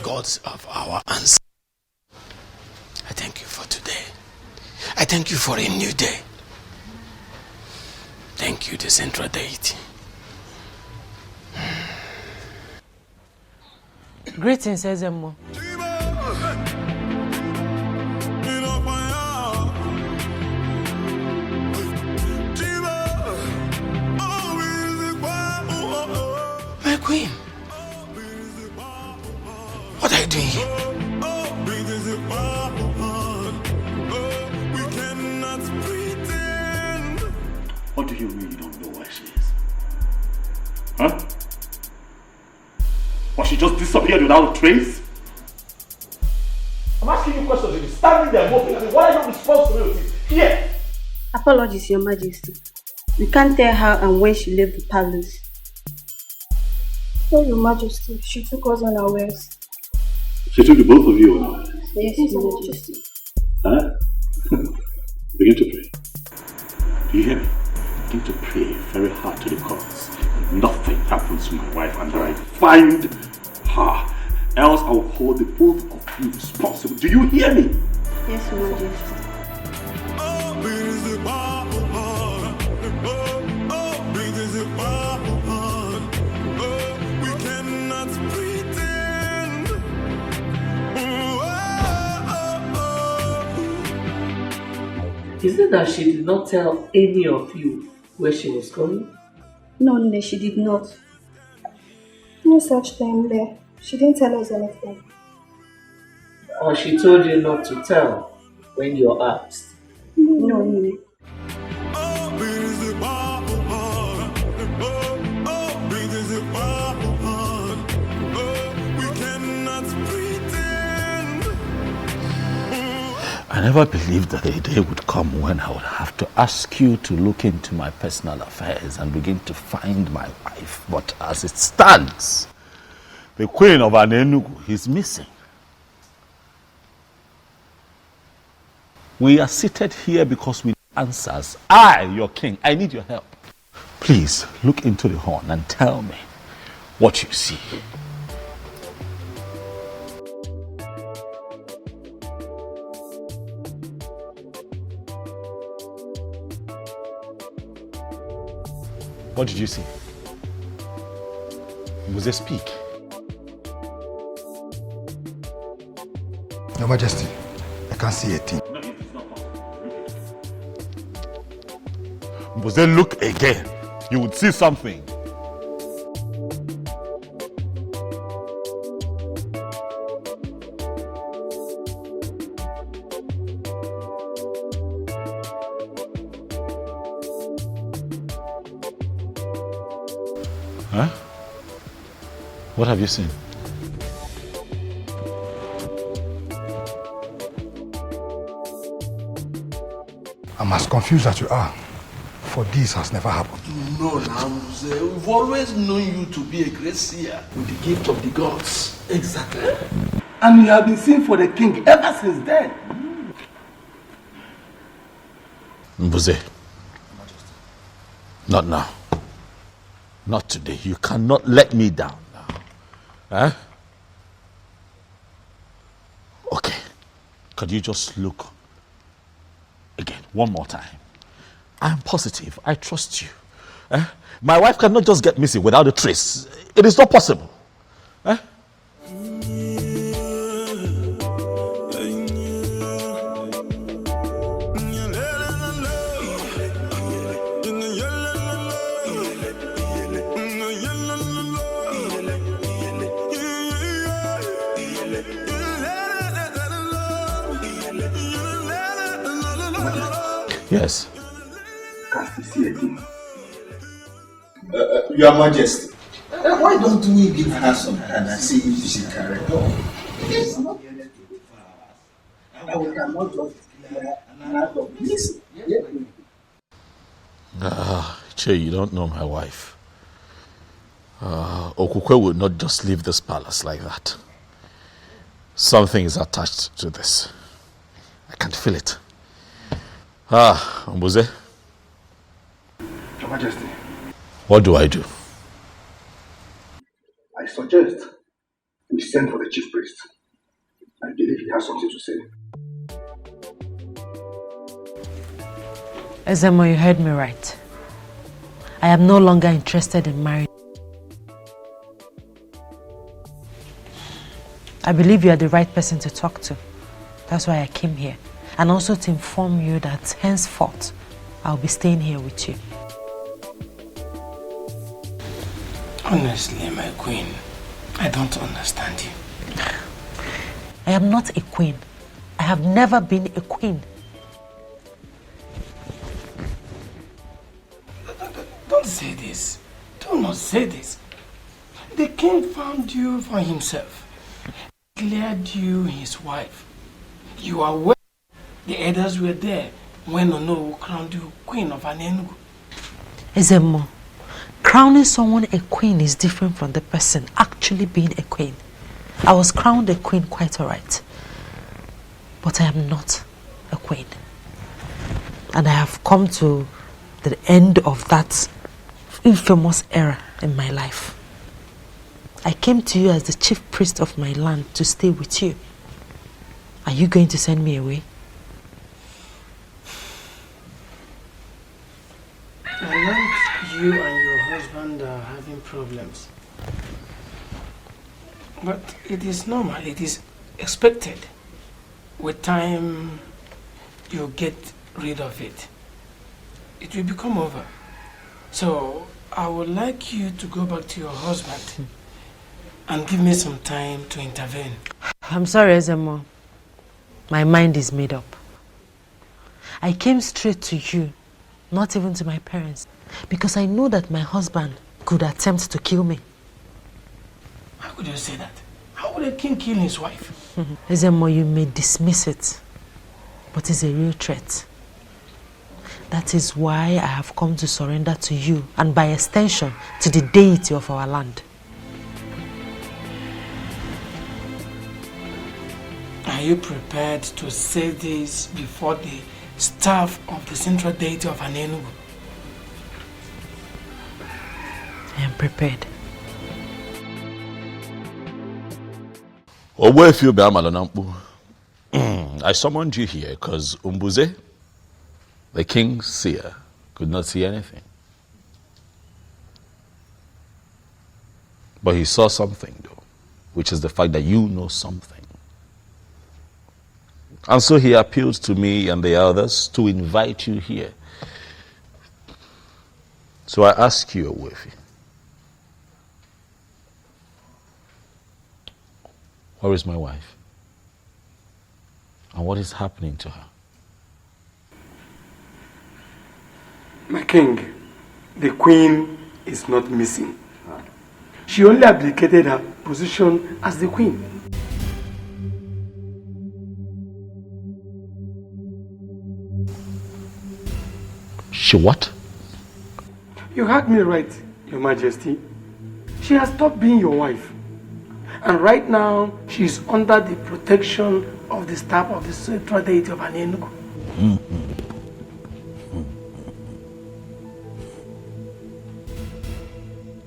Gods of our ancestors, I thank you for today. I thank you for a new day. Thank you, the central deity. Greetings, Ezeonu. My queen, what are you doing here? What do you mean you don't know where she is? Huh? Or she just disappeared without a trace? I'm asking you questions. You're standing there moping. What are your responsibilities here? Apologies, Your Majesty. We can't tell how and when she left the palace. Oh, Your Majesty, she took us unawares. She took the both of you unawares? Yes, Your Majesty. Huh? Begin to pray. Do you hear me? Begin to pray very hard to the gods. Nothing happens to my wife until I find her. Else I will hold the both of you responsible. Do you hear me? Yes, Your Majesty. Is it that she did not tell any of you where she was going? No, Nne, she did not. No such thing there. She didn't tell us anything. Or she told you not to tell when you're asked? No, Nne. I never believed that a day would come when I would have to ask you to look into my personal affairs and begin to find my wife. But as it stands, the queen of Anienugu is missing. We are seated here because we need answers. I, your king, I need your help. Please look into the horn and tell me what you see. What did you see? Was they speak? Your Majesty, I can't see a thing. Was they look again? You would see something. Huh? What have you seen? I'm as confused as you are, for this has never happened. No, Namze, we've always known you to be a great seer with the gift of the gods. Exactly. And you have been seeing for the king ever since then. Mbuze, not now. Not today. You cannot let me down now. Huh? Okay. Could you just look again, one more time? I'm positive. I trust you. My wife cannot just get missing without a trace. It is not possible. Yes. Your Majesty, why don't we give her some hand and see if she can recover? Yes. We cannot just out of this. Che, you don't know my wife. Okukwe would not just leave this palace like that. Something is attached to this. I can feel it. Mbuze. Your Majesty. What do I do? I suggest we send for the chief priest. I believe he has something to say. Ezeonu, you heard me right. I am no longer interested in marriage. I believe you are the right person to talk to. That's why I came here. And also to inform you that henceforth, I'll be staying here with you. Honestly, my queen, I don't understand you. I am not a queen. I have never been a queen. Don't say this. Do not say this. The king found you for himself. Declared you his wife. You are well. The elders were there when Ono crowned you queen of Anienugu. Ezeonu, crowning someone a queen is different from the person actually being a queen. I was crowned a queen quite alright. But I am not a queen. And I have come to the end of that infamous era in my life. I came to you as the chief priest of my land to stay with you. Are you going to send me away? I learned you and your husband are having problems. But it is normal, it is expected. With time, you get rid of it, it will become over. So I would like you to go back to your husband and give me some time to intervene. I'm sorry, Ezeonu. My mind is made up. I came straight to you, not even to my parents, because I know that my husband could attempt to kill me. How could you say that? How would a king kill his wife? Ezeonu, you may dismiss it, but it's a real threat. That is why I have come to surrender to you, and by extension, to the deity of our land. Are you prepared to say this before the staff of the central deity of Anienugu? I am prepared. I summoned you here because Umbuze, the king's seer, could not see anything. But he saw something, though, which is the fact that you know something. And so he appealed to me and the others to invite you here. So I ask you, Owefi, where is my wife? And what is happening to her? My king, the queen is not missing. She only abdicated her position as the queen. She what? You heard me right, Your Majesty. She has stopped being your wife. And right now, she is under the protection of the staff of the central deity of Anienugu.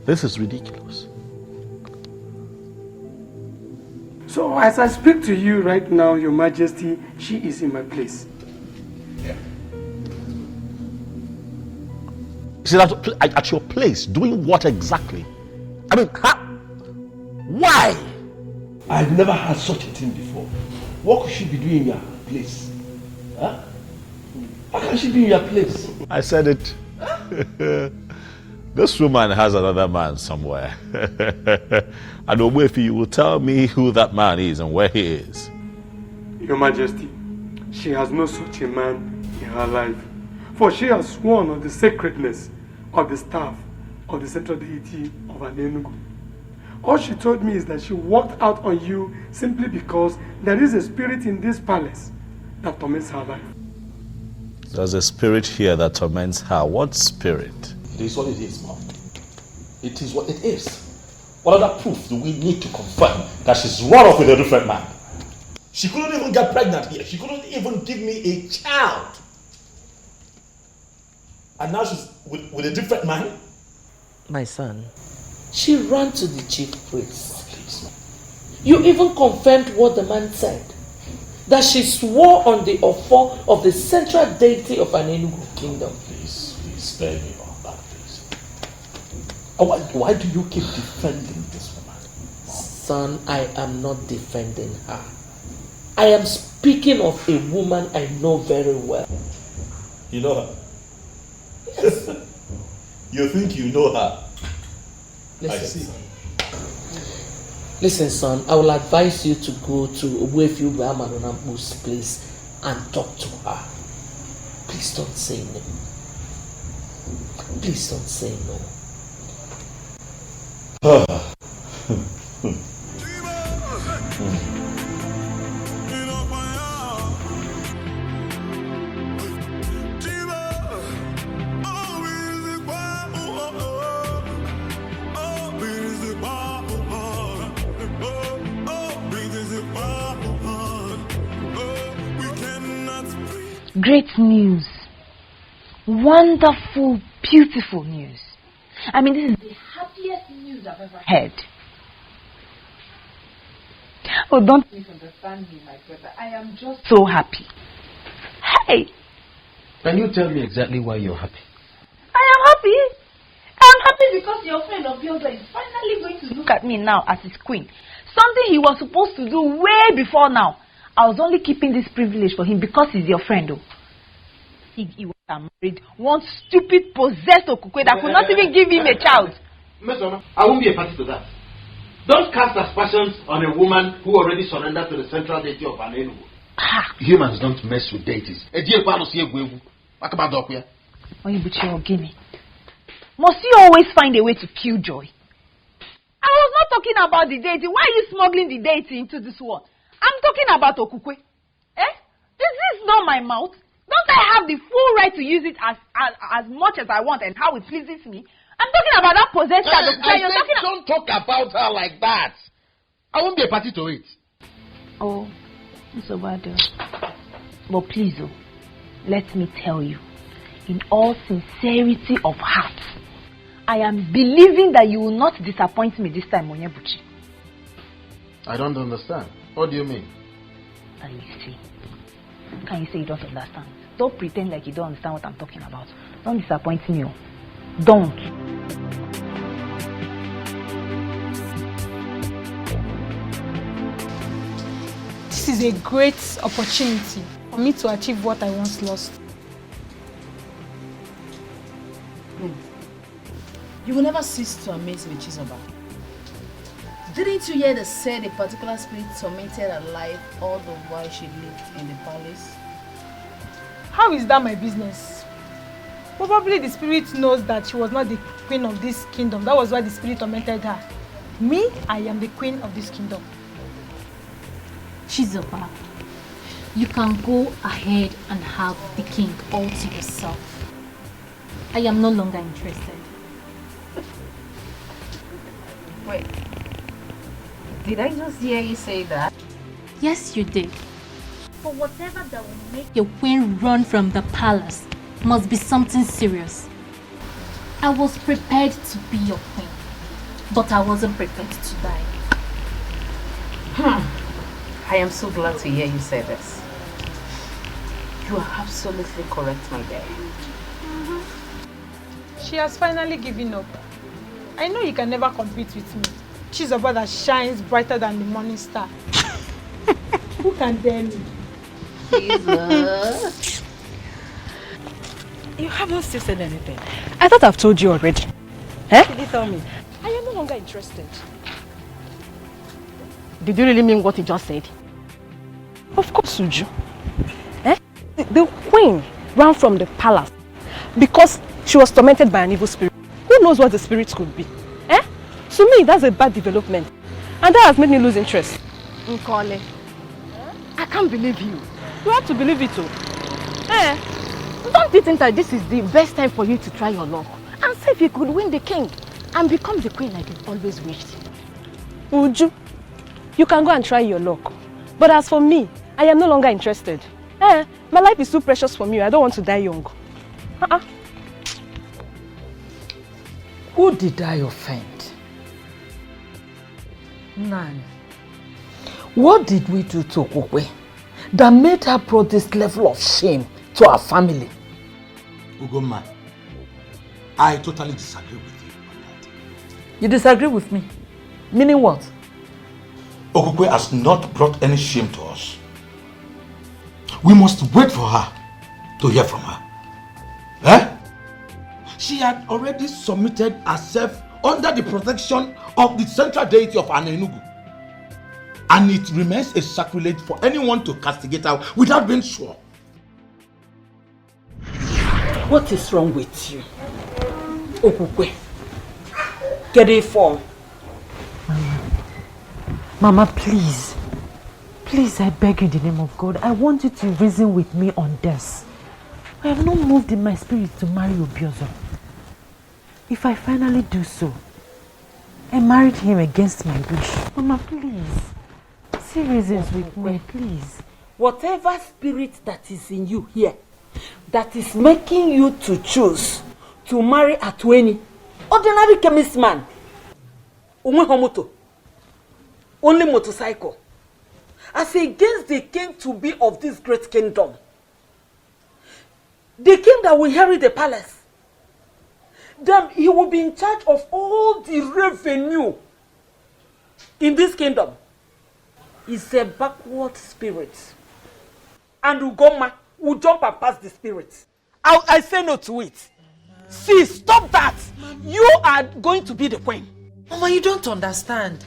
This is ridiculous. So as I speak to you right now, Your Majesty, she is in my place. She's at your place, doing what exactly? I mean, why? I've never had such a thing before. What could she be doing in your place? Huh? How can she be in your place? I said it. This woman has another man somewhere. And Owefi, you will tell me who that man is and where he is. Your Majesty, she has no such a man in her life. For she has sworn on the sacredness of the staff of the central deity of Anienugu. All she told me is that she walked out on you simply because there is a spirit in this palace that torments her life. There's a spirit here that torments her. What spirit? It is what it is, Mom. It is what it is. What other proof do we need to confirm that she's run off with a different man? She couldn't even get pregnant here. She couldn't even give me a child. And now she's with a different man? My son. She ran to the chief priest. Please. You even confirmed what the man said. That she swore on the offer of the central deity of Anienugu kingdom. Please spare me all that, please. Why do you keep defending this woman? Son, I am not defending her. I am speaking of a woman I know very well. You know her? Yes. You think you know her? Listen, I see. Son. Listen, son, I will advise you to go to Owefi Ugezu's place and talk to her. Please don't say no. Please don't say no. Great news. Wonderful, beautiful news. I mean, this is the happiest news I've ever heard. Oh, don't misunderstand me, my brother. I am just so happy. Hey! Can you tell me exactly why you're happy? I am happy. I'm happy because your friend Obiozor is finally going to look at me now as his queen. Something he was supposed to do way before now. I was only keeping this privilege for him because he's your friend, though. pig he was married, one stupid possessed Okukwe that could not even give him a child. Mesoma, I won't be a party to that. Don't cast aspersions on a woman who already surrendered to the central deity of Anienugu. Humans don't mess with deities. Must you always find a way to kill joy? I was not talking about the deity. Why are you smuggling the deity into this one? I'm talking about Okukwe. This is not my mouth. Don't I have the full right to use it as much as I want and how it pleases me? I'm talking about that possessed child. Don't talk about her like that. I won't be a party to it. Oh, Mr. Bado. But please, let me tell you, in all sincerity of heart, I am believing that you will not disappoint me this time, Onyebuchi. I don't understand. What do you mean? Can you say you don't understand? Don't pretend like you don't understand what I'm talking about. Don't disappoint me. Don't. This is a great opportunity for me to achieve what I once lost. You will never cease to amaze me, Chizoba. Didn't you hear they said a particular spirit tormented her life all the while she lived in the palace? How is that my business? Probably the spirit knows that she was not the queen of this kingdom. That was why the spirit tormented her. Me, I am the queen of this kingdom. Chizoba, you can go ahead and have the king all to yourself. I am no longer interested. Wait. Did I just hear you say that? Yes, you did. But whatever that will make your queen run from the palace must be something serious. I was prepared to be your queen, but I wasn't prepared to die. I am so glad to hear you say this. You are absolutely correct, my dear. She has finally given up. I know you can never compete with me. She's a bird that shines brighter than the morning star. Who can dare me? Jesus. You haven't still said anything. I thought I've told you already. What did you tell me? I am no longer interested. Did you really mean what you just said? Of course, Uju. The queen ran from the palace because she was tormented by an evil spirit. Who knows what the spirit could be? To me, that's a bad development. And that has made me lose interest. Nkole, I can't believe you. You have to believe it too. Don't you think that this is the best time for you to try your luck and see if you could win the king and become the queen like you've always wished? Uju, you can go and try your luck. But as for me, I am no longer interested. My life is too precious for me. I don't want to die young. Who did I offend? None. What did we do to Okukwe that made her brought this level of shame to our family? Ugoma, I totally disagree with you on that. You disagree with me? Meaning what? Okukwe has not brought any shame to us. We must wait for her to hear from her. She had already submitted herself under the protection of the central deity of Anienugu. And it remains a sacrilege for anyone to castigate her without being sure. What is wrong with you? Okukwe, get it for. Mama, please. Please, I beg you in the name of God. I want you to reason with me on this. I have not moved in my spirit to marry Obiozor. If I finally do so, I married him against my wish. Mama, please. See reasons with me, please. Whatever spirit that is in you here, that is making you to choose to marry a 20 ordinary chemist man, only motorcycle, as against the king to be of this great kingdom, the king that will inherit the palace, then he will be in charge of all the revenue in this kingdom. He's a backward spirit, and Ugoma will jump and pass the spirit. I say no to it. See, stop that. You are going to be the queen. Mama, you don't understand.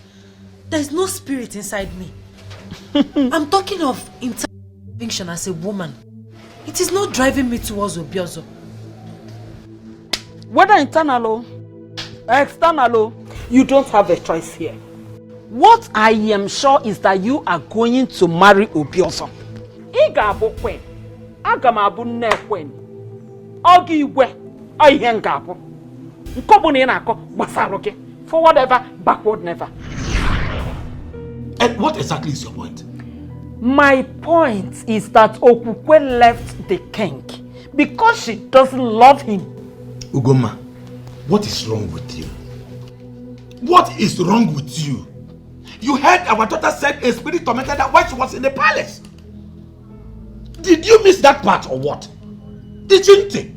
There's no spirit inside me. I'm talking of internal conviction as a woman. It is not driving me towards Obiozor. Whether internal or external, you don't have a choice here. What I am sure is that you are going to marry Obiozor. Iga abu queen. Aga m abu nne queen. Ogi igwe. Oyihe nga abu. Nkobu na ina akọ gbasaro gị. Forward ever, backward never. And what exactly is your point? My point is that Okukwe left the king because she doesn't love him. Ugoma, what is wrong with you? What is wrong with you? You heard our daughter said a spirit tormented her while she was in the palace. Did you miss that part or what? Didn't you?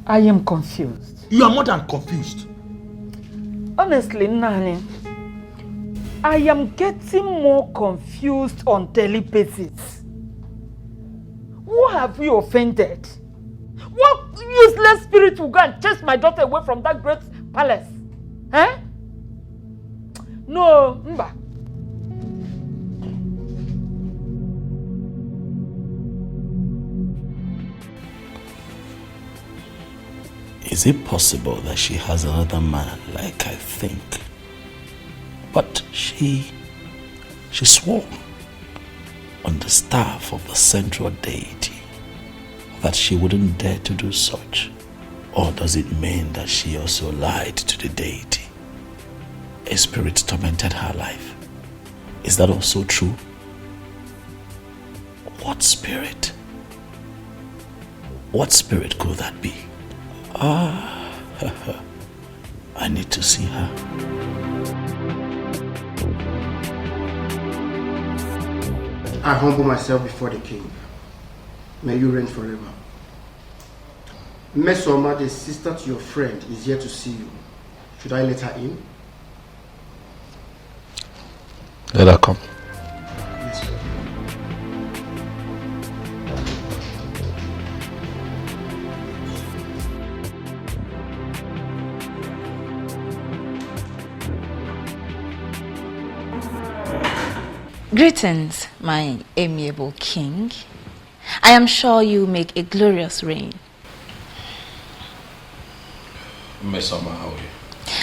I am confused. You are more than confused. Honestly, Nani, I am getting more confused on daily basis. Who have we offended? What useless spirit will go and chase my daughter away from that great palace? Eh? No, Mba. Is it possible that she has another man like I think? But she swore on the staff of the central deity that she wouldn't dare to do such. Or does it mean that she also lied to the deity? A spirit tormented her life. Is that also true? What spirit? What spirit could that be? Ah, I need to see her. I humble myself before the king. May you reign forever. Mesoma, the sister to your friend, is here to see you. Should I let her in? Let her come. Yes, sir. Greetings, my amiable king. I am sure you make a glorious reign. Mesoma, how are you?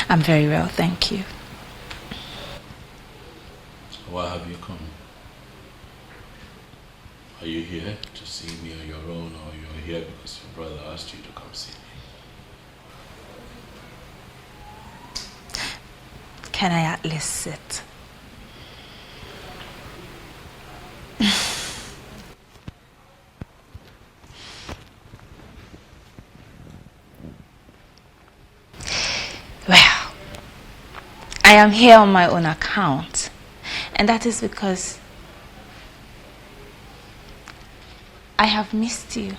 I'm very well, thank you. Why have you come? Are you here to see me on your own, or you're here because your brother asked you to come see me? Can I at least sit? Well, I am here on my own account, and that is because I have missed you.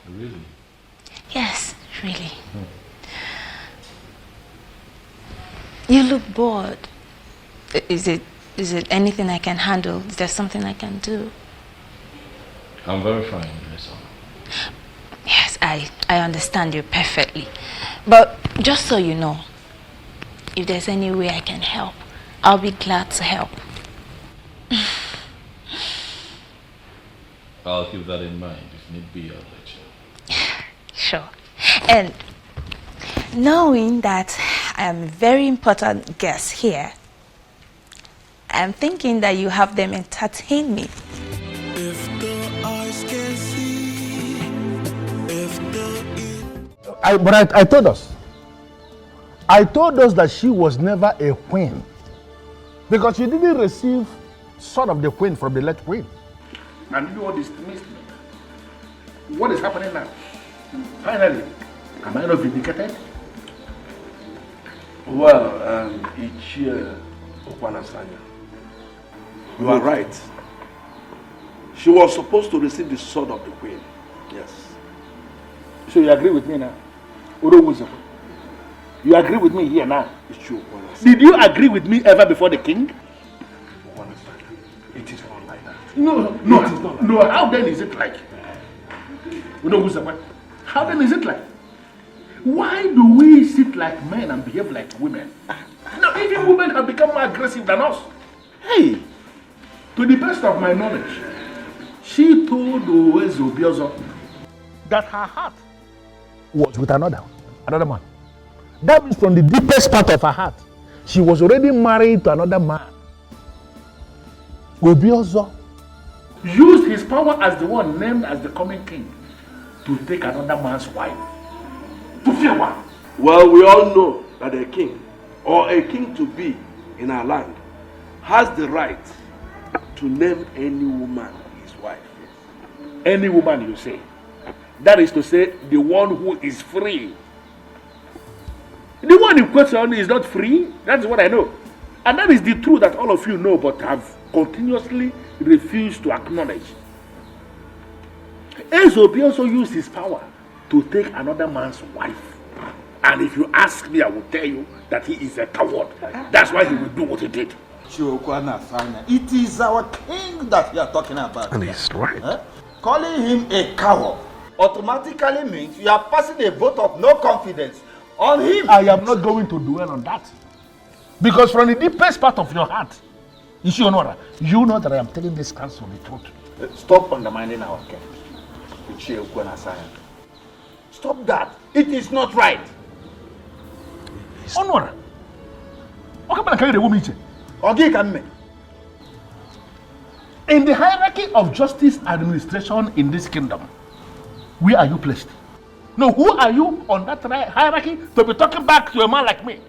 Really? Yes, really. You look bored. Is it anything I can handle? Is there something I can do? I'm very fine, Mesoma. Yes, I understand you perfectly. But just so you know, if there's any way I can help, I'll be glad to help. I'll keep that in mind. If need be, I'll let you. Sure. And knowing that I am a very important guest here, I'm thinking that you have them entertain me. But I told us. I told us that she was never a queen. Because she didn't receive sword of the queen from the late queen. And you know what this means? What is happening now? Finally, am I not vindicated? Well, Ichie Okwanasanya, you are right. She was supposed to receive the sword of the queen. Yes. So you agree with me now? You agree with me here now? Ichie Okwanasanya. Did you agree with me ever before the king? It is not like that. No, it is not like that. No, how then is it like? How then is it like? Why do we sit like men and behave like women? No, even women have become more aggressive than us. Hey, to the best of my knowledge, she told Obiozor that her heart was with another man. That means from the deepest part of her heart, she was already married to another man. Obiozor used his power as the one named as the coming king to take another man's wife. To fear what? Well, we all know that a king or a king to be in our land has the right to name any woman his wife. Any woman, you say? That is to say, the one who is free. The one in question is not free. That's what I know. And that is the truth that all of you know but have continuously refused to acknowledge. Ezobi also used his power to take another man's wife. And if you ask me, I will tell you that he is a coward. That's why he will do what he did. It is our king that we are talking about. And he's right. Calling him a coward automatically means you are passing a vote of no confidence on him. I am not going to dwell on that. Because from the deepest part of your heart, you know that I am telling this council the truth. Stop undermining our king. Stop that. It is not right. Onora. In the hierarchy of justice administration in this kingdom, where are you placed? No, who are you on that hierarchy to be talking back to a man like me?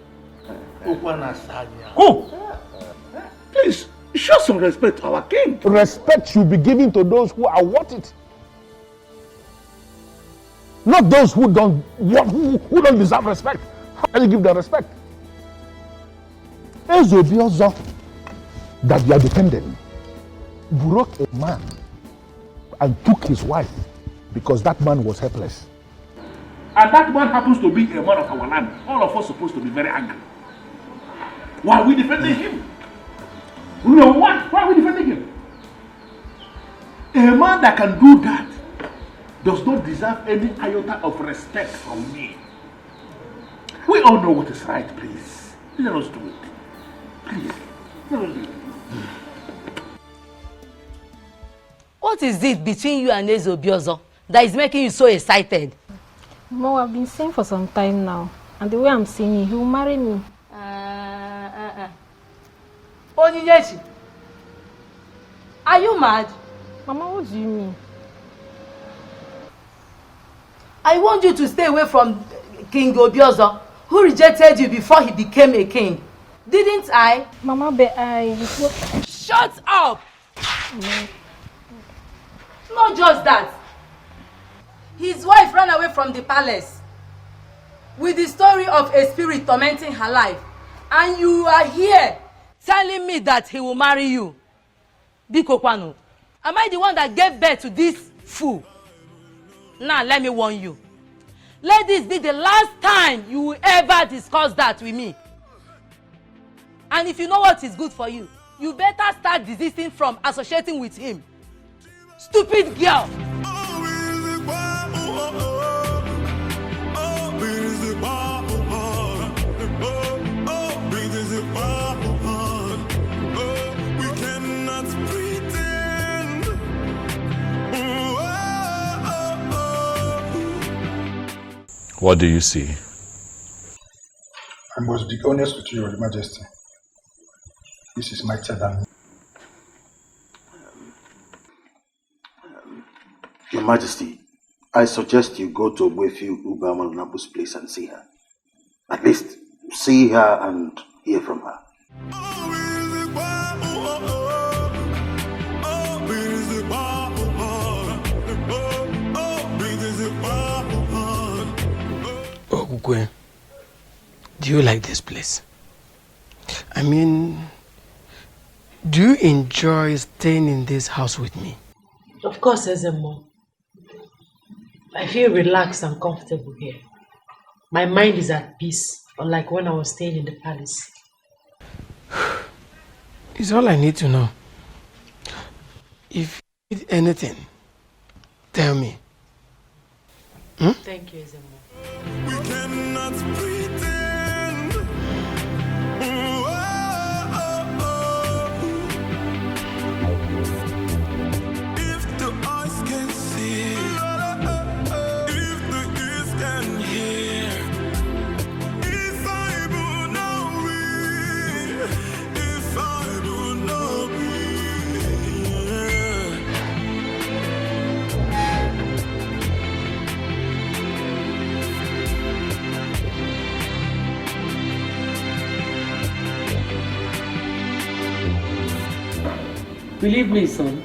Who? Please, show some respect to our king. Respect should be given to those who are worth it. Not those who don't deserve respect. How can you give them respect? Obiozor that you are defending broke a man and took his wife because that man was helpless. And that man happens to be a man of our land. All of us are supposed to be very angry. Why are we defending him? You know what? Why are we defending him? A man that can do that does not deserve any iota of respect from me. We all know what is right, please. Let us do it. Please. Let us do it. What is it between you and Obiozor that is making you so excited? Mo, I've been seeing for some time now. And the way I'm seeing him, he will marry me. Onyinyechi, are you mad? Mama, what do you mean? I want you to stay away from King Obiozor, who rejected you before he became a king. Didn't I? Mama, but Shut up! Not just that. His wife ran away from the palace with the story of a spirit tormenting her life. And you are here telling me that he will marry you. Biko Kwanu, am I the one that gave birth to this fool? Now, let me warn you. Let this be the last time you will ever discuss that with me. And if you know what is good for you, you better start desisting from associating with him. Stupid girl! What do you see? I must be honest with you, Your Majesty. This is mightier than me. Your Majesty, I suggest you go to Ogbuefi Ubamalunabu's place and see her. At least see her and hear from her. Ogwe, do you like this place? I mean, do you enjoy staying in this house with me? Of course, Ezeonu. I feel relaxed and comfortable here. My mind is at peace, unlike when I was staying in the palace. It's all I need to know. If you need anything, tell me. Thank you, Ezeonu. We cannot pretend. If the eyes can see, if the ears can hear, if I do not read, if I do not breathe. Believe me, son,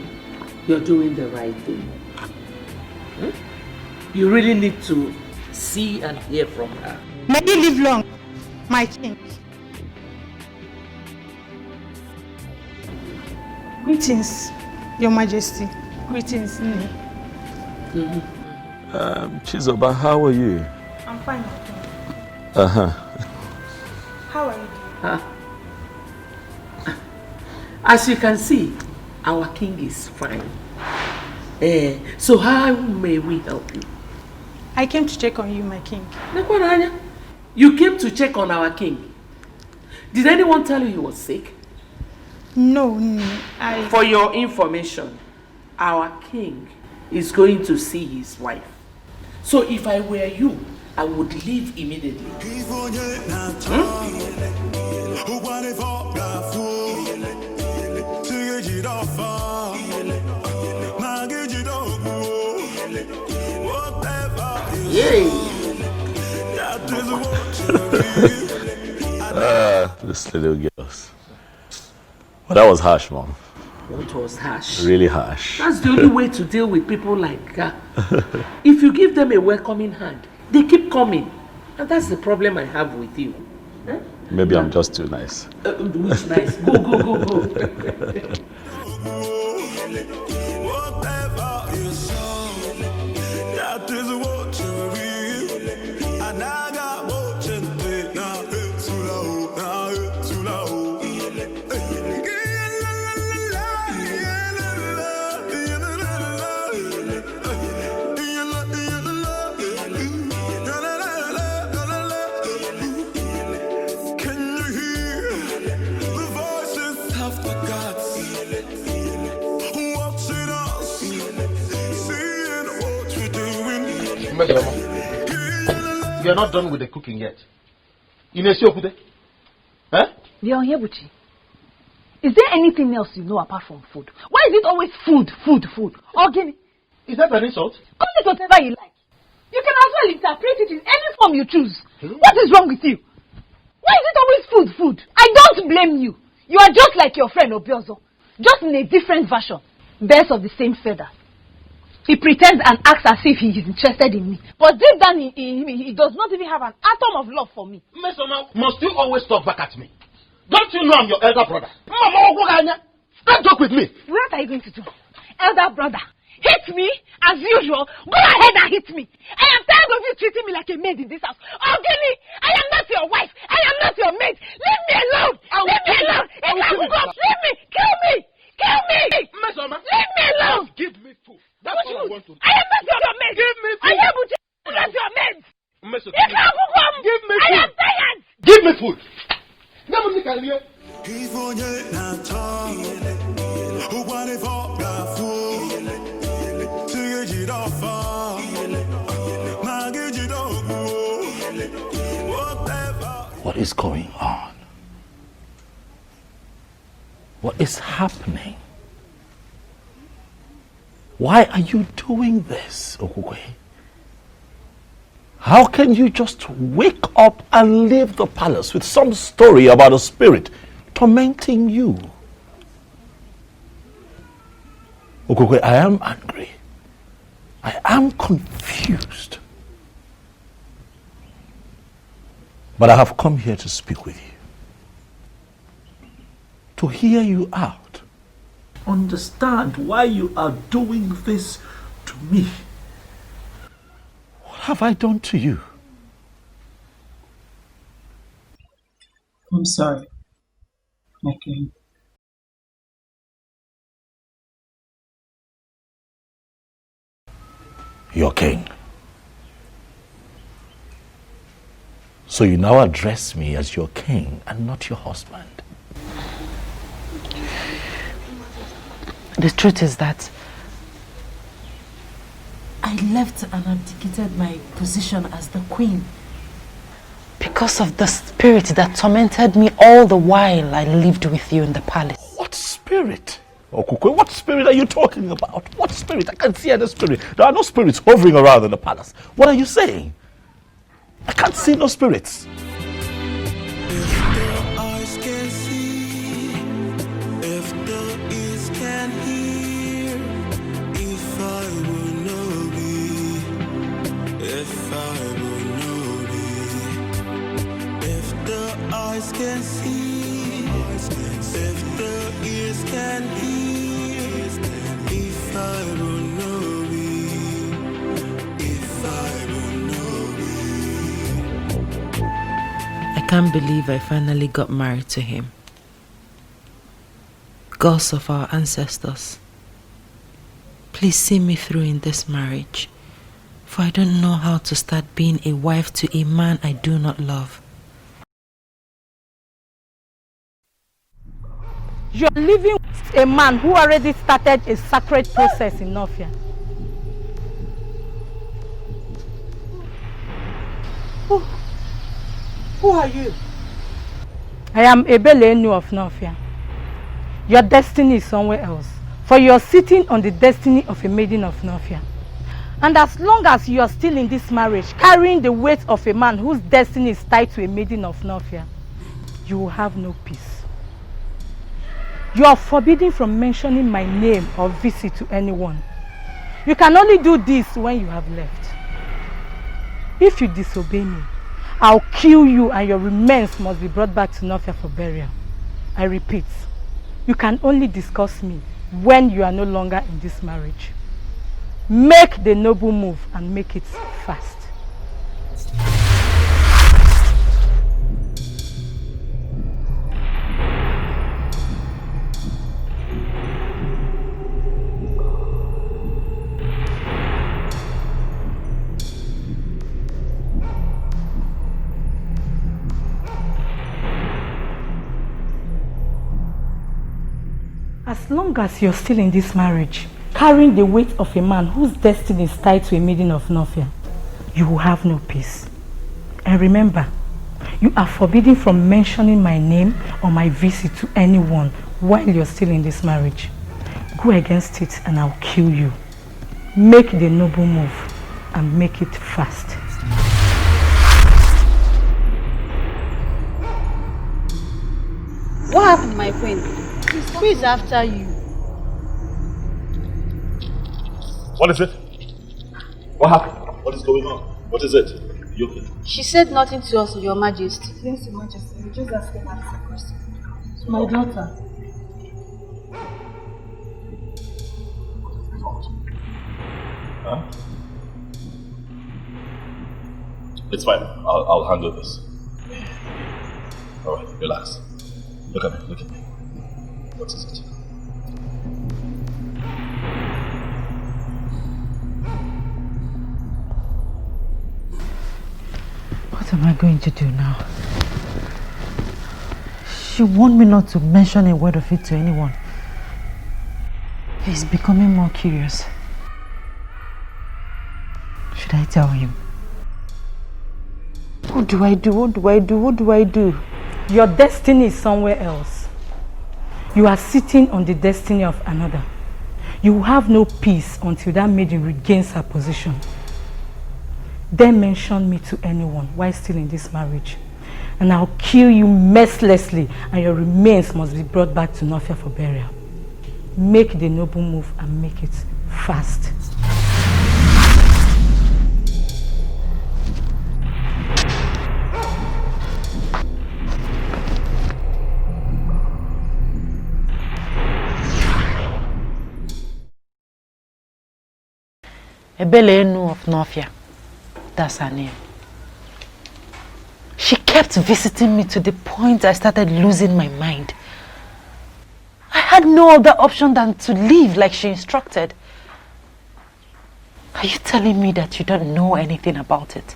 you're doing the right thing. You really need to see and hear from her. May you live long, my king. Greetings, Your Majesty. Greetings, Nne. Chizoba, how are you? I'm fine, my king. How are you? As you can see, our king is fine. So how may we help you? I came to check on you, my king. You came to check on our king. Did anyone tell you he was sick? No, For your information, our king is going to see his wife. So if I were you, I would leave immediately. Yay! This little girls. Well, that was harsh, Mom. What was harsh? Really harsh. That's the only way to deal with people like her. If you give them a welcoming hand, they keep coming. And that's the problem I have with you. Huh? Maybe I'm just too nice. Which nice? Go. That is what you read. And I got what you think. Now it's too low. Now it's too low. Can you hear the voices of the gods? Watching us, seeing what we're doing. You're not done with the cooking yet. Huh? Leonyebuchi, is there anything else you know apart from food? Why is it always food? Ogini? Is that an insult? Call it whatever you like. You can as well interpret it in any form you choose. What is wrong with you? Why is it always food? I don't blame you. You are just like your friend Obiozor, just in a different version. Birds of the same feather. He pretends and acts as if he is interested in me. But deep down he does not even have an atom of love for me. Mesoma, must you always talk back at me? Don't you know I'm your elder brother? Mama, don't talk with me. What are you going to do? Elder brother, hit me as usual. Go ahead and hit me. I am tired of you treating me like a maid in this house. Ogini, I am not your wife. I am not your maid. Leave me alone. Leave me alone. Leave me. Kill me. Mesoma, leave me alone. Give me food. That's all I want to do. I am not your maid. Give me food. I am not your maid. Mesoma, Give me food. I am tired. Give me food. What is going on? What is happening? Why are you doing this, Okukwe? How can you just wake up and leave the palace with some story about a spirit tormenting you? Okukwe, I am angry. I am confused. But I have come here to speak with you. To hear you out. Understand why you are doing this to me. What have I done to you? I'm sorry, my king. your king. So you now address me as your king and not your husband. The truth is that I left and abdicated my position as the queen because of the spirit that tormented me all the while I lived with you in the palace. What spirit? Okukwe, what spirit are you talking about? What spirit? I can't see any spirit. There are no spirits hovering around in the palace. What are you saying? I can't see no spirits. Eyes can see, if the ears can hear, if I will know me, if I will know me. I can't believe I finally got married to him. Gods of our ancestors, please see me through in this marriage, for I don't know how to start being a wife to a man I do not love. You're living with a man who already started a sacred process in Nofia. Who are you? I am Ezeonu of Nofia. Your destiny is somewhere else, for you're sitting on the destiny of a maiden of Nofia. And as long as you are still in this marriage, carrying the weight of a man whose destiny is tied to a maiden of Nofia, you will have no peace. You are forbidden from mentioning my name or visit to anyone. You can only do this when you have left. If you disobey me, I'll kill you and your remains must be brought back to Nofia for burial. I repeat, you can only discuss me when you are no longer in this marriage. Make the noble move and make it fast. As long as you're still in this marriage, carrying the weight of a man whose destiny is tied to a maiden of Nofia, you will have no peace. And remember, you are forbidden from mentioning my name or my visit to anyone while you're still in this marriage. Go against it and I'll kill you. Make the noble move and make it fast. What happened, my friend? Who is after you? What is it? What happened? What is going on? What is it? You okay? She said nothing to us, Your Majesty. Yes, Your Majesty. We just asked her a question. My daughter. Huh? It's fine. I'll handle this. Alright, relax. Look at me, look at me. What is it? What am I going to do now? She warned me not to mention a word of it to anyone. He's becoming more curious. Should I tell him? What do I do? What do I do? What do I do? Your destiny is somewhere else. You are sitting on the destiny of another. You will have no peace until that maiden regains her position. Then mention me to anyone while still in this marriage, and I'll kill you mercilessly and your remains must be brought back to Nofia for burial. Make the noble move and make it fast. Ezeonu of Nofia, that's her name. She kept visiting me to the point I started losing my mind. I had no other option than to leave like she instructed. Are you telling me that you don't know anything about it?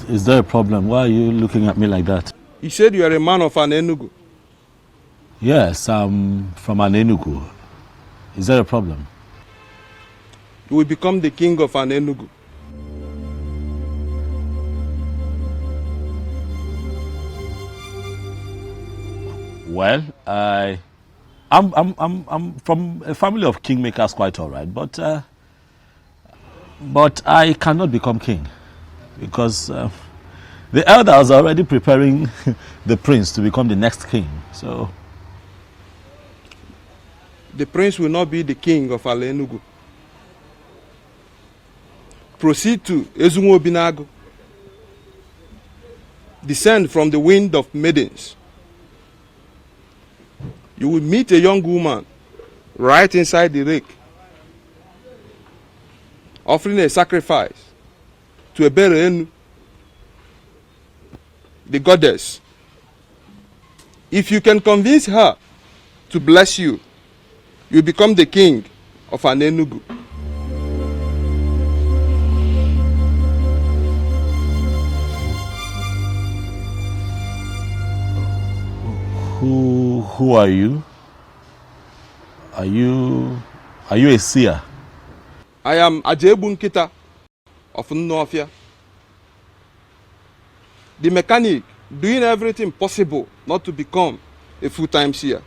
Is there a problem? Why are you looking at me like that? You said you are a man of Anienugu. Yes, I'm from Anienugu. Is there a problem? You will become the king of Anienugu. Well, I'm from a family of kingmakers, quite all right, but I cannot become king because the elders are already preparing the prince to become the next king. So the prince will not be the king of Anienugu. Proceed to Ezeonu, descend from the wind of maidens. You will meet a young woman right inside the lake, offering a sacrifice to Ezeonu, the goddess. If you can convince her to bless you, you become the king of Anienugu. Who are you? Are you a seer? I am Ajebu Nkita of Nnofia, the mechanic doing everything possible not to become a full-time seer.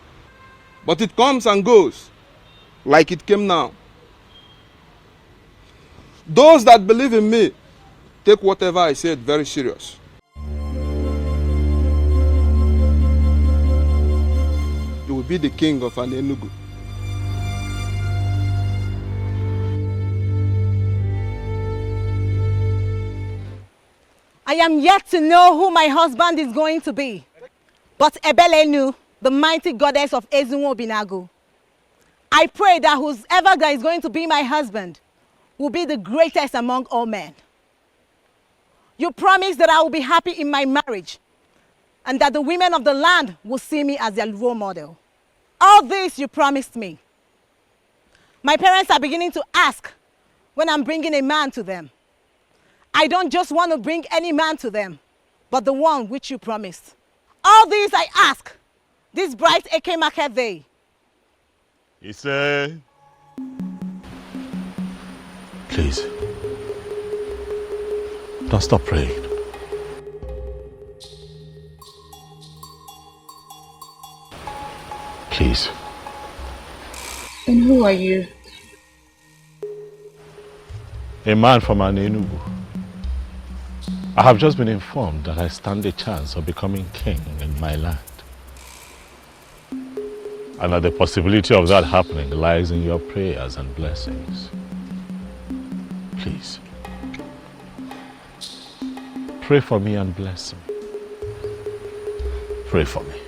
But it comes and goes like it came now. Those that believe in me take whatever I said very serious. You will be the king of Anienugu. I am yet to know who my husband is going to be. But Ebelenu, the mighty goddess of Ezeonu, I pray that whoever that is going to be my husband will be the greatest among all men. You promise that I will be happy in my marriage and that the women of the land will see me as their role model. All this you promised me. My parents are beginning to ask when I'm bringing a man to them. I don't just want to bring any man to them, but the one which you promised. All these I ask, this bright Eke market day. He said, please, don't stop praying. Please. And who are you? A man from Anienugu. I have just been informed that I stand a chance of becoming king in my land. And that the possibility of that happening lies in your prayers and blessings. Please, pray for me and bless me. Pray for me.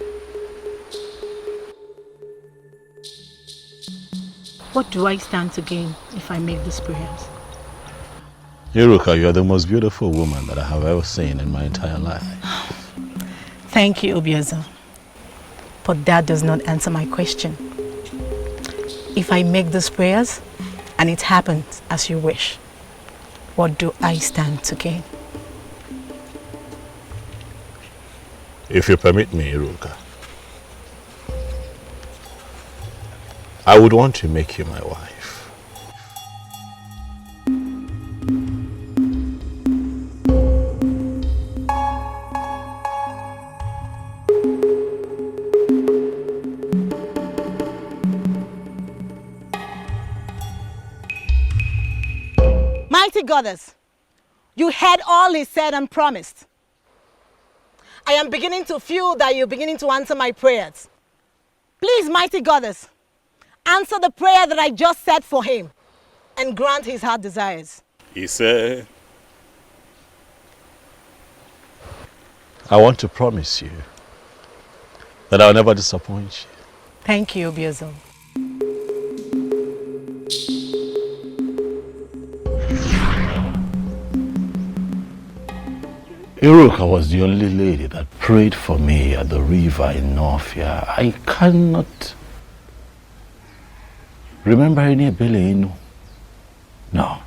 What do I stand to gain if I make these prayers? Iruka, you are the most beautiful woman that I have ever seen in my entire life. Thank you, Obiozor. But that does not answer my question. If I make these prayers and it happens as you wish, what do I stand to gain? If you permit me, Iruka, I would want to make you my wife. Mighty goddess, You heard all he said and promised. I am beginning to feel that you're beginning to answer my prayers. Please, mighty goddess, answer the prayer that I just said for him and grant his heart desires. He said, I want to promise you that I'll never disappoint you. Thank you, Obiozor. Iruka was the only lady that prayed for me at the river in Northia. I cannot remember any Inu. No.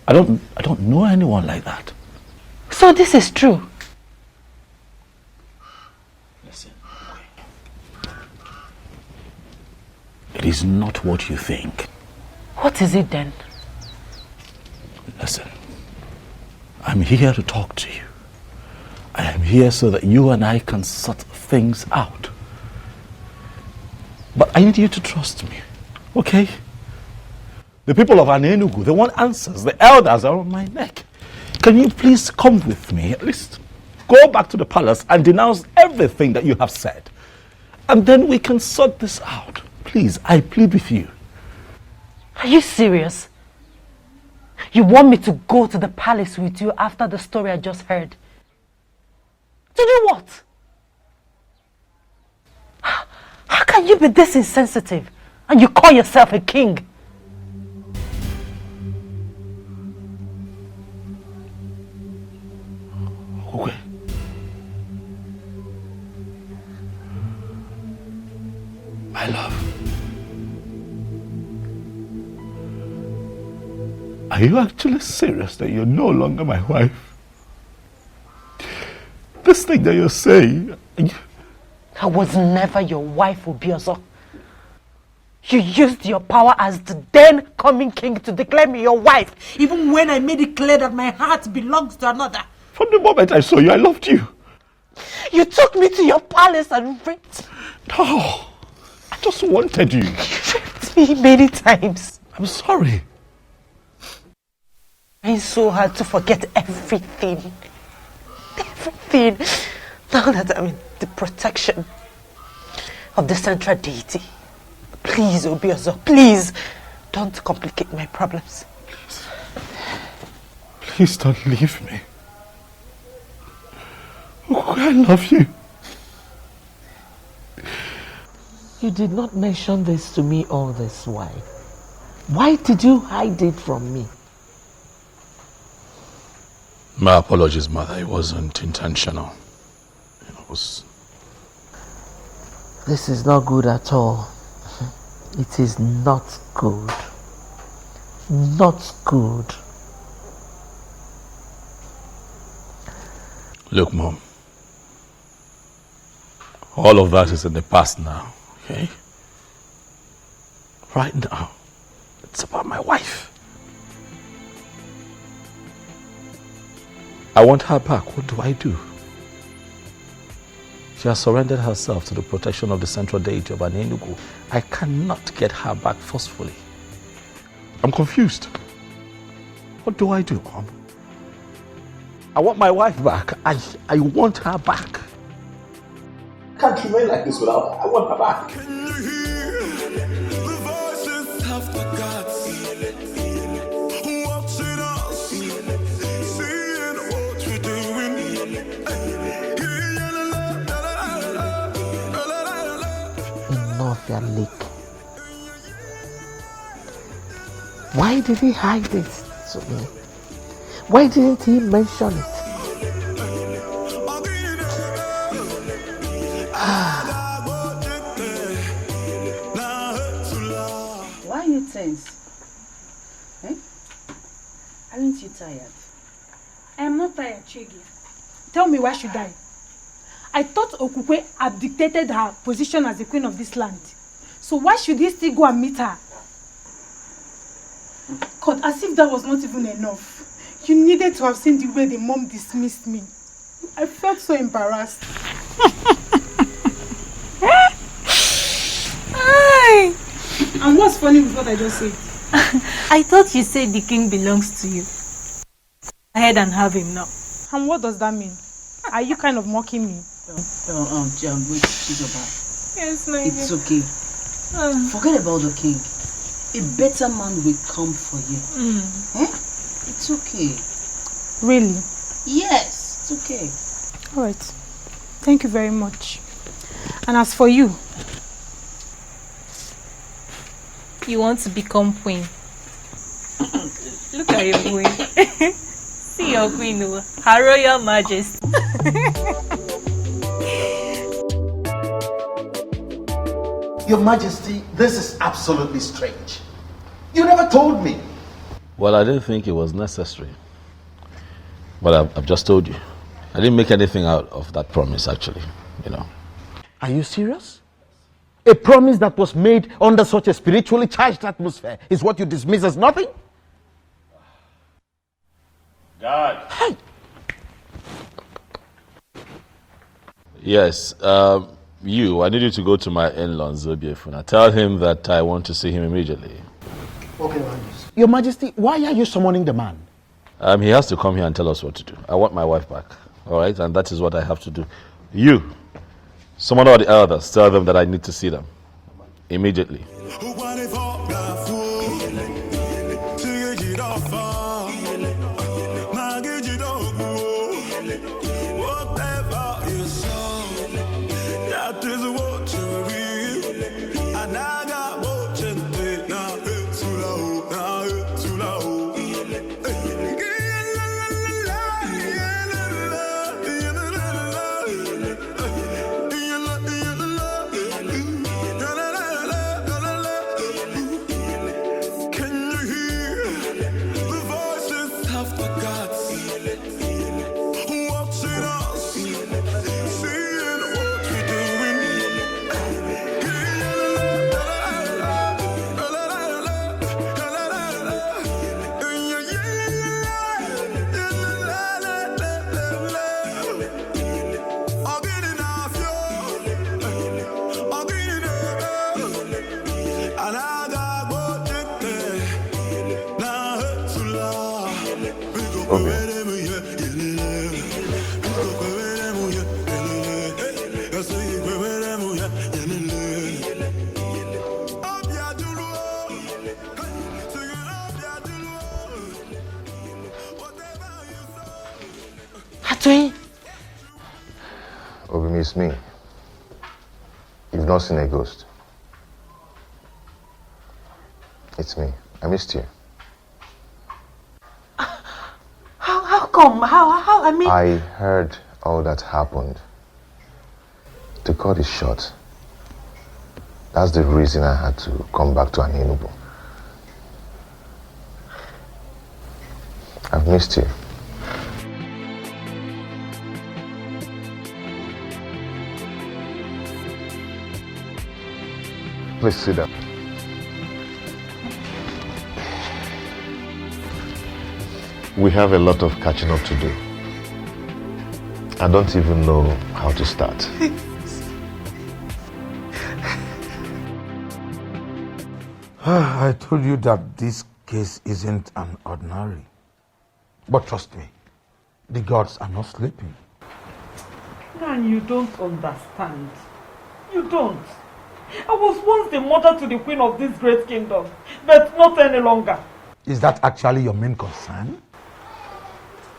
I don't know anyone like that. So this is true? Listen. It is not what you think. What is it then? Listen. I'm here to talk to you. I am here so that you and I can sort things out. But I need you to trust me, okay? The people of Anienugu, they want answers. The elders are on my neck. Can you please come with me? At least go back to the palace and denounce everything that you have said. And then we can sort this out. Please, I plead with you. Are you serious? You want me to go to the palace with you after the story I just heard? To do what? How can you be this insensitive and you call yourself a king? Okay. My love. Are you actually serious that you're no longer my wife? This thing that you're saying... I was never your wife, Obiozor. You used your power as the then coming king to declare me your wife, even when I made it clear that my heart belongs to another. From the moment I saw you, I loved you. You took me to your palace and raped. No, I just wanted you. You raped me many times. I'm sorry. It's so hard to forget everything. Everything. Now that I'm in the protection of the central deity. Please, Obiozor, please, don't complicate my problems. Please don't leave me. Oh, I love you. You did not mention this to me all this while. Why did you hide it from me? My apologies, Mother. It wasn't intentional. It was... This is not good at all. It is not good. Not good. Look, Mom. All of that is in the past now, okay? Right now, it's about my wife. I want her back. What do I do? She has surrendered herself to the protection of the central deity of Anienugu. I cannot get her back forcefully. I'm confused. What do I do, Mom? I want my wife back. I want her back. I can't remain like this without her. I want her back. Can you hear the voices of the gods watching us, seeing what we're doing? In Northia Lake. Why did he hide it to me? Why didn't he mention it? Why are you tense? Eh? Aren't you tired? I am not tired, Chigi. Tell me, why should I? I thought Okukwe abdicated her position as the queen of this land. So why should he still go and meet her? God, as if that was not even enough. You needed to have seen the way the mom dismissed me. I felt so embarrassed. And what's funny with what I just said? I thought you said the king belongs to you. ahead and have him now. And what does that mean? Are you kind of mocking me? Wait, Chizoba. Yes, my It's okay. Forget about the king. A better man will come for you. It's okay. Really? Yes, it's okay. All right. Thank you very much. And as for you, you want to become queen. Look at your queen. See your queen, Her Royal Majesty. Your Majesty, this is absolutely strange. You never told me. Well, I didn't think it was necessary. But I've just told you. I didn't make anything out of that promise, actually, Are you serious? A promise that was made under such a spiritually charged atmosphere is what you dismiss as nothing? God. Hey. Yes, I need you to go to my in-law, Obiozor. Tell him that I want to see him immediately. Okay, Your Majesty. Your Majesty, why are you summoning the man? He has to come here and tell us what to do. I want my wife back, all right? And that is what I have to do. You, summon all the elders, tell them that I need to see them immediately. Obi, it's me. You've not seen a ghost. It's me. I missed you. How come? How? I mean... I heard all that happened. The cut is short. That's the reason I had to come back to Anienugu. I've missed you. Please sit down. We have a lot of catching up to do. I don't even know how to start. I told you that this case isn't an ordinary. But trust me, the gods are not sleeping. And you don't understand. You don't. I was once the mother to the queen of this great kingdom, but not any longer. Is that actually your main concern?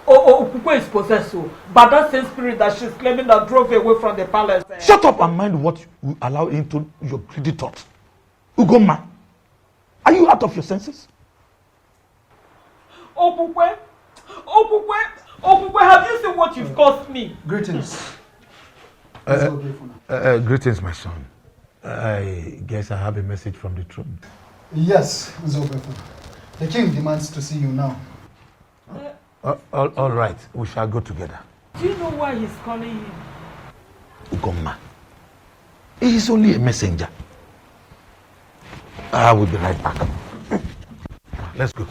Okuko is possessed by that same spirit that she's claiming that drove away from the palace. Shut up and mind what you allow into your greedy thoughts. Ugoma, are you out of your senses? Okukwe, have you seen what you've caused me? Greetings. Greetings, my son. I guess I have a message from the throne. Yes, Zobefu. The king demands to see you now. All right, we shall go together. Do you know why he's calling you? Ugoma, he is only a messenger. I will be right back. Let's go.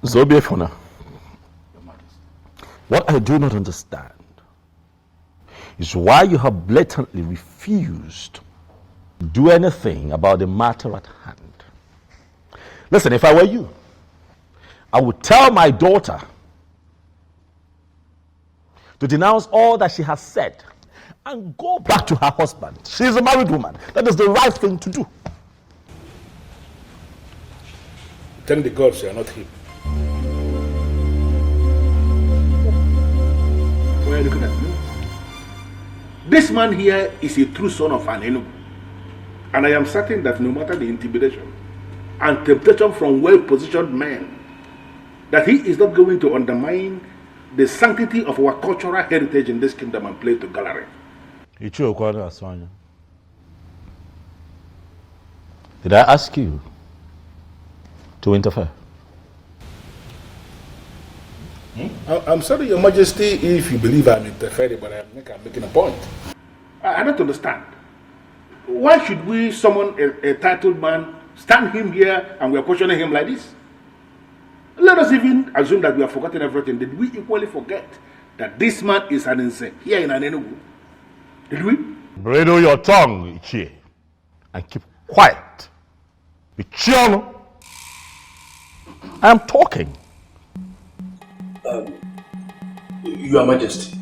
Obiozor, what I do not understand is why you have blatantly refused do anything about the matter at hand. Listen, if I were you, I would tell my daughter to denounce all that she has said and go back to her husband. She is a married woman. That is the right thing to do. Thank the gods you are not him. Why are you looking at me? This man here is a true son of Anienugu. And I am certain that no matter the intimidation and temptation from well-positioned men, that he is not going to undermine the sanctity of our cultural heritage in this kingdom and play to gallery. Did I ask you to interfere? I'm sorry, Your Majesty, if you believe I'm interfering, but I'm making a point. I don't understand. Why should we summon a titled man, stand him here, and we are questioning him like this? Let us even assume that we have forgotten everything. Did we equally forget that this man is an insane here in Anienugu? Did we? Bridle your tongue, Ichie, and keep quiet. Ichiano. I'm talking. Your Majesty,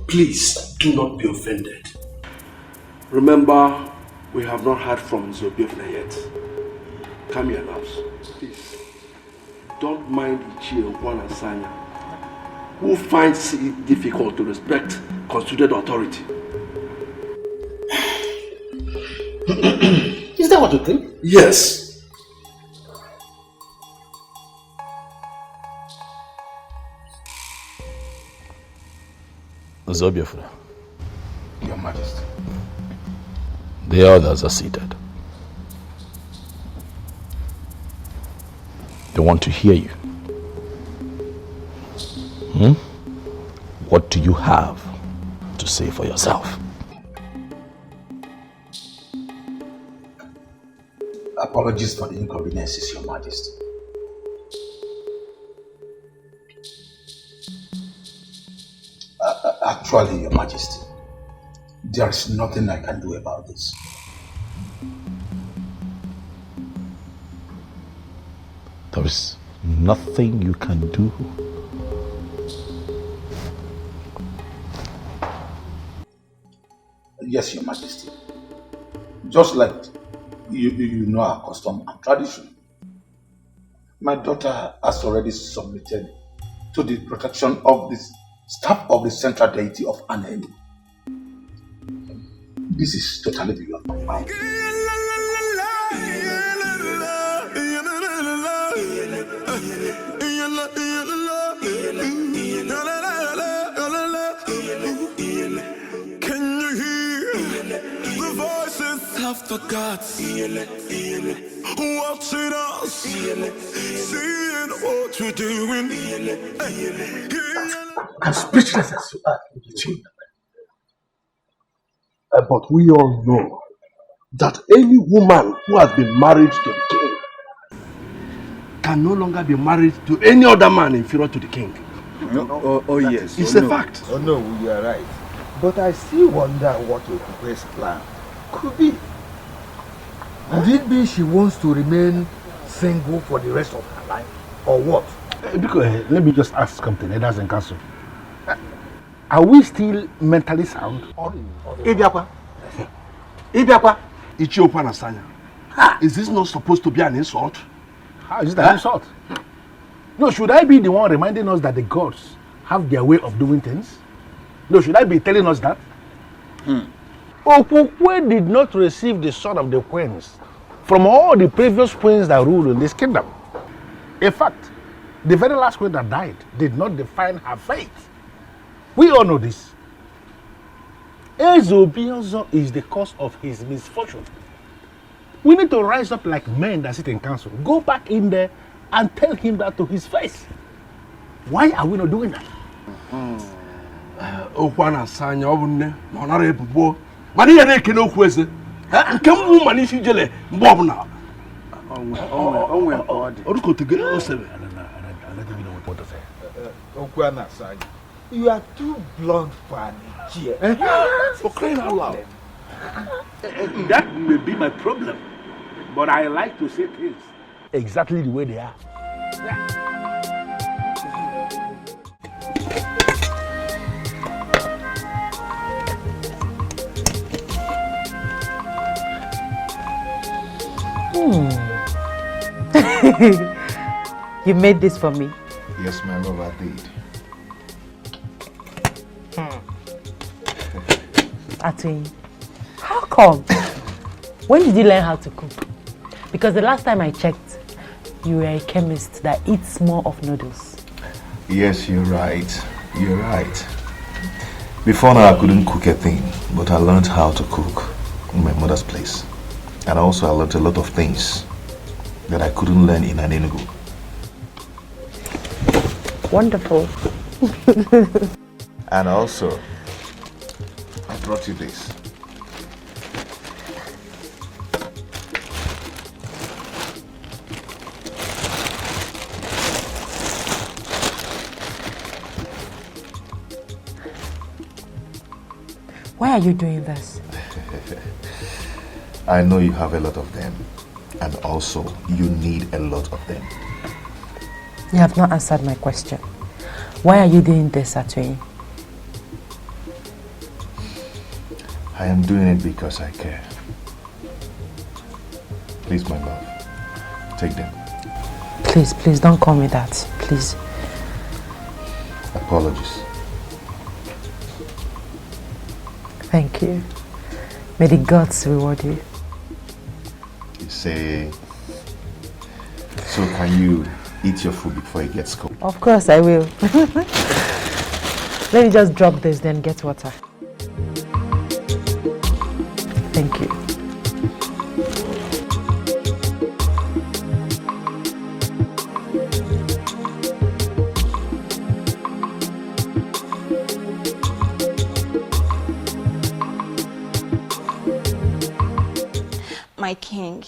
please do not be offended. Remember, we have not heard from Zobiofna yet. Come here, loves. Please, don't mind Ichie Okwana Sanya, who finds it difficult to respect constituted authority. Is that what you think? Yes. Zobiofna. Your Majesty. The others are seated. They want to hear you. What do you have to say for yourself? Apologies for the inconveniences, Your Majesty. Actually, Your Majesty, there is nothing I can do about this. There is nothing you can do. Yes, Your Majesty. Just like you know our custom and tradition. My daughter has already submitted to the protection of this staff of the central deity of Anienugu. This is totally beyond my power. Can you hear the voices of the gods watching us, seeing what we're doing? I'm speechless as you are, but we all know that any woman who has been married to the king can no longer be married to any other man inferior to the king. Oh yes. It's a fact. Oh no, you are right. But I still wonder what Okupe's plan could be. Could it be she wants to remain single for the rest of her life? Or what? Because, let me just ask something, Elders and Council. Are we still mentally sound? Ibiakwa. Ichie Okwana Sanya. Is this not supposed to be an insult? How is it an insult? No, should I be the one reminding us that the gods have their way of doing things? No, should I be telling us that? Okukwe did not receive the son of the queens from all the previous queens that ruled in this kingdom. In fact, the very last queen that died did not define her fate. We all know this. Obiozor is the cause of his misfortune. We need to rise up like men that sit in council. Go back in there and tell him that to his face. Why are we not doing that? Okwana Sanya, Obunne, Monare Bubo, Maria Nekino Kwese, and come woman if you jelly, Bobna. Oruko to get also. Okwana Sanya, you are too blunt for an idiot. For crying out loud. That may be my problem, but I like to say things exactly the way they are. You made this for me? Yes, my love, I did. Atwin, how come? When did you learn how to cook? Because the last time I checked, you were a chemist that eats more of noodles. Yes, you're right. You're right. Before now, I couldn't cook a thing, but I learned how to cook in my mother's place. And also, I learned a lot of things that I couldn't learn in Anienugu. Wonderful. And also, I brought you this. Why are you doing this? I know you have a lot of them, and also you need a lot of them. You have not answered my question. Why are you doing this, Atwin? I am doing it because I care. Please, my love, take them. Please, please don't call me that. Please. Apologies. Thank you. May the gods reward you. You say... So can you eat your food before it gets cold? Of course I will. Let me just drop this, then get water. Thank you. My king,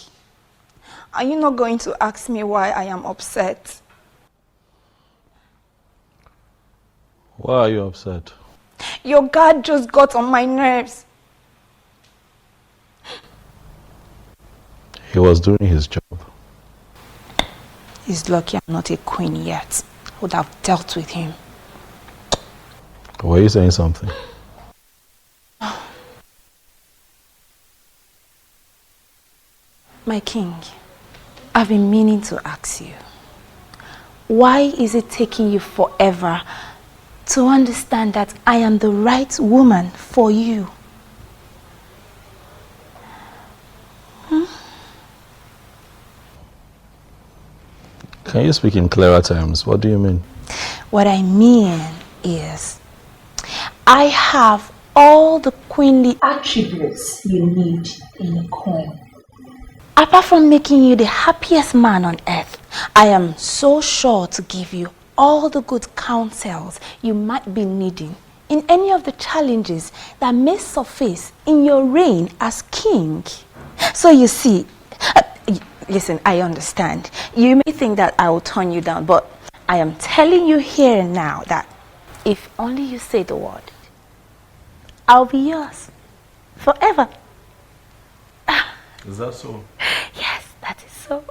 are you not going to ask me why I am upset? Why are you upset? Your guard just got on my nerves. He was doing his job. He's lucky I'm not a queen yet. I would have dealt with him. Were you saying something? My king, I've been meaning to ask you, why is it taking you forever to understand that I am the right woman for you? Can you speak in clearer terms? What do you mean? What I mean is, I have all the queenly attributes you need in a queen. Apart from making you the happiest man on earth, I am so sure to give you all the good counsels you might be needing in any of the challenges that may surface in your reign as king. So you see, listen, I understand. You may think that I will turn you down, but I am telling you here and now that if only you say the word, I'll be yours forever. Is that so? Yes, that is so.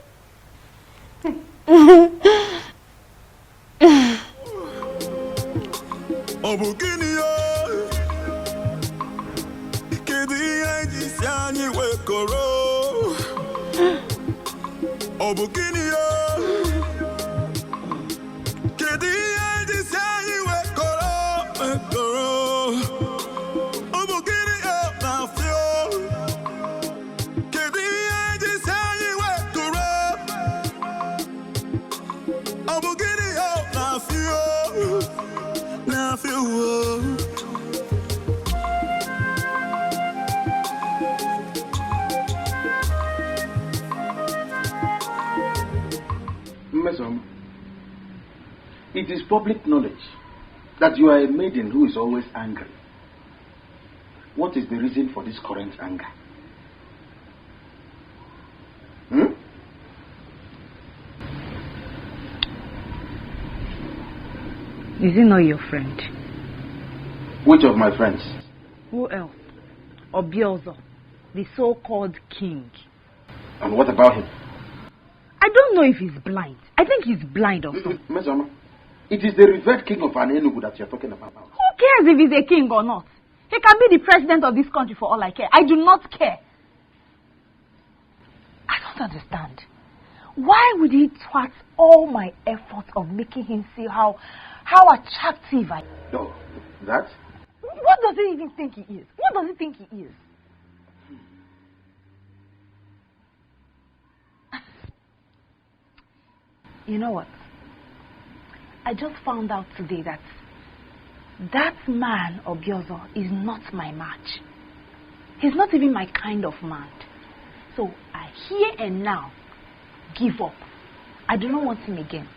It is public knowledge that you are a maiden who is always angry. What is the reason for this current anger? Is he not your friend? Which of my friends? Who else? Obiozor, the so-called king. And what about him? I don't know if he's blind. I think he's blind or something. Mezoma, it is the revered king of Anienugu that you're talking about. Who cares if he's a king or not? He can be the president of this country for all I care. I do not care. I don't understand. Why would he thwart all my efforts of making him see how attractive I am? No, that? What does he even think he is? What does he think he is? You know what? I just found out today that man, Obiozor, is not my match. He's not even my kind of man. So I here and now give up. I do not want him again.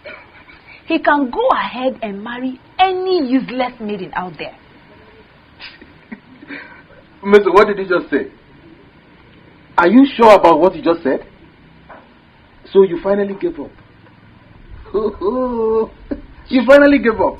He can go ahead and marry any useless maiden out there. Mister, what did he just say? Are you sure about what he just said? So you finally gave up? You finally gave up?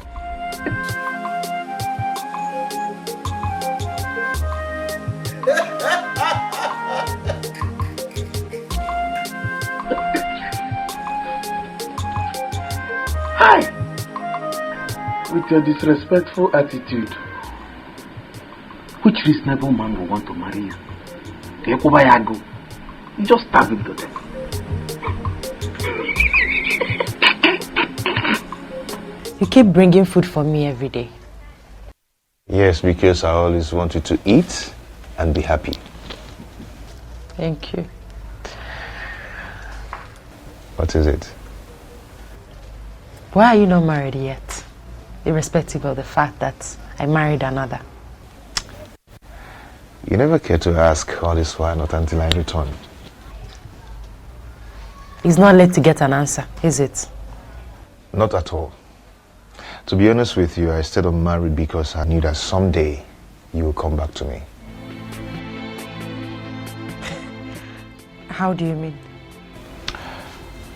Hi! With your disrespectful attitude, which reasonable man will want to marry you? You just stab him to death. You keep bringing food for me every day. Yes, because I always want you to eat and be happy. Thank you. What is it? Why are you not married yet? Irrespective of the fact that I married another. You never care to ask all this why not until I return. It's not late to get an answer, is it? Not at all. To be honest with you, I stayed unmarried because I knew that someday you will come back to me. How do you mean?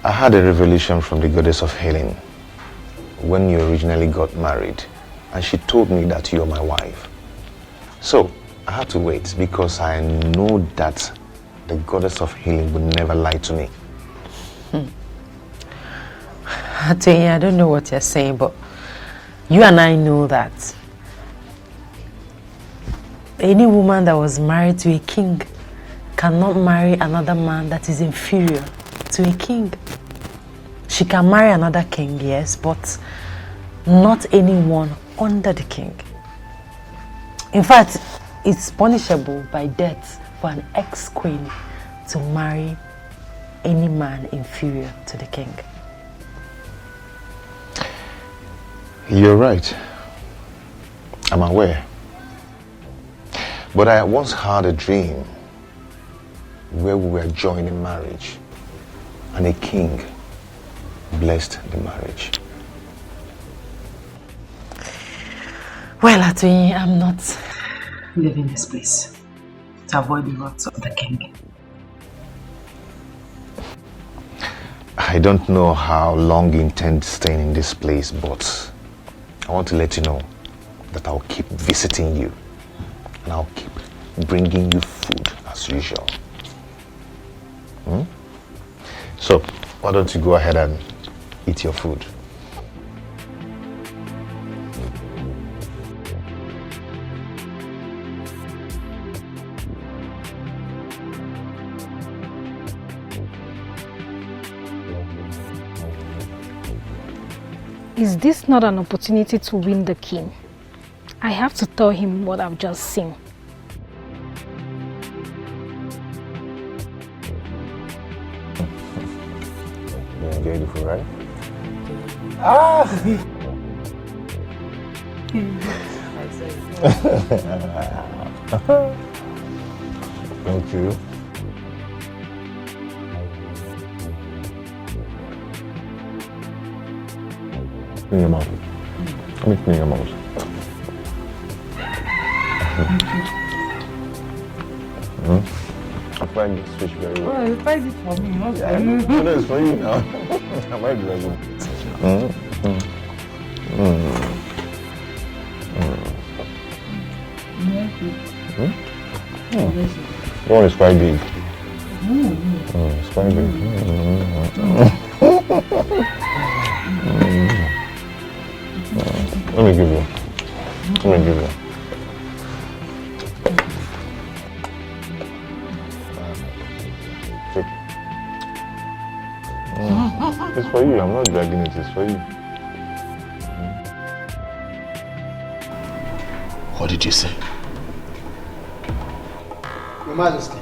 I had a revelation from the goddess of healing when you originally got married, and she told me that you're my wife. So I had to wait because I know that the goddess of healing would never lie to me. I don't know what you're saying, but you and I know that any woman that was married to a king cannot marry another man that is inferior to a king. She can marry another king, yes, but not anyone under the king. In fact, it's punishable by death for an ex-queen to marry any man inferior to the king. You're right. I'm aware. But I once had a dream where we were joined in marriage and a king blessed the marriage. Well, Atoyi, I'm not leaving this place to avoid the wrath of the king. I don't know how long you intend staying in this place, but I want to let you know that I'll keep visiting you and I'll keep bringing you food as usual. So, why don't you go ahead and eat your food? Is this not an opportunity to win the king? I have to tell him what I've just seen. You enjoy the food, right? Ah! Thank you. In your mouth. Come in your mouth. I find this fish very well. Well, you find it for me, not Yeah, for you. no, it's for you now. I might do that. one is quite big. It's quite big. Let me give you. It's for you. I'm not dragging it. It's for you. What did you say? Your Majesty,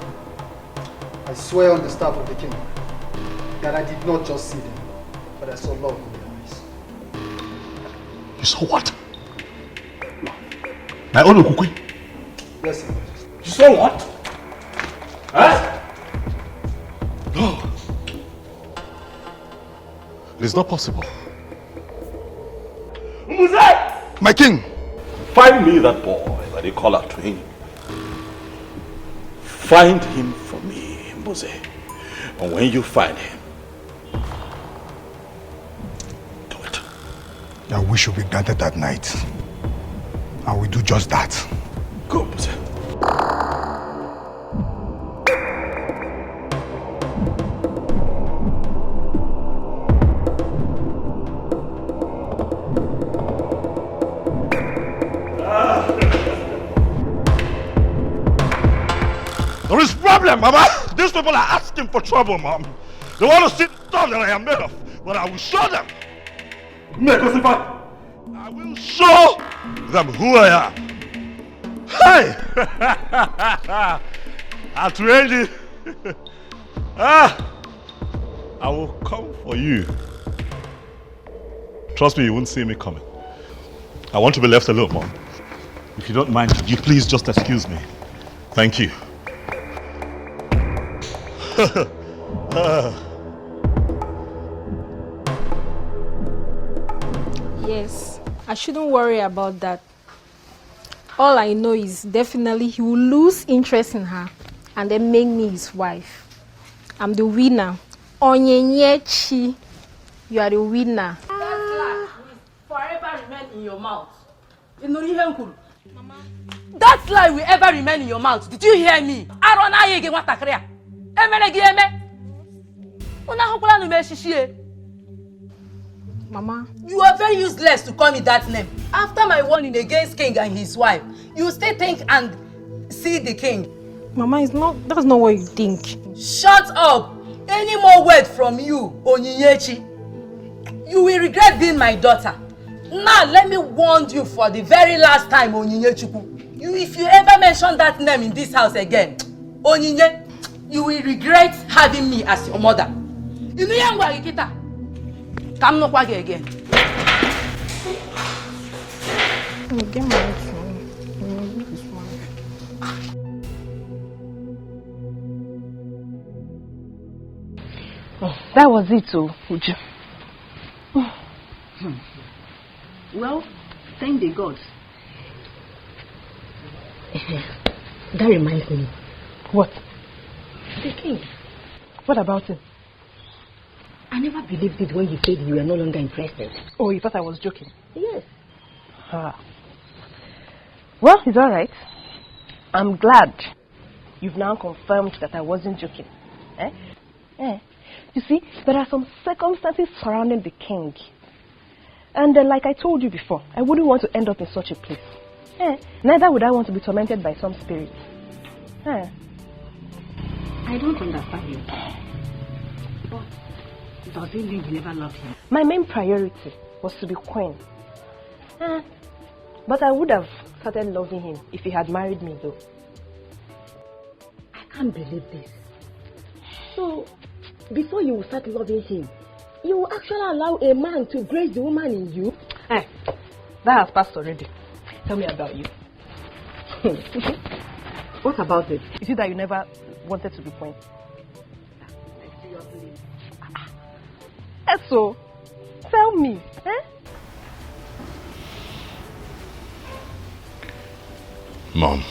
I swear on the staff of the king that I did not just see them, but I saw love in their eyes. You saw what? My own Okukwe? Yes, Your Majesty. You saw what? Huh? No. It is not possible. My king! Find me that boy that they call Atwin. Find him for me, Mose. And when you find him, do it. Your wish will be granted that night. I will do just that. Go, Mose. There is problem, Mama. These people are asking for trouble, Mom. They want to see the stuff that I am made of, but I will show them. I will show them who I am. Hey! Atreji. I will come for you. Trust me, you won't see me coming. I want to be left alone, Mom. If you don't mind, could you please just excuse me? Thank you. Yes, I shouldn't worry about that. All I know is definitely he will lose interest in her and then make me his wife. I'm the winner. Onyenyechi, you are the winner. Forever remain in your mouth. That lie will ever remain in your mouth. Did you hear me? Mama, you are very useless to call me that name. After my warning against king and his wife, you still think and see the king. Mama, that's not what you think. Shut up! Any more word from you, Onyinyechi, you will regret being my daughter. Now let me warn you for the very last time, Onyinyechuku. If you ever mention that name in this house again, Onyinye, you will regret having me as your mother. Come no kwage again. Get married to me. That was it, Uju. Well, thank the gods. That reminds me. What? The king. What about him? I never believed it when you said you were no longer interested. Oh, you thought I was joking? Yes. Well, it's all right. I'm glad you've now confirmed that I wasn't joking. You see, there are some circumstances surrounding the king. And like I told you before, I wouldn't want to end up in such a place. Neither would I want to be tormented by some spirit. I don't understand you. But does it mean you never loved him? My main priority was to be queen. But I would have started loving him if he had married me, though. I can't believe this. So, before you start loving him, you will actually allow a man to grace the woman in you? That has passed already. Tell me about you. What about it? Is it that you never wanted to be queen? So, tell me. Mom,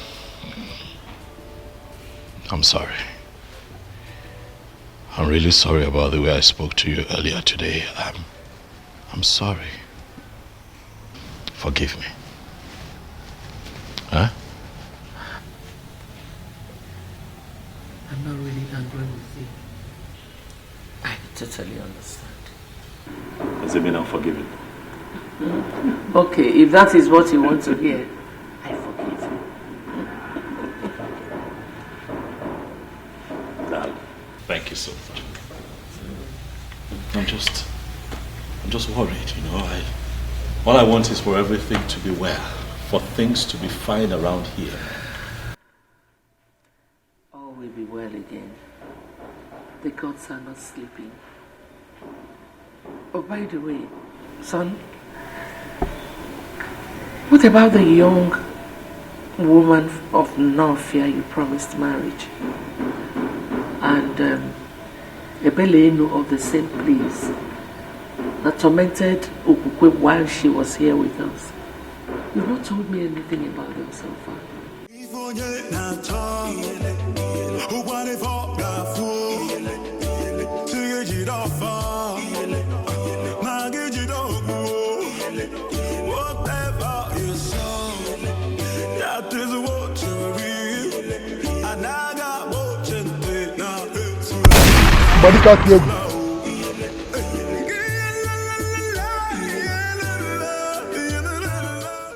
I'm sorry. I'm really sorry about the way I spoke to you earlier today. I'm sorry. Forgive me. going with you. I totally understand. Does it mean I'm forgiven? Okay, if that is what you want to hear, I forgive you. Darling, thank you so much. I'm just worried, you know. All I want is for everything to be well, for things to be fine around here. All will be well again. The gods are not sleeping. Oh, by the way, son, what about the young woman of no fear you promised marriage? And Ezeonu of the same place that tormented Ukukwe while she was here with us. You've not told me anything about them so far.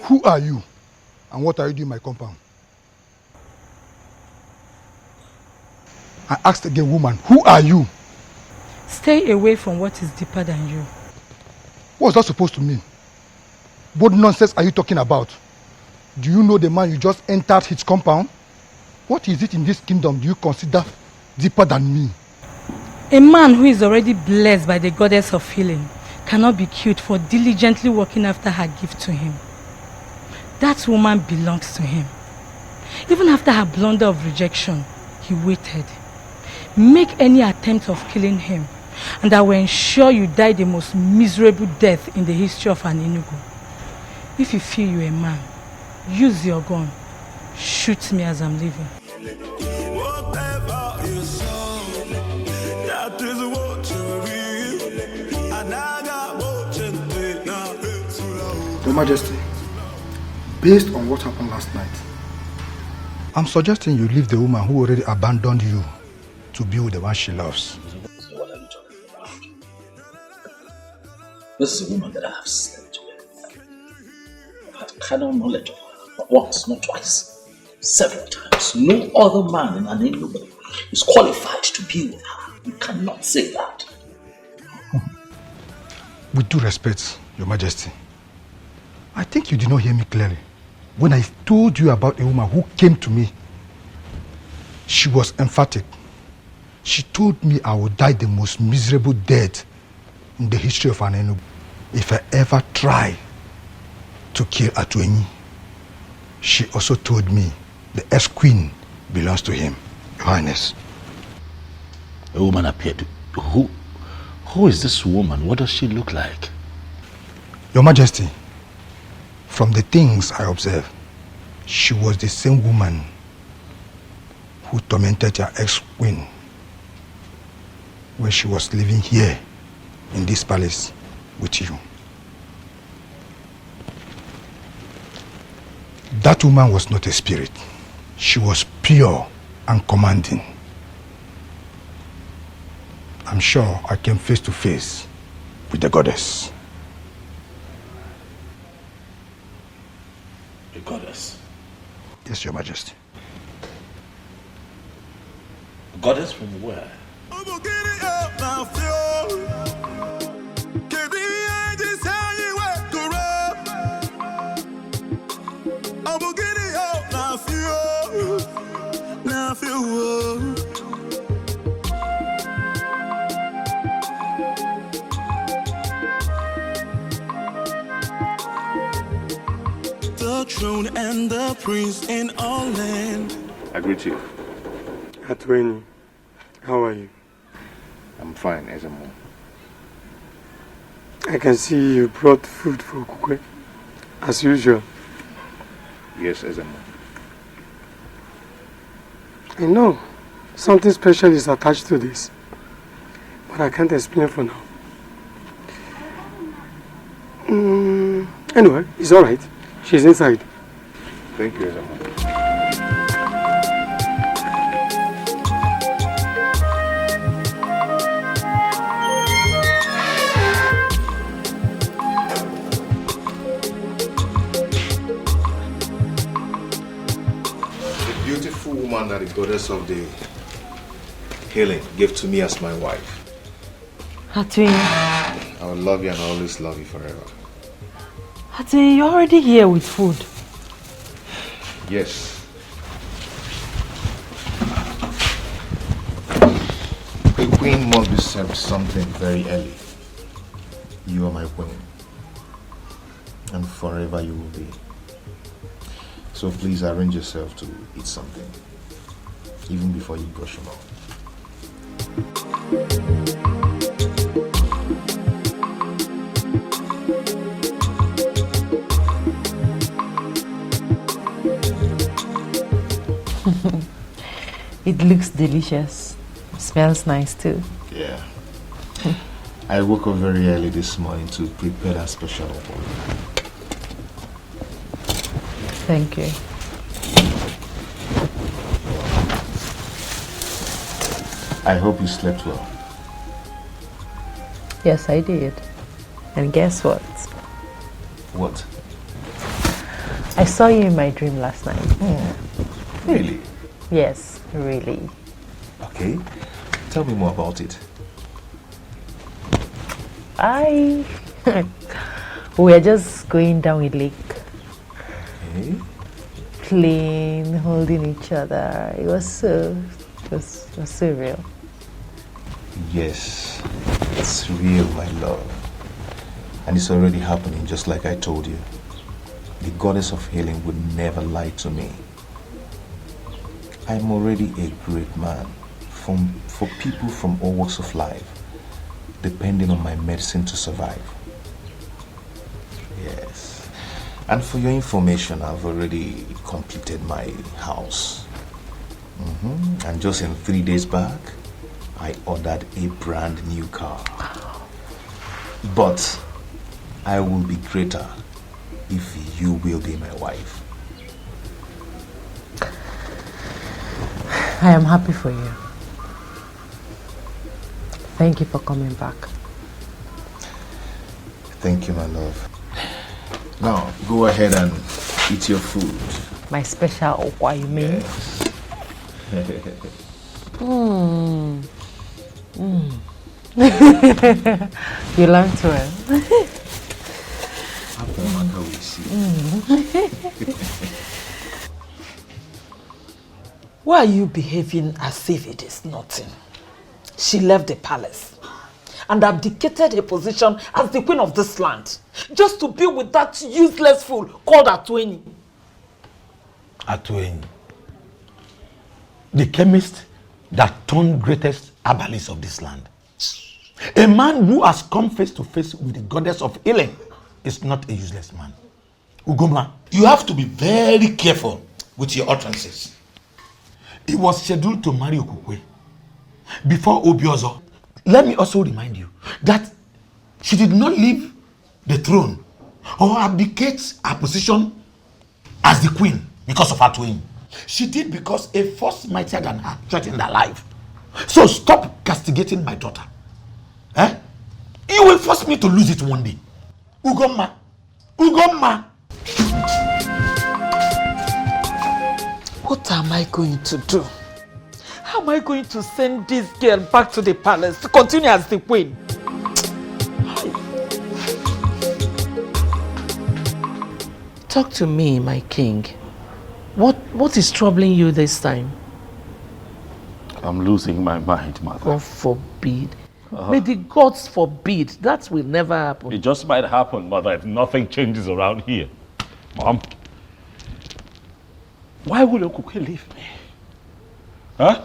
Who are you? And what are you doing in my compound? I asked again, woman, who are you? Stay away from what is deeper than you. What's that supposed to mean? What nonsense are you talking about? Do you know the man you just entered his compound? What is it in this kingdom do you consider deeper than me? A man who is already blessed by the goddess of healing cannot be killed for diligently working after her gift to him. That woman belongs to him. Even after her blunder of rejection, he waited. Make any attempt of killing him, and I will ensure you die the most miserable death in the history of Anienugu. If you feel you're a man, use your gun. Shoot me as I'm leaving. Your Majesty, based on what happened last night, I'm suggesting you leave the woman who already abandoned you to be with the one she loves. What are you talking about? This is a woman that I have slept with. I've had carnal knowledge of her, not once, not twice, several times. No other man in Anienugu is qualified to be with her. You cannot say that. With due respect, Your Majesty, I think you did not hear me clearly. When I told you about a woman who came to me, she was emphatic. She told me I would die the most miserable death in the history of Anienugu if I ever try to kill Atuenyi. She also told me the ex-queen belongs to him, Your Highness. A woman appeared to... Who is this woman? What does she look like? Your Majesty, from the things I observed, she was the same woman who tormented your ex-queen when she was living here in this palace with you. That woman was not a spirit. She was pure and commanding. I'm sure I came face to face with the goddess. The goddess? Yes, Your Majesty. A goddess from where? The throne and the prince in all land. I greet you. Atuenyi, how are you? I'm fine, Ezeonu. I can see you brought food for Kukwe, as usual. Yes, Ezeonu. I know something special is attached to this, but I can't explain for now. Anyway, it's alright. She's inside. Thank you, Ezeonu. goddess of the healing gave to me as my wife. Atoyin. I will love you and always love you forever. Atoyin, you're already here with food. Yes. A queen must be served something very early. You are my queen. And forever you will be. So please arrange yourself to eat something. Even before you brush your mouth. It looks delicious. Smells nice too. Yeah. I woke up very early this morning to prepare that special for you. Thank you. I hope you slept well. Yes, I did. And guess what? What? I saw you in my dream last night. Really? Yes, really. Okay. Tell me more about it. We were just going down a lake. Okay. Playing, holding each other. It was so real. Yes, it's real, my love. And it's already happening, just like I told you. The goddess of healing would never lie to me. I'm already a great man for people from all walks of life, depending on my medicine to survive. Yes. And for your information, I've already completed my house. And just in 3 days back, I ordered a brand new car. But I will be greater if you will be my wife. I am happy for you. Thank you for coming back. Thank you, my love. Now, go ahead and eat your food. My special okwa, you mean? Yes. You learned well. Why are you behaving as if it is nothing? She left the palace and abdicated her position as the queen of this land just to be with that useless fool called Atoyin. Atoyin, the chemist that turned greatest herbalist of this land. A man who has come face to face with the goddess of healing is not a useless man. Ugoma, you have to be very careful with your utterances. He was scheduled to marry Okukwe before Obiozor. Let me also remind you that she did not leave the throne or abdicate her position as the queen because of her twin. She did because a force mightier than her threatened her life. So stop castigating my daughter. You will force me to lose it one day. Ugoma. Ugoma. What am I going to do? How am I going to send this girl back to the palace to continue as the queen? Talk to me, my king. What is troubling you this time? I'm losing my mind, mother. God forbid. May the gods forbid. That will never happen. It just might happen, mother, if nothing changes around here. Mom, why would Okuke leave me? Huh?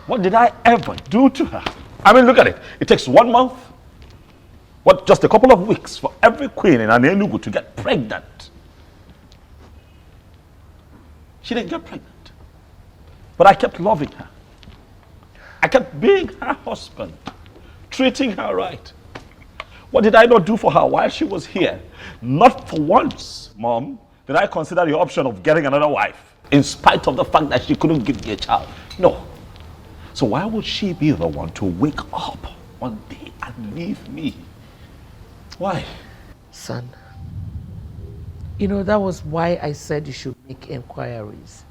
What did I ever do to her? I mean, look at it. It takes 1 month, just a couple of weeks for every queen in Anienugu to get pregnant. She didn't get pregnant. But I kept loving her. I kept being her husband, treating her right. What did I not do for her while she was here? Not for once, Mom, did I consider the option of getting another wife, in spite of the fact that she couldn't give me a child. No. So why would she be the one to wake up one day and leave me? Why? Son, you know, that was why I said you should make inquiries.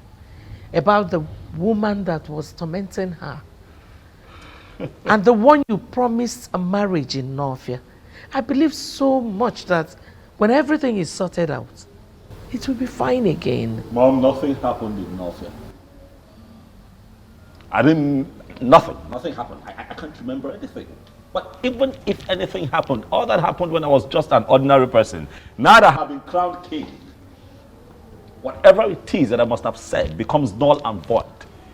about the woman that was tormenting her. And the one you promised a marriage in Northia. I believe so much that when everything is sorted out, it will be fine again. Mom, nothing happened in Northia. Nothing happened. I can't remember anything. But even if anything happened, all that happened when I was just an ordinary person. Now that I have been crowned king, whatever it is that I must have said becomes null and void.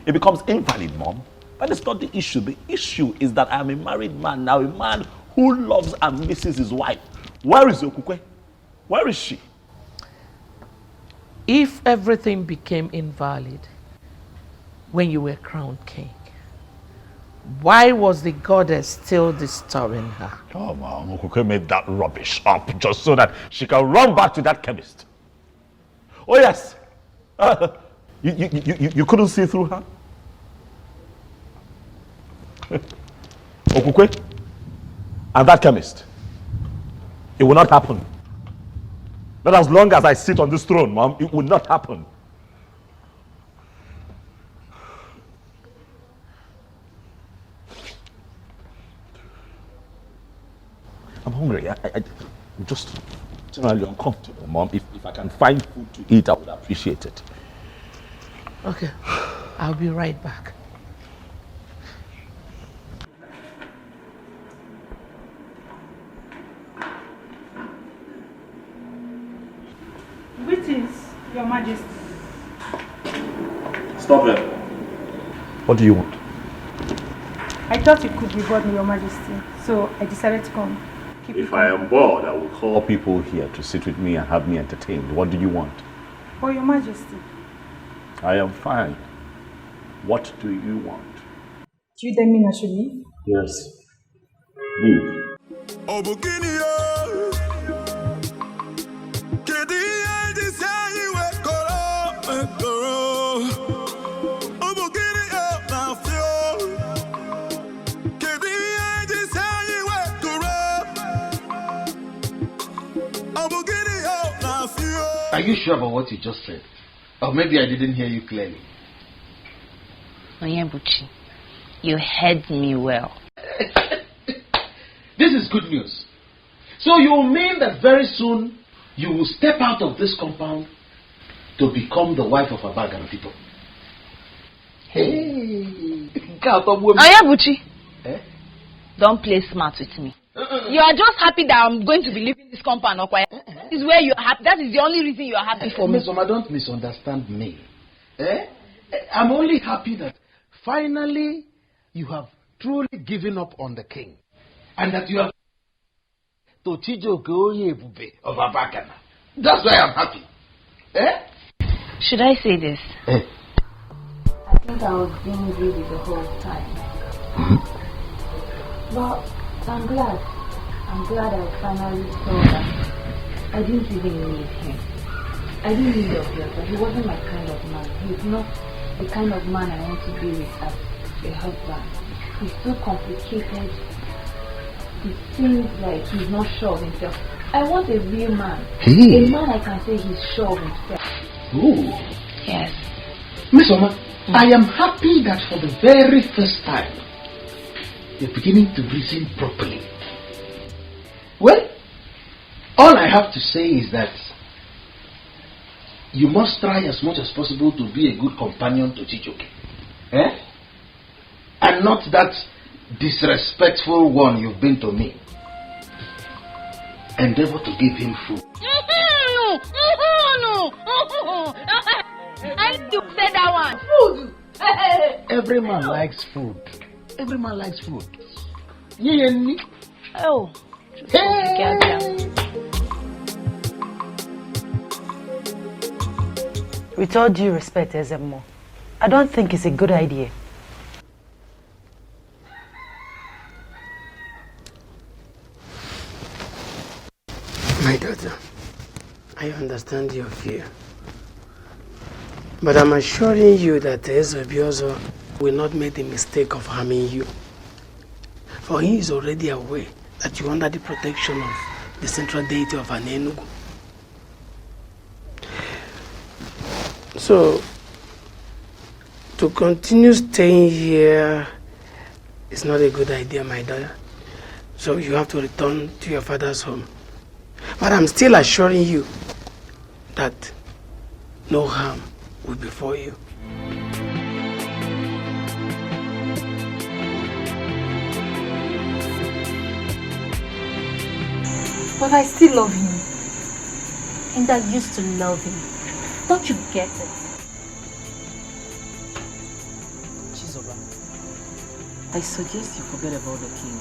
It becomes invalid, Mom. That is not the issue. The issue is that I am a married man now, a man who loves and misses his wife. Where is Okukwe? Where is she? If everything became invalid when you were crowned king, why was the goddess still disturbing her? Oh, man, Okukwe made that rubbish up just so that she can run back to that chemist. Oh, yes. You couldn't see through her? Okukwe and that chemist. It will not happen. Not as long as I sit on this throne, Mom. It will not happen. I'm hungry. I'm just generally uncomfortable, Mom. If I can find food to eat, I would appreciate it. Okay, I'll be right back. Greetings, Your Majesty. Stop there. What do you want? I thought you could be bored, Your Majesty, so I decided to come. If I am bored, I will call people here to sit with me and have me entertained. What do you want? For Your Majesty. I am fine. What do you want? Do you tell me I should leave? Yes. Leave. Are you sure about what you just said? Or maybe I didn't hear you clearly. Onyebuchi, you heard me well. This is good news. So you mean that very soon you will step out of this compound to become the wife of a Bagana people? Hey! Onyebuchi, don't play smart with me. You are just happy that I'm going to be leaving this compound, okay? That is where you are happy. That is the only reason you are happy for me. Miss Oma, don't misunderstand me. I'm only happy that finally you have truly given up on the king. And that you have to Chijoke Oyebube of Abakana. That's why I'm happy. Should I say this? I think I was being greedy the whole time. But I'm glad. I'm glad I finally saw that I didn't even need him. I didn't need Obiozor. He wasn't my kind of man. He's not the kind of man I want to be with as a husband. He's so complicated. It seems like he's not sure of himself. I want a real man. A man I can say he's sure of himself. Ooh. Yes. Miss Oma, I am happy that for the very first time you're beginning to reason properly. Well, all I have to say is that you must try as much as possible to be a good companion to Chijoke. And not that disrespectful one you've been to me. Endeavor to give him food. No. I need to say that one. Food. Every man likes food. Every man likes food. Oh. Hey. With all due respect, Ezeonu, I don't think it's a good idea. My daughter, I understand your fear. But I'm assuring you that Obiozor will not make the mistake of harming you. For he is already aware that you are under the protection of the central deity of Anienugu. So, To continue staying here is not a good idea, my daughter. So you have to return to your father's home. But I'm still assuring you that no harm will befall you. But I still love him. And I used to love him. Don't you get it? I suggest you forget about the king,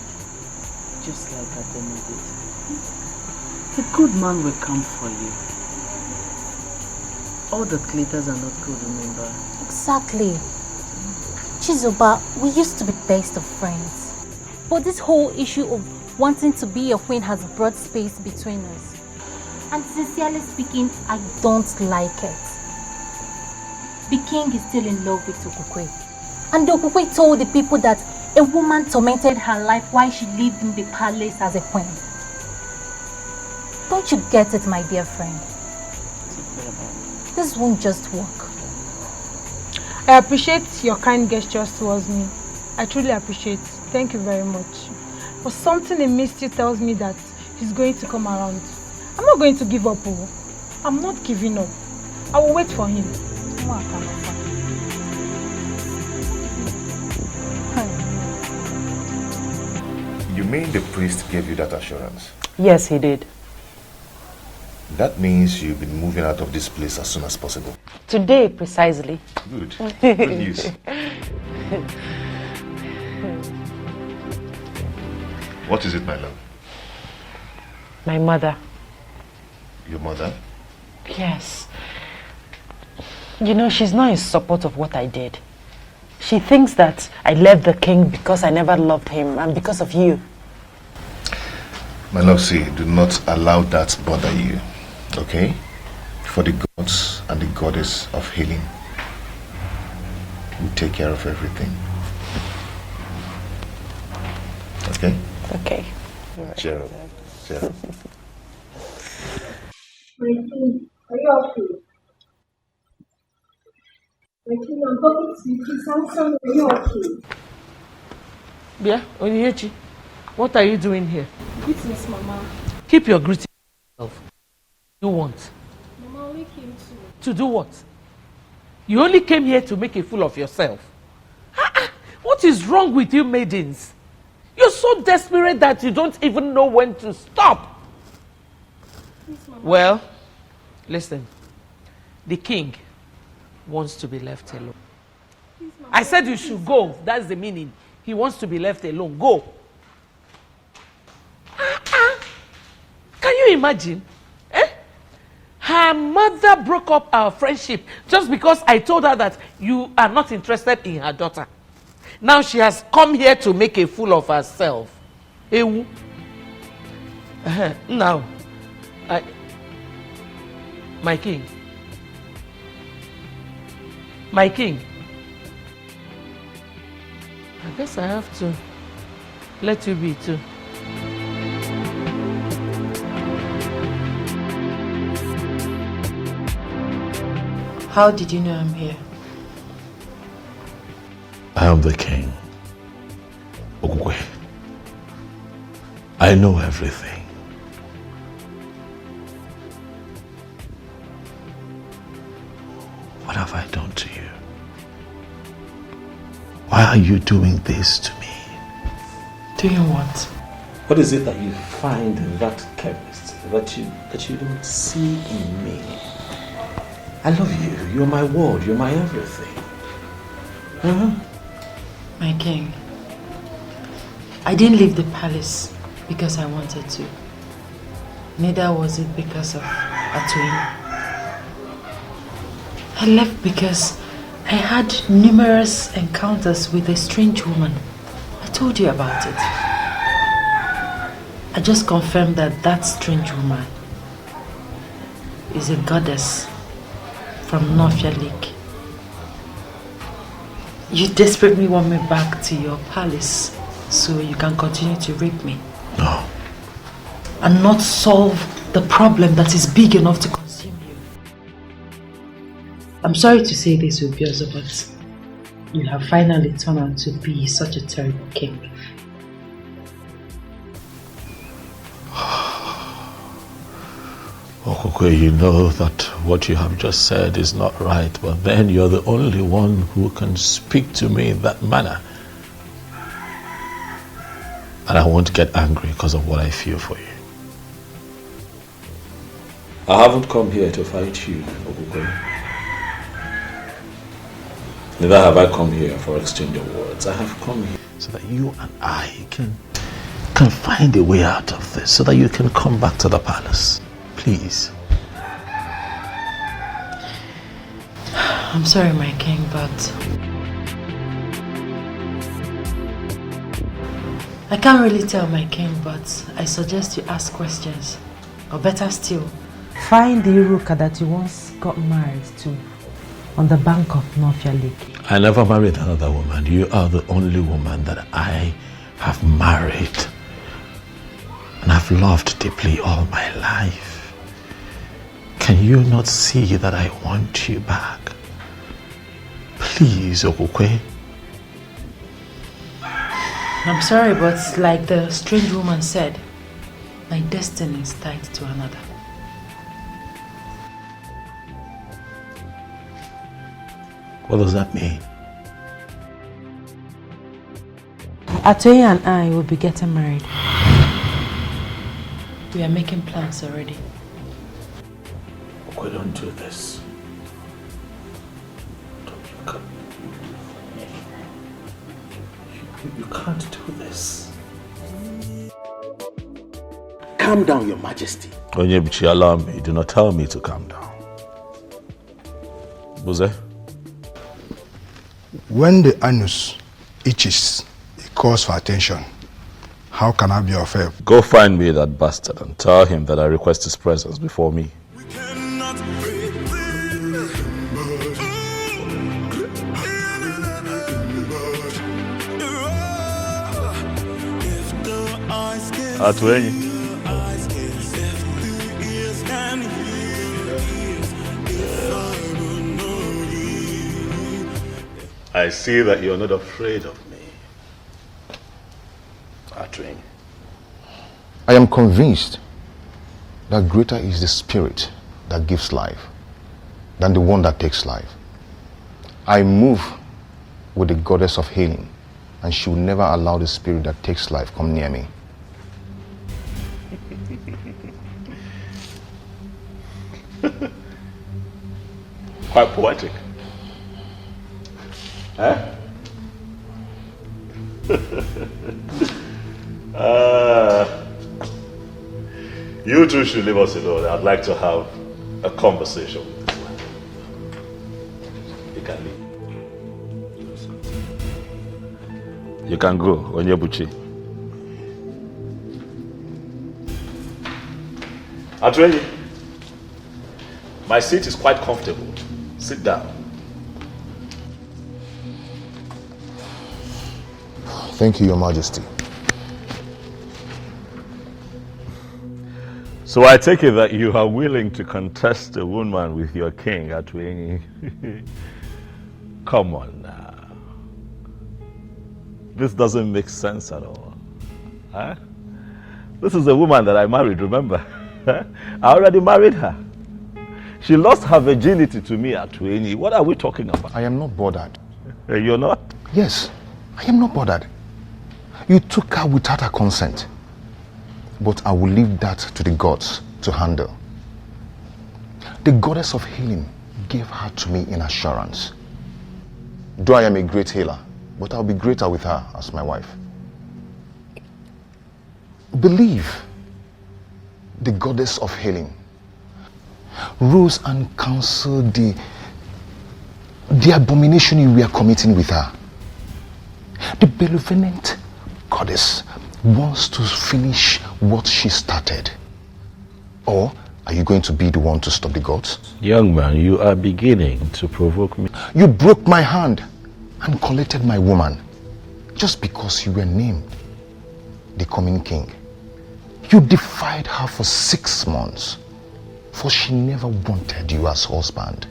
just like Ademo did. A good man will come for you. All the glitters are not good, remember? Exactly. Chizoba, we used to be best of friends. But this whole issue of wanting to be a queen has brought space between us. And sincerely speaking, I don't like it. The king is still in love with Okukwe. And Okukwe told the people that a woman tormented her life while she lived in the palace as a queen. Don't you get it, my dear friend? This won't just work. I appreciate your kind gestures towards me. I truly appreciate it. Thank you very much. But something in me still tells me that he's going to come around. I'm not going to give up. I'm not giving up. I will wait for him. You mean the priest gave you that assurance? Yes, he did. That means you'll be moving out of this place as soon as possible. Today, precisely. Good. Good news. What is it, my love? My mother. Your mother? Yes. You know, she's not in support of what I did. She thinks that I left the king because I never loved him and because of you. My love, see, do not allow that bother you, okay? For the gods and the goddess of healing will take care of everything. Okay? Okay. Cheer up. Cheer up. My king, are you okay? My king, I'm talking to you. Please answer me. Are you okay? Yeah, Onyechi, what are you doing here? Greetings, Mama. Keep your greeting to yourself. You want? Mama only came To do what? You only came here to make a fool of yourself. What is wrong with you maidens? You're so desperate that you don't even know when to stop. Please, Mama. Well, listen. The king wants to be left alone. Please, Mama. I said you should go. That's the meaning. He wants to be left alone. Go. Can you imagine? Her mother broke up our friendship just because I told her that you are not interested in her daughter. Now she has come here to make a fool of herself. Ewu. Now, my king. My king. I guess I have to let you be too. How did you know I'm here? I am the king. Okukwe. I know everything. What have I done to you? Why are you doing this to me? Doing what? What is it that you find in that chemist that you don't see in me? I love you. You're my world. You're my everything. My king, I didn't leave the palace because I wanted to. Neither was it because of Atuin. I left because I had numerous encounters with a strange woman. I told you about it. I just confirmed that that strange woman is a goddess from Nofia Lake. You desperately want me back to your palace so you can continue to rape me. No. And not solve the problem that is big enough to consume you. I'm sorry to say this, Obiozor, but you have finally turned out to be such a terrible king. Okokwe, you know that what you have just said is not right, but then you're the only one who can speak to me in that manner. And I won't get angry because of what I feel for you. I haven't come here to fight you, Okokwe. Neither have I come here for exchange of words. I have come here so that you and I can find a way out of this, so that you can come back to the palace. Please. I'm sorry, my king, but I can't really tell, my king, but I suggest you ask questions. Or better still, find the Iruka that you once got married to on the bank of Northia Lake. I never married another woman. You are the only woman that I have married and I've loved deeply all my life. Can you not see that I want you back? Please, Okokwe. I'm sorry, but like the strange woman said, my destiny is tied to another. What does that mean? Atoye and I will be getting married. We are making plans already. We don't do this. You can't do this. Calm down, Your Majesty. Onyebuchi, allow me. Do not tell me to calm down. Buze? When the anus itches, it calls for attention. How can I be of help? Go find me that bastard and tell him that I request his presence before me. Atuenyi. I see that you're not afraid of me. Atuenyi. I am convinced that greater is the spirit that gives life than the one that takes life. I move with the goddess of healing, and she will never allow the spirit that takes life come near me. Quite poetic. Eh? You two should leave us alone. I'd like to have a conversation with this man. You can leave. You can go, Onyebuchi. Atuenyi, my seat is quite comfortable. Sit down. Thank you, Your Majesty. So I take it that you are willing to contest a woman with your king, Atuenyi. Come on now. This doesn't make sense at all. Huh? This is a woman that I married, remember? I already married her. She lost her virginity to me, Atuenyi. What are we talking about? I am not bothered. You're not? Yes, I am not bothered. You took her without her consent. But I will leave that to the gods to handle. The goddess of healing gave her to me in assurance. Though I am a great healer, but I'll be greater with her as my wife. Believe the goddess of healing rose and counseled the abomination you were committing with her. The benevolent goddess wants to finish what she started. Or are you going to be the one to stop the gods? Young man, you are beginning to provoke me. You broke my hand and collected my woman just because you were named the coming king. You defied her for 6 months, for she never wanted you as husband.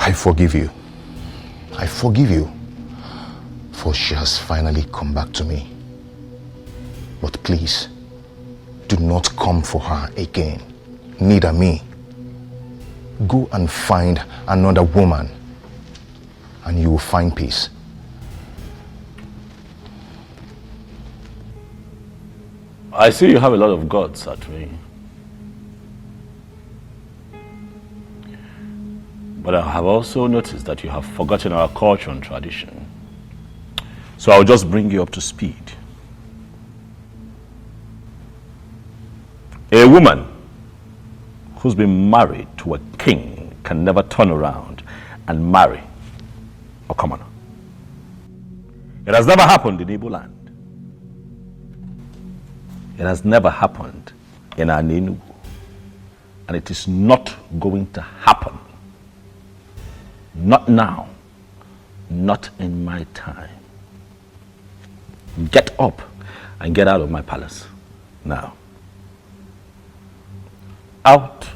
I forgive you. I forgive you. For she has finally come back to me. But please, do not come for her again. Neither me. Go and find another woman, and you will find peace. I see you have a lot of gods at me. But I have also noticed that you have forgotten our culture and tradition. So I'll just bring you up to speed. A woman who's been married to a king can never turn around and marry a commoner. It has never happened in Igbo land. It has never happened in Anienugu. And it is not going to happen. Not now. Not in my time. Get up and get out of my palace now. Out.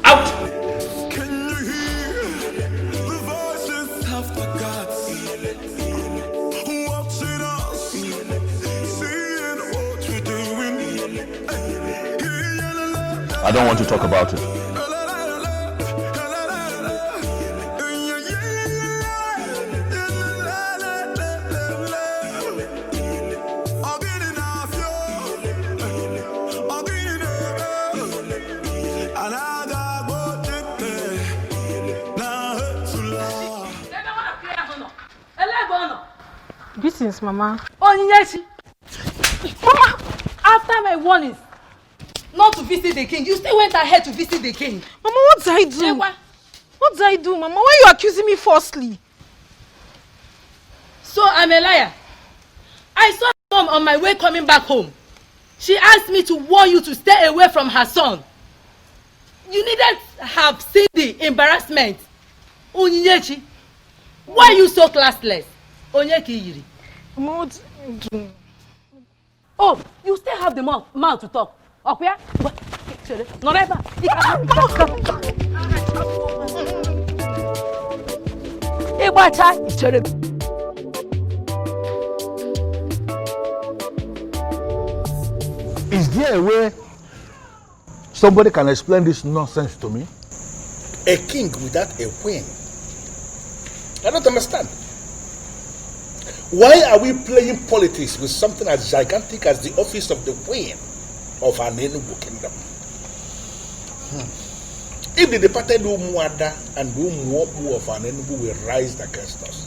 Out. Can you hear the voices of the gods watching us, seeing what we're doing? I don't want to talk about it. Greetings, Mama. Onyinyechi! Mama, after my warnings not to visit the king, you still went ahead to visit the king. Mama, what did I do? What did I do, Mama? Why are you accusing me falsely? So I'm a liar. I saw mom on my way coming back home. She asked me to warn you to stay away from her son. You needed to have seen the embarrassment. Onyinyechi, why are you so classless? Onyeki Yiri. Mama, what did I do? Oh, you still have the mouth to talk. Okay? Not ever. Is there a way somebody can explain this nonsense to me? A king without a queen? I don't understand. Why are we playing politics with something as gigantic as the office of the queen of Anienugu kingdom? If the departed Umuada and the Umuobu of Anienugu will rise against us,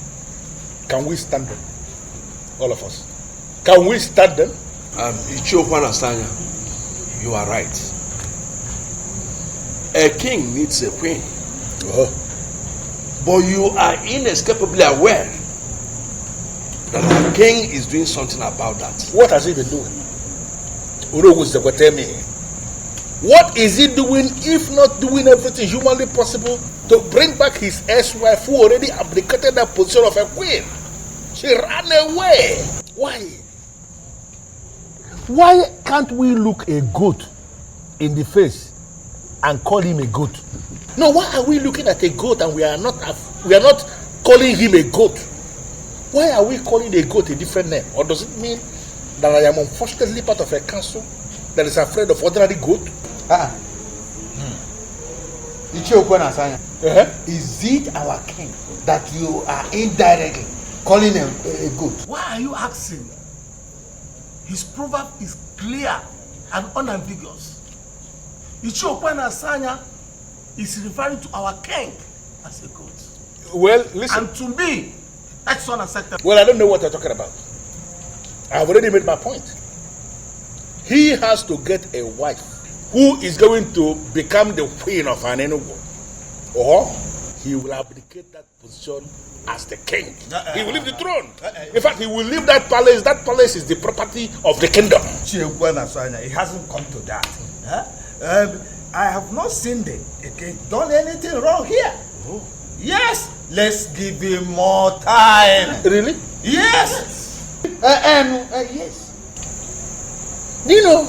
can we stand them? All of us. Can we stand them? Ichokwana Sanya, you are right. A king needs a queen. But you are inescapably aware that the king is doing something about that. What has he been doing? What is he doing if not doing everything humanly possible to bring back his ex-wife who already abdicated that position of a queen? She ran away. Why? Why can't we look a goat in the face and call him a goat? No, why are we looking at a goat and we are not calling him a goat? Why are we calling a goat a different name? Or does it mean that I am unfortunately part of a council that is afraid of ordinary goat? Is it our king that you are indirectly calling him a goat? Why are you asking? His proverb is clear and unambiguous. Ichiokwana Sanya is referring to our king as a goat. Well, listen. And to me, that's unacceptable. Well, I don't know what you're talking about. I've already made my point. He has to get a wife who is going to become the queen of Anienugu, or he will abdicate that position as the king. He will leave the throne. In fact, he will leave that palace. That palace is the property of the kingdom. It hasn't come to that. I have not seen the king done anything wrong here. Yes, let's give him more time. Really? Yes. Yes. You know,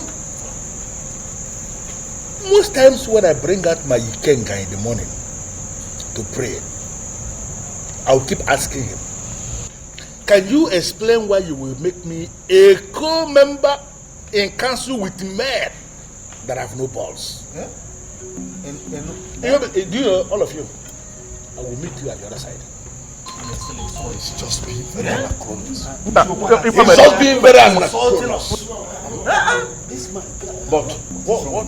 most times when I bring out my Ikenga in the morning, to pray. I'll keep asking him. Can you explain why you will make me a co-member in council with men that have no balls? Yeah? Do you know, all of you, I will meet you at the other side. It's just being very anachronous. It's just being very anachronous. But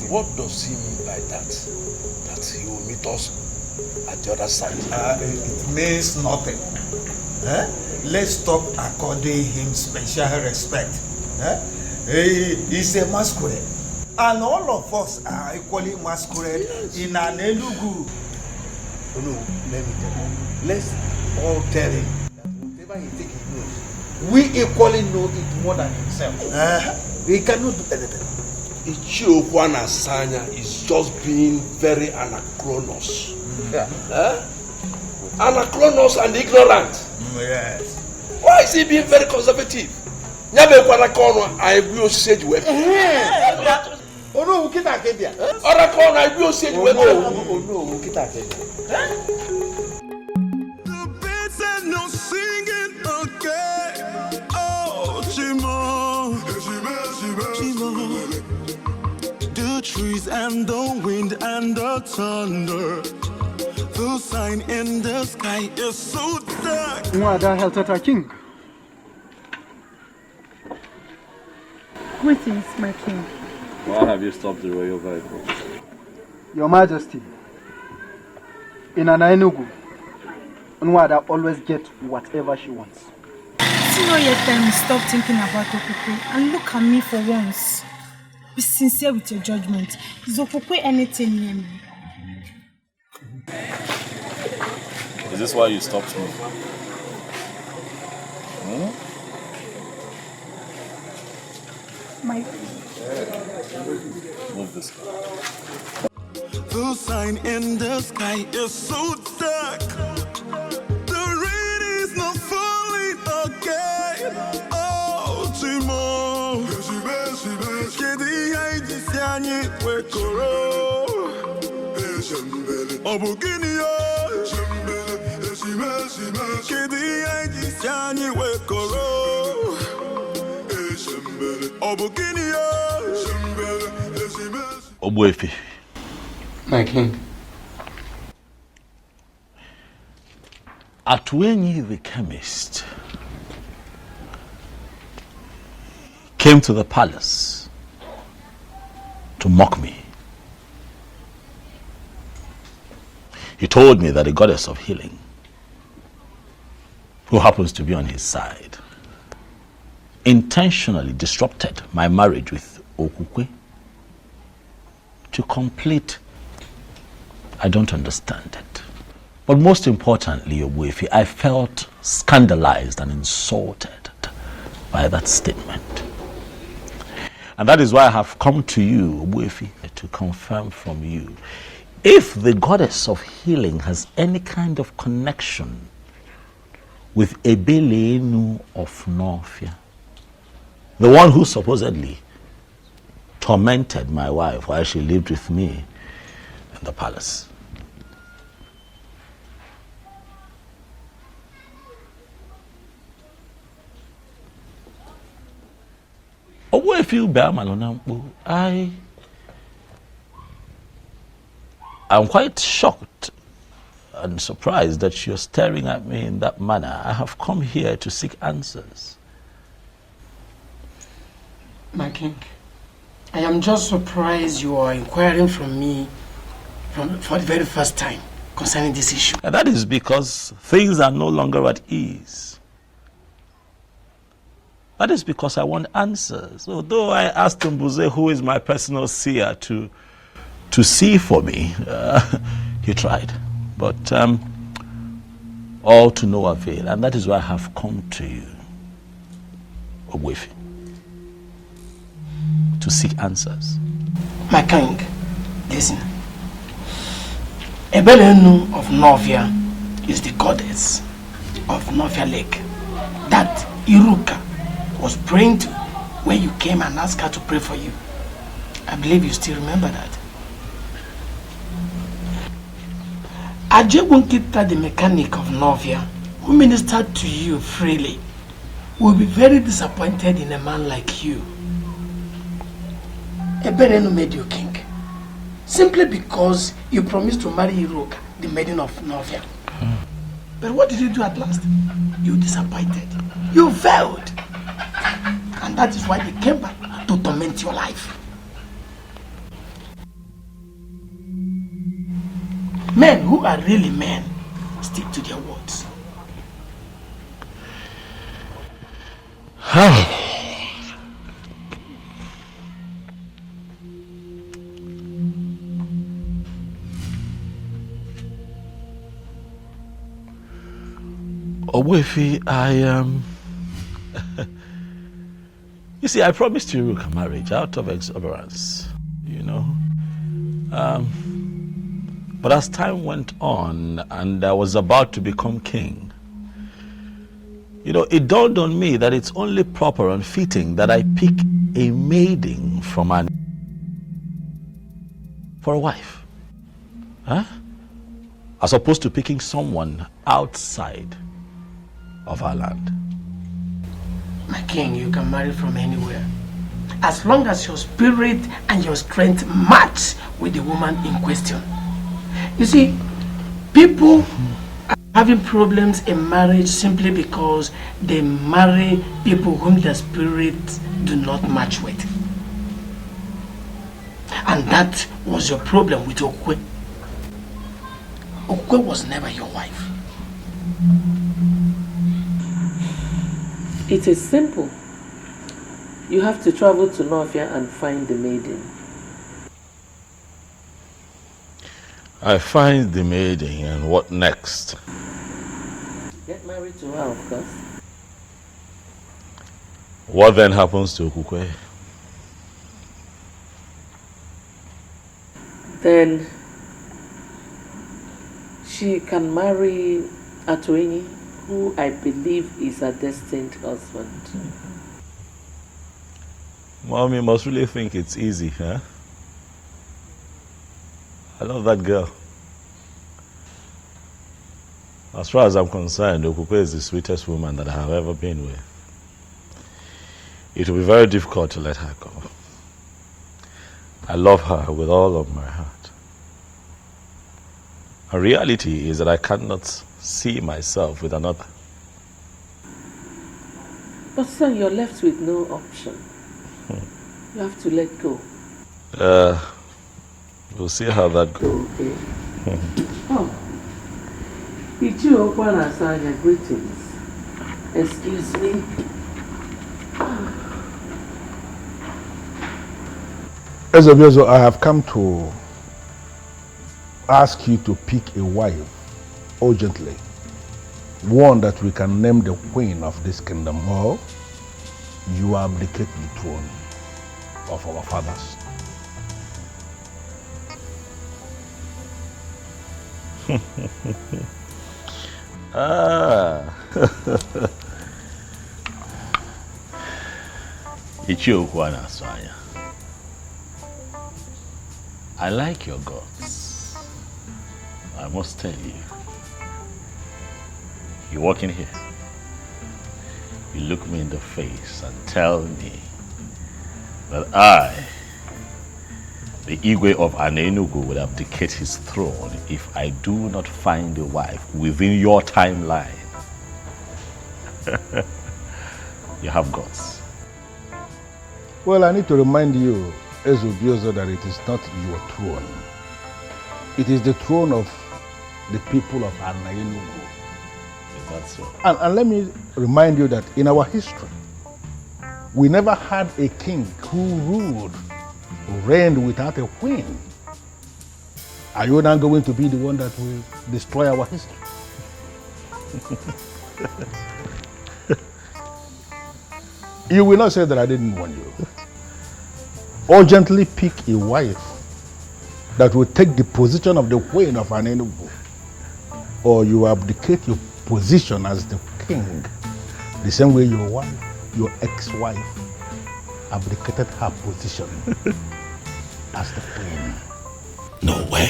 what does he mean by that? That he will meet us at the other side? It means nothing. Let's stop according him special respect. He's a masquerade. And all of us are equally masquerade in Anienugu. No, let me tell you. Let's all tell him that whatever he thinks he knows, we equally know it more than himself. He cannot do anything. Ichiokwana Sanya is just being very anachronous. Anachronous and ignorant. Yes. Why is he being very conservative? I will say you. Oh no, kita kedia. Ora kon I will say you. Oh no, kita kedia. The birds are no singing again. Oh, Chimo, Chimo. The trees and the wind and the thunder. The sign in the sky is so dark. Nwada Heltata King. Greetings, my king. Why have you stopped the royal vehicle? Your Majesty, in Anienugu, Nwada always gets whatever she wants. See no yet time stop thinking about Okukwe and look at me for once. Be sincere with your judgment. Is Okukwe anything near me? Is this why you stopped me? Move this. The sign in the sky is so dark. The rain is not falling again. Oh, Chimo. Kedi haiji siani wekoro. Obuginio. Kedi haiji siani wekoro. Obuefi. My king. Atwenyi the chemist came to the palace to mock me. He told me that the goddess of healing, who happens to be on his side, intentionally disrupted my marriage with Okukwe to complete. I don't understand it. But most importantly, Obuefi, I felt scandalized and insulted by that statement. And that is why I have come to you, Obuefi, to confirm from you if the goddess of healing has any kind of connection with Ezeonu of Norfia, the one who supposedly tormented my wife while she lived with me in the palace. Oh, if you bear Malonampo, I'm quite shocked and surprised that you're staring at me in that manner. I have come here to seek answers. My king, I am just surprised you are inquiring from me for the very first time concerning this issue. And that is because things are no longer at ease. That is because I want answers. Although I asked Mbuze, who is my personal seer, to see for me, he tried. But all to no avail. And that is why I have come to you, Obuefi, to seek answers. My king, listen. Ezeonu of Norfia is the goddess of Norfia Lake that Iruka was praying to when you came and asked her to pray for you. I believe you still remember that. Ajebunkita, the mechanic of Novia, who ministered to you freely, will be very disappointed in a man like you. Eberenu made you king, simply because you promised to marry Iroka, the maiden of Novia. But what did you do at last? You disappointed. You failed. And that is why they came back to torment your life. Men who are really men stick to their words. Owefi, you see, I promised you a marriage out of exuberance, you know. But as time went on and I was about to become king, you know, it dawned on me that it's only proper and fitting that I pick a maiden from for a wife. Huh? As opposed to picking someone outside of our land. My king, you can marry from anywhere, as long as your spirit and your strength match with the woman in question. You see, people are having problems in marriage simply because they marry people whom their spirits do not match with. And that was your problem with Okwe. Okwe was never your wife. It is simple. You have to travel to Novia and find the maiden. I find the maiden, and what next? Get married to her, of course. What then happens to Okukwe? Then she can marry Atoenyi, who I believe is her destined husband. Mom, you must really think it's easy, huh? I love that girl. As far as I'm concerned, Okukwe is the sweetest woman that I have ever been with. It will be very difficult to let her go. I love her with all of my heart. The reality is that I cannot see myself with another. But son, you're left with no option. You have to let go. We'll see how that goes. Okay. Oh. Ichi Okwana Asanya, greetings. Excuse me. As Obiozor, I have come to ask you to pick a wife urgently. One that we can name the queen of this kingdom, or you abdicate the throne of our fathers. Ichiokwana Asanya. I like your guts. I must tell you. You walk in here, you look me in the face and tell me that I, the Igwe of Anienugu, would abdicate his throne if I do not find a wife within your timeline. You have guts. Well, I need to remind you, Obiozor, that it is not your throne. It is the throne of the people of Anienugu. Is that so? And let me remind you that in our history, we never had a king who ruled, who reigned without a queen. Are you now going to be the one that will destroy our history? You will not say that I didn't warn you. Urgently pick a wife that will take the position of the queen of Anienugu, or you abdicate your position as the king, the same way your wife, your ex-wife, abdicated her position as the queen. No way.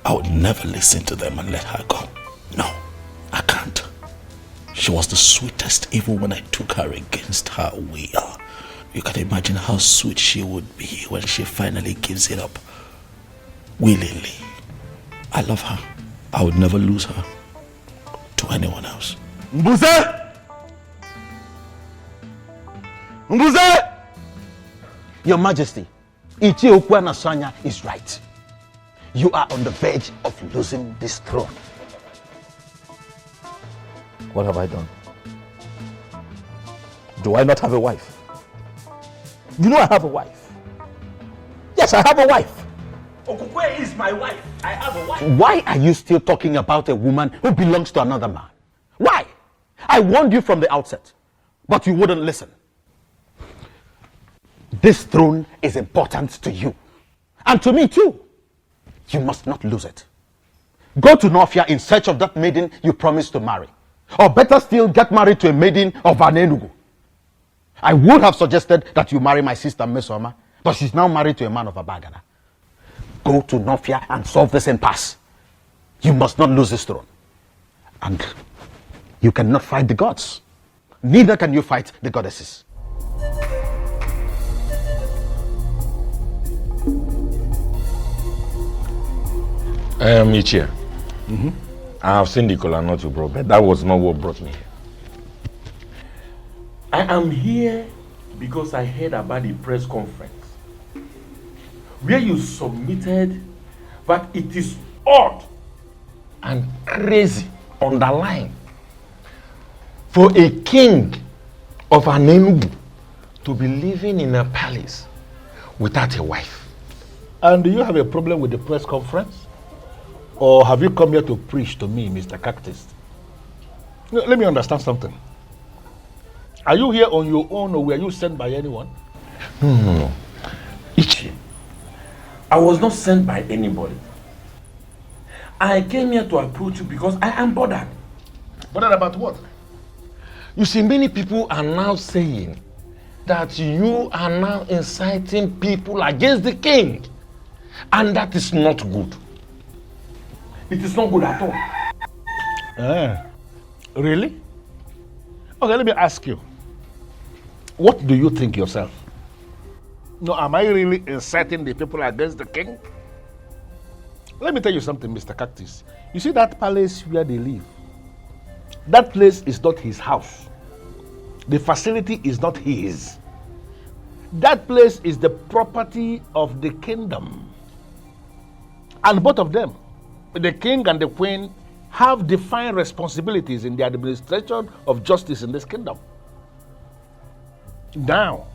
I would never listen to them and let her go. No, I can't. She was the sweetest even when I took her against her will. You can imagine how sweet she would be when she finally gives it up. Willingly. I love her. I would never lose her to anyone else. Mbuze! Mbuze! Your Majesty, Ichie Okwana Sanya is right. You are on the verge of losing this throne. What have I done? Do I not have a wife? You know I have a wife. Yes, I have a wife. Okukwe is my wife. I have a wife. Why are you still talking about a woman who belongs to another man? Why? I warned you from the outset, but you wouldn't listen. This throne is important to you, and to me too. You must not lose it. Go to Nofia in search of that maiden you promised to marry. Or better still, get married to a maiden of Anienugu. I would have suggested that you marry my sister Mesoma, but she's now married to a man of Abagana. Go to Nofia and solve this impasse. You must not lose this throne. And you cannot fight the gods. Neither can you fight the goddesses. Ichie. I have seen the color not you brought, but that was not what brought me here. I am here because I heard about the press conference where you submitted that it is odd and crazy, underlined, for a king of Anienugu to be living in a palace without a wife. And do you have a problem with the press conference? Or have you come here to preach to me, Mr. Cactus? No, let me understand something. Are you here on your own or were you sent by anyone? No. Ichi, I was not sent by anybody. I came here to approach you because I am bothered. Bothered about what? You see, many people are now saying that you are now inciting people against the king. And that is not good. It is not good at all. Really? Okay, let me ask you. What do you think yourself? No, am I really inciting the people against the king? Let me tell you something, Mr. Cactus. You see that palace where they live? That place is not his house. The facility is not his. That place is the property of the kingdom. And both of them, the king and the queen, have defined responsibilities in the administration of justice in this kingdom. Now,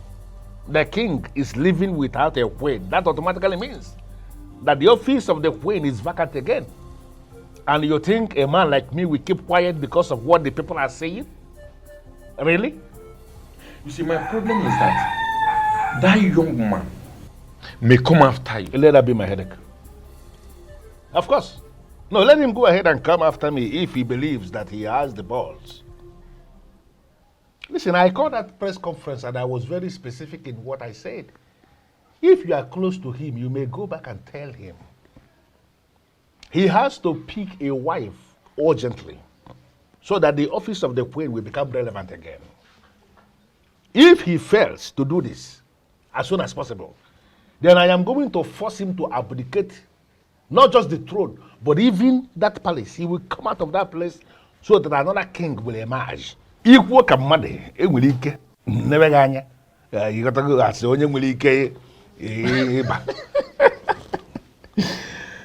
the king is living without a queen. That automatically means that the office of the queen is vacant again. And you think a man like me will keep quiet because of what the people are saying? Really? You see, my problem is that young man may come after you. Let that be my headache. Of course. No, let him go ahead and come after me if he believes that he has the balls. Listen, I called that press conference and I was very specific in what I said. If you are close to him, you may go back and tell him. He has to pick a wife urgently so that the office of the queen will become relevant again. If he fails to do this as soon as possible, then I am going to force him to abdicate not just the throne, but even that palace. He will come out of that place so that another king will emerge. Equal kamade, ewilike, never ganya. You got to go as only wilike.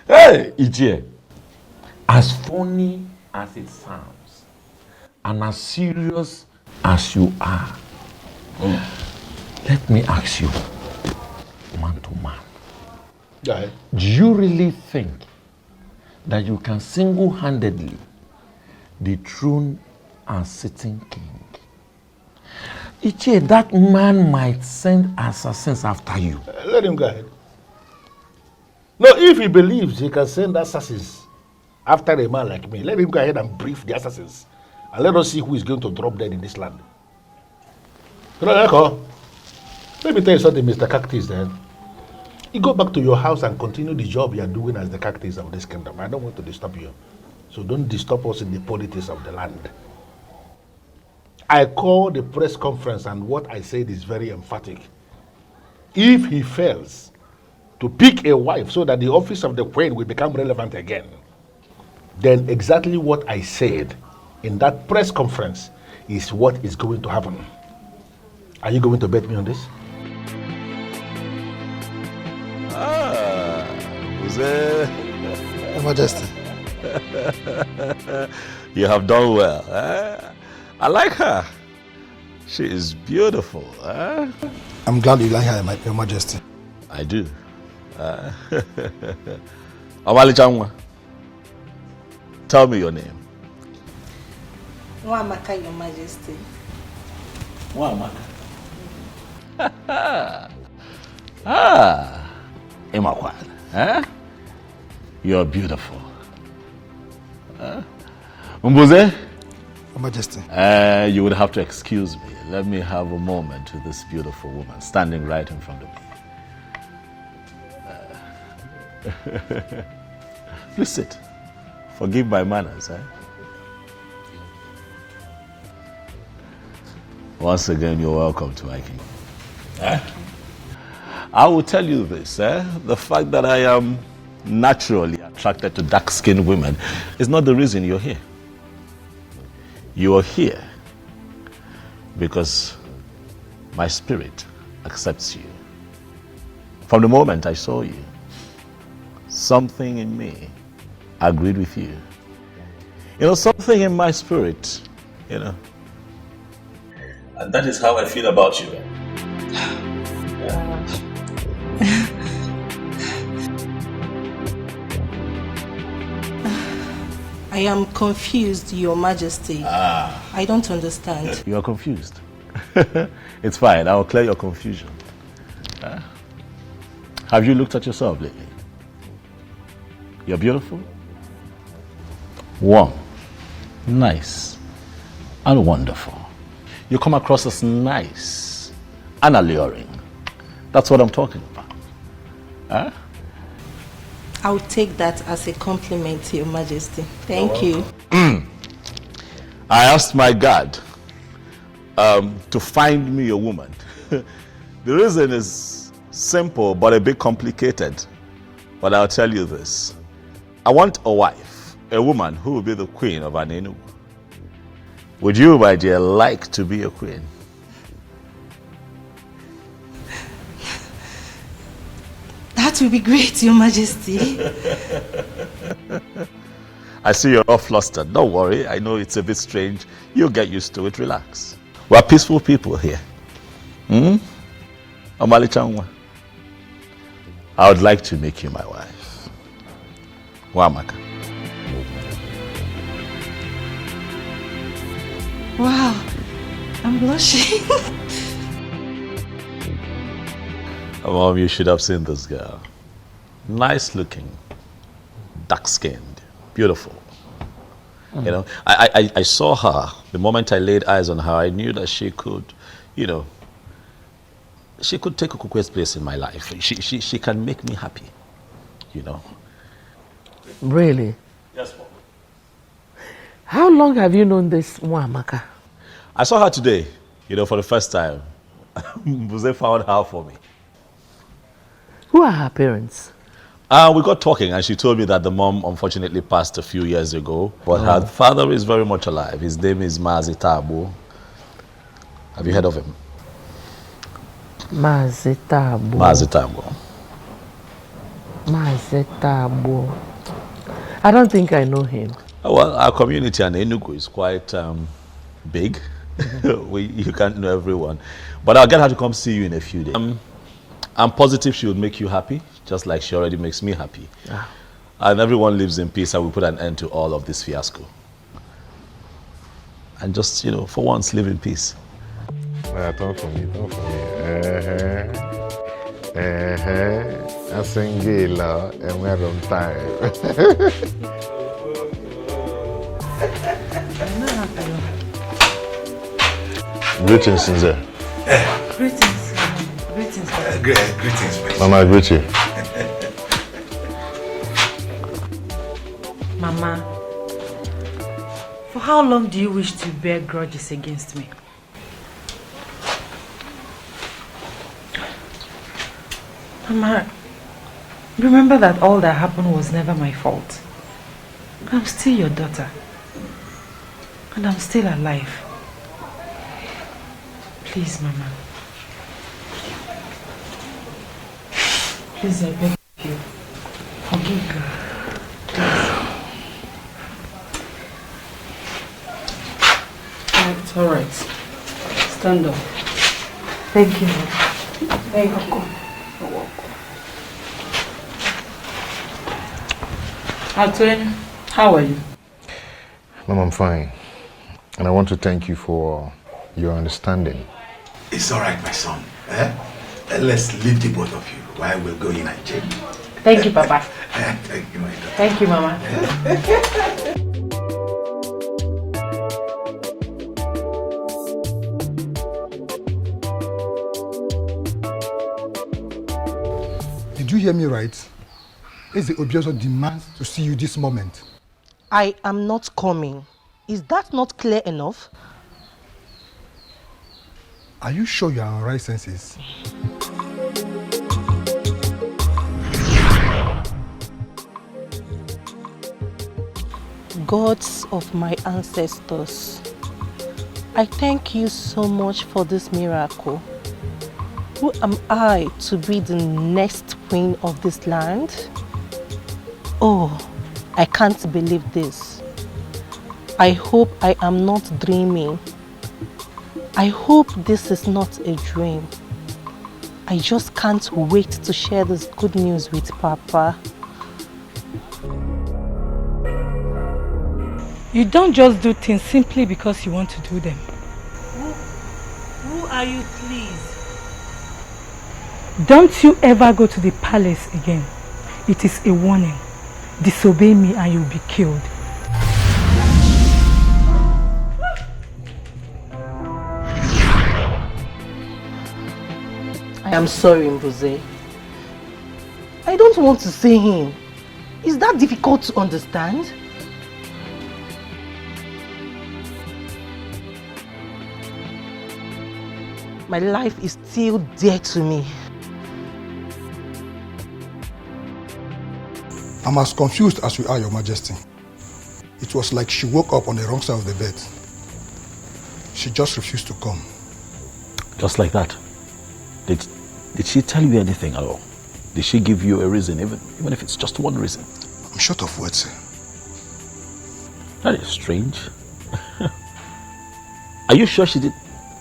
Hey, Ichie, as funny as it sounds, and as serious as you are, let me ask you, man to man. Go ahead. Do you really think that you can single-handedly dethrone a sitting king? Ichie, that man might send assassins after you. Let him go ahead. No, if he believes he can send assassins after a man like me, let him go ahead and brief the assassins. And let us see who is going to drop dead in this land. Let me tell you something, Mr. Cactus, then. You go back to your house and continue the job you are doing as the captains of this kingdom. I don't want to disturb you. So don't disturb us in the politics of the land. I called the press conference and what I said is very emphatic. If he fails to pick a wife so that the office of the queen will become relevant again, then exactly what I said in that press conference is what is going to happen. Are you going to bet me on this? Your Majesty. You have done well. I like her. She is beautiful. I'm glad you like her, Your Majesty. I do. Alichi, tell me your name. Nwamaka, Your Majesty. Nwamaka. Imakwan. You're beautiful. Mbuze? Your Majesty. You would have to excuse me. Let me have a moment with this beautiful woman standing right in front of me. Please sit. Forgive my manners. Once again, you're welcome to my kingdom. I will tell you this. The fact that I am naturally attracted to dark-skinned women is not the reason you're here. You are here because my spirit accepts you. From the moment I saw you, something in me agreed with you. You know, something in my spirit, you know. And that is how I feel about you. I am confused, Your Majesty. I don't understand. You are confused. It's fine. I will clear your confusion. Have you looked at yourself lately? You're beautiful, warm, nice, and wonderful. You come across as nice and alluring. That's what I'm talking about. I'll take that as a compliment, Your Majesty. Thank you. I asked my God to find me a woman. The reason is simple but a bit complicated. But I'll tell you this. I want a wife, a woman who will be the queen of Anienugu. Would you, my dear, like to be a queen? That will be great, Your Majesty. I see you're all flustered. Don't worry. I know it's a bit strange. You'll get used to it. Relax. We're peaceful people here. Omalichangwa, I would like to make you my wife. Nwamaka. Wow, I'm blushing. Mom, you should have seen this girl. Nice looking, dark skinned, beautiful. You know, I saw her. The moment I laid eyes on her, I knew that she could, you know, she could take Okukwe's place in my life. She can make me happy, you know. Really? Yes, Mom. How long have you known this Nwamaka? I saw her today, you know, for the first time. Mbuze found her for me. Who are her parents? We got talking and she told me that the mom unfortunately passed a few years ago, but her father is very much alive. His name is Mazitabo. Have you heard of him? Mazitabo. Mazitabo. Mazitabo. I don't think I know him. Well, our community in Enugu is quite big. You can't know everyone. But I'll get her to come see you in a few days. I'm positive she will make you happy, just like she already makes me happy. And everyone lives in peace and we put an end to all of this fiasco. And just, you know, for once, live in peace. Don't for me. I'm single and we're on time. Greetings, Sinze. Greetings. Greetings, Papa. Greetings, Mama, I greet you. Mama, for how long do you wish to bear grudges against me? Mama, remember that all that happened was never my fault. I'm still your daughter. And I'm still alive. Please, Mama. Please, I beg you. Forgive me. It's all right. Stand up. Thank you, Mama. Thank you. Atwen, how are you? Mom, I'm fine. And I want to thank you for your understanding. It's all right, my son. Let's leave the both of you while we're going and change. Thank you, Papa. Thank you, my daughter. Thank you, Mama. Did you hear me right? Obiozor demands to see you this moment. I am not coming. Is that not clear enough? Are you sure you are in right senses? Gods of my ancestors, I thank you so much for this miracle. Who am I to be the next queen of this land? Oh, I can't believe this. I hope I am not dreaming. I hope this is not a dream. I just can't wait to share this good news with Papa. You don't just do things simply because you want to do them. Who are you, please? Don't you ever go to the palace again. It is a warning. Disobey me and you'll be killed. I am sorry, Ngozi. I don't want to see him. Is that difficult to understand? My life is still dear to me. I'm as confused as you are, Your Majesty. It was like she woke up on the wrong side of the bed. She just refused to come. Just like that? Did she tell you anything at all? Did she give you a reason, even if it's just one reason? I'm short of words, sir. That is strange. Are you sure she did?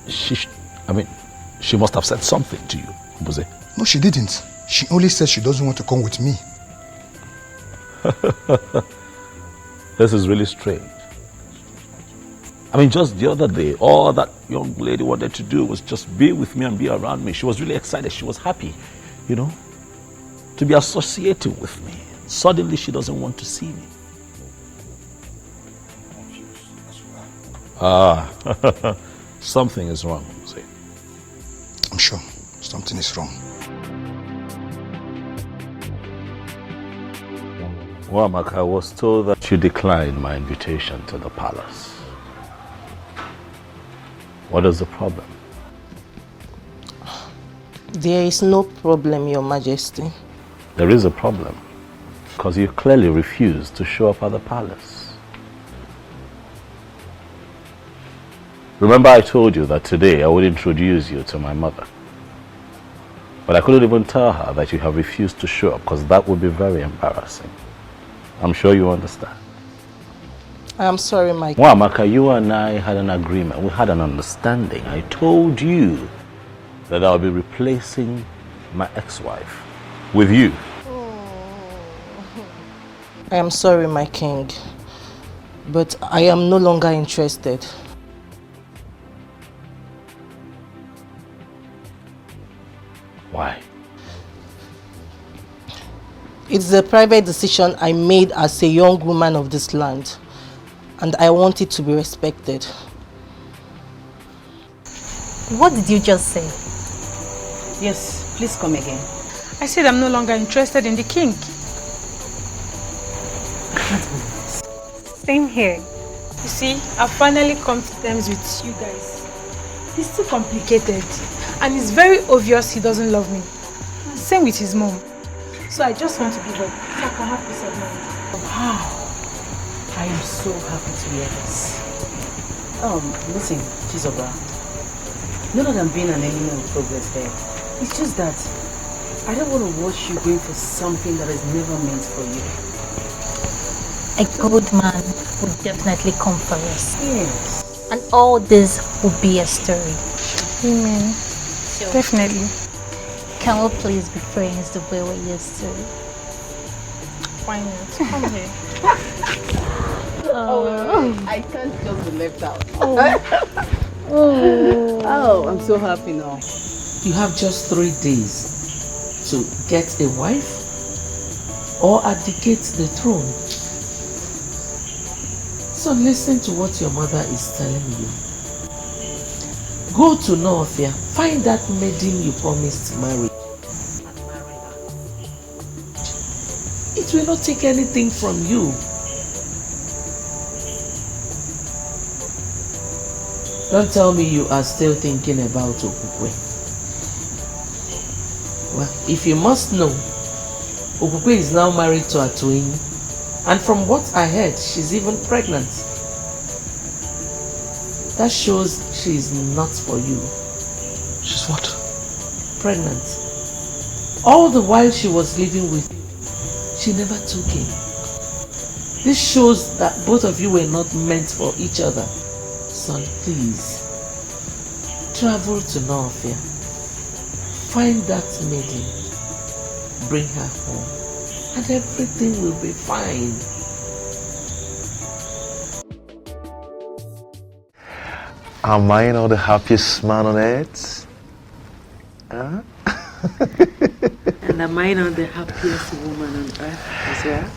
She must have said something to you, Ngozi. No, she didn't. She only said she doesn't want to come with me. This is really strange. Just the other day, all that young lady wanted to do was just be with me and be around me. She was really excited. She was happy, to be associated with me. Suddenly, she doesn't want to see me. Something is wrong, Ngozi. I'm sure something is wrong. Wamaka, I was told that you declined my invitation to the palace. What is the problem? There is no problem, Your Majesty. There is a problem, because you clearly refused to show up at the palace. Remember I told you that today I would introduce you to my mother. But I couldn't even tell her that you have refused to show up, because that would be very embarrassing. I'm sure you understand. I'm sorry, my... Wamaka, you and I had an agreement. We had an understanding. I told you that I'll be replacing my ex-wife with you. I am sorry, my king. But I am no longer interested. Why? It's a private decision I made as a young woman of this land. And I want it to be respected. What did you just say? Yes. Please come again. I said I'm no longer interested in the king. Same here. You see, I've finally come to terms with you guys. He's too complicated. And it's very obvious he doesn't love me. Same with his mom. So I just want to give up so I can have peace of mind. Wow. I am so happy to hear this. Listen, Chizoba. Not that I'm being an enemy of progress there. It's just that I don't want to watch you going for something that is never meant for you. A good man would definitely come for us. Yes. And all this will be a story. Amen. So, definitely. Can we please be friends the way we used to? Why not? Come here. I can't just be left out. Oh, I'm so happy now. You have just 3 days to get a wife or abdicate the throne. So listen to what your mother is telling you. Go to Northia, find that maiden you promised to marry. It will not take anything from you. Don't tell me you are still thinking about Okukwe. Well, if you must know, Okukwe is now married to Atuini, and from what I heard, she's even pregnant. That shows she is not for you. She's what? Pregnant. All the while she was living with you, she never took him. This shows that both of you were not meant for each other. Son, please, travel to Northia. Find that maiden. Bring her home. And everything will be fine. Am I not the happiest man on earth? Huh? And am I not the happiest woman on earth as well?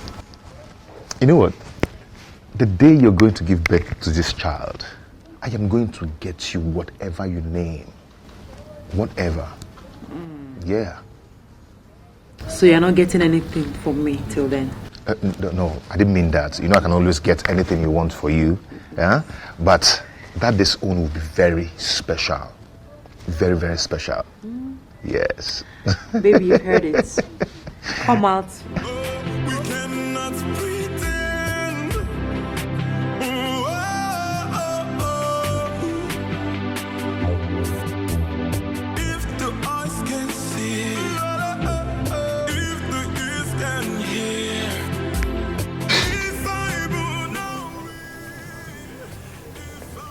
You know what? The day you're going to give birth to this child, I am going to get you whatever you name. Whatever. Yeah. So you're not getting anything from me till then? No, I didn't mean that. You know I can always get anything you want for you. Yeah? But that this own will be very special. Very, very special. Yes. Baby, you've heard it. Come out.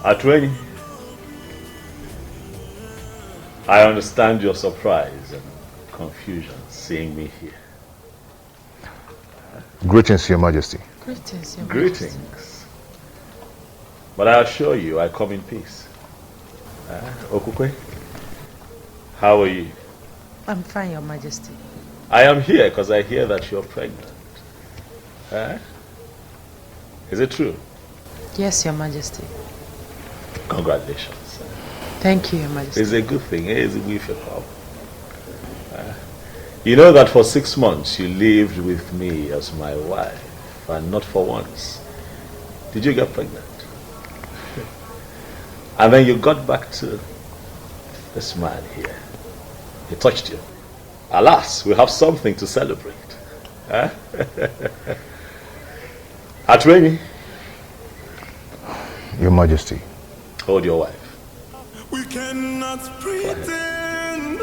Atueni, I understand your surprise and confusion seeing me here. Greetings, Your Majesty. Greetings, Your Greetings. Majesty. But I assure you, I come in peace. Okukwe, how are you? I'm fine, Your Majesty. I am here because I hear that you're pregnant. Is it true? Yes, Your Majesty. Congratulations. Thank you, Your Majesty. It's a good thing. It's a good thing. You know that for 6 months you lived with me as my wife, and not for once did you get pregnant. And then you got back to this man here. He touched you. Alas, we have something to celebrate. Atueni. Your Majesty. Hold your wife. We cannot pretend.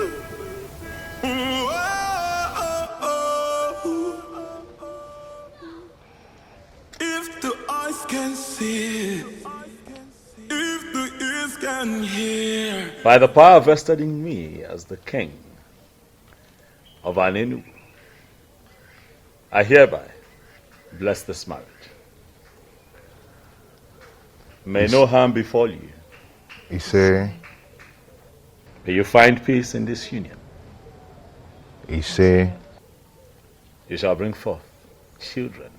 If the eyes can see, if the ears can hear. By the power vested in me as the king of Anienugu, I hereby bless this marriage. May no harm befall you. You say? May you find peace in this union. You say? You shall bring forth children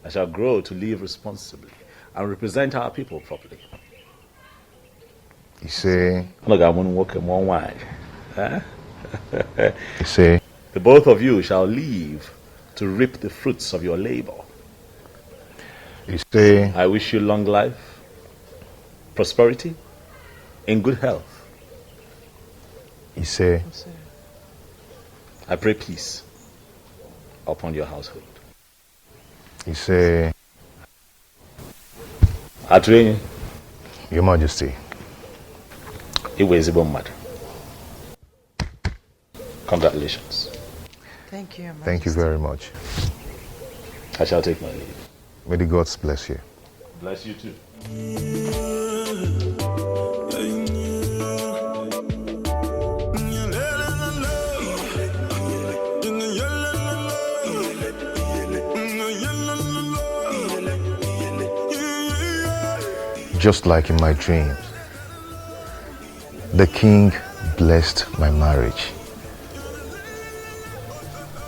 that shall grow to live responsibly and represent our people properly. You say? Look, I'm going to work in one way. You see? The both of you shall live to reap the fruits of your labor. You see? I wish you long life, prosperity, and good health. You see? I pray peace upon your household. You say, Atwin, Your Majesty. Congratulations. Thank you, Your Majesty. Thank you very much. I shall take my leave. May the gods bless you. Bless you too. Just like in my dreams, the king blessed my marriage.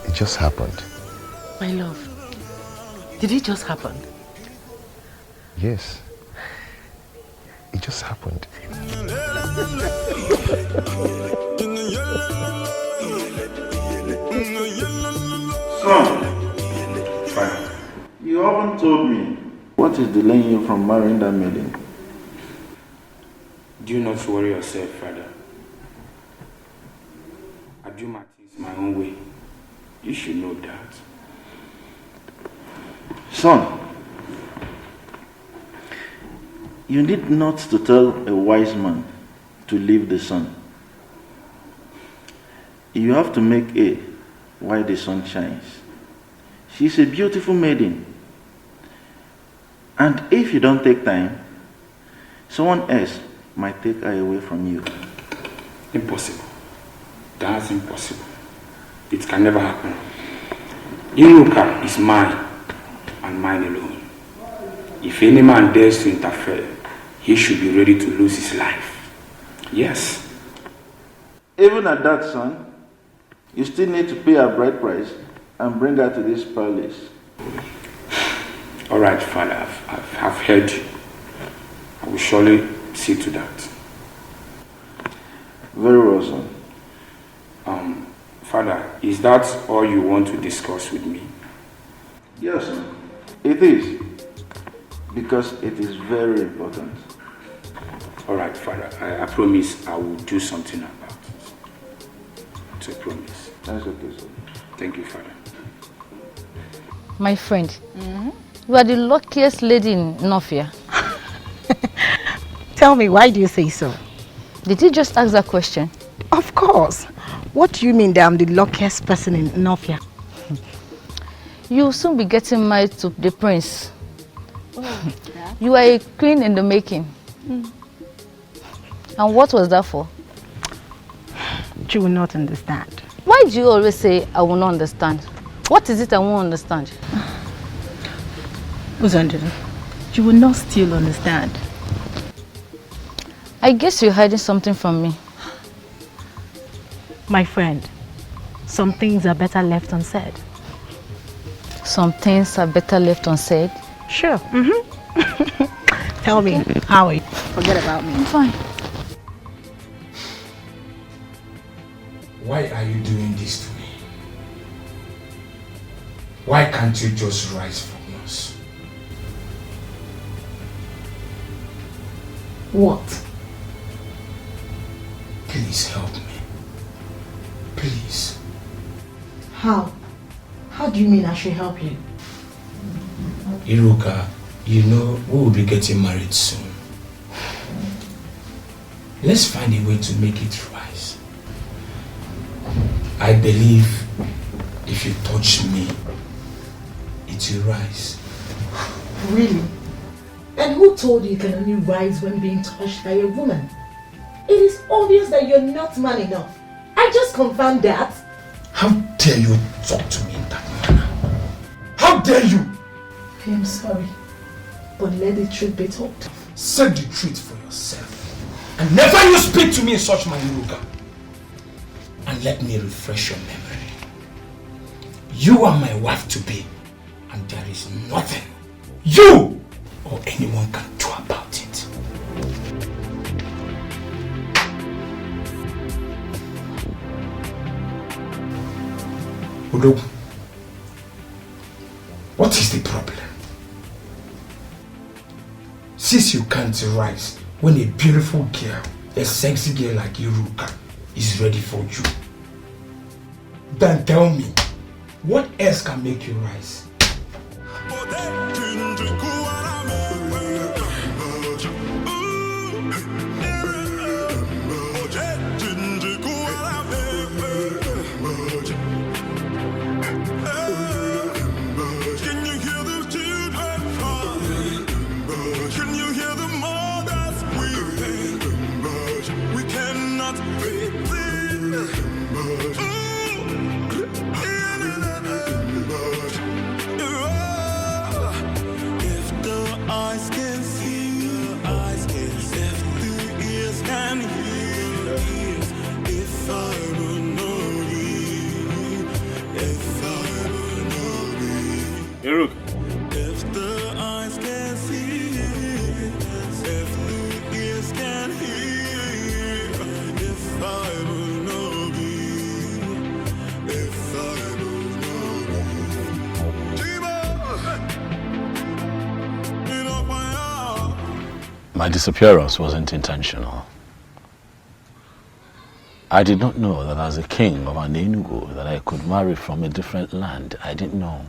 It just happened. My love, did it just happen? Yes. It just happened. Son, you haven't told me what is delaying you from marrying that maiden. Do not worry yourself, Father. I do my things my own way. You should know that. Son, you need not to tell a wise man to leave the sun. You have to make hay while the sun shines. She's a beautiful maiden. And if you don't take time, someone else might take her away from you. Impossible. That's impossible. It can never happen. Inuka is mine and mine alone. If any man dares to interfere, he should be ready to lose his life. Yes. Even at that, son, you still need to pay her bride price and bring her to this palace. All right, Father, I've heard you. I will surely see to that. Very well, son. Father, is that all you want to discuss with me? Yes, son. It is. Because it is very important. All right, Father, I promise I will do something about it. It's a promise. That's okay, sir. Thank you, Father. My friend, you are the luckiest lady in Nofia. Tell me, why do you say so? Did you just ask that question? Of course. What do you mean that I'm the luckiest person in Nofia? You'll soon be getting married to the prince. You are a queen in the making. And what was that for? You will not understand. Why do you always say, I will not understand? What is it I won't understand? Uzandere, you will not still understand. I guess you're hiding something from me. My friend, some things are better left unsaid. Some things are better left unsaid? Sure. Tell me, how are you? Forget about me. I'm fine. Why are you doing this to me? Why can't you just rise from us? What? Please help me. Please. How? How do you mean I should help you? Iruka, you know we will be getting married soon. Let's find a way to make it rise. I believe if you touch me, it will rise. Really? And who told you can only rise when being touched by a woman? It is obvious that you're not man enough. I just confirmed that. How dare you talk to me in that manner? How dare you? I am sorry, but let the truth be told. Say the truth for yourself. And never you speak to me in such manner, Iruka. And let me refresh your memory. You are my wife to be, and there is nothing you or anyone can do about it. the problem? Since you can't rise when a beautiful girl, a sexy girl like Iruka, is ready for you, then tell me, what else can make you rise? If the eyes can see, if the ears can hear, if I will know thee, if I will know thee. My disappearance wasn't intentional. I did not know that as a king of Anienugu that I could marry from a different land. I didn't know.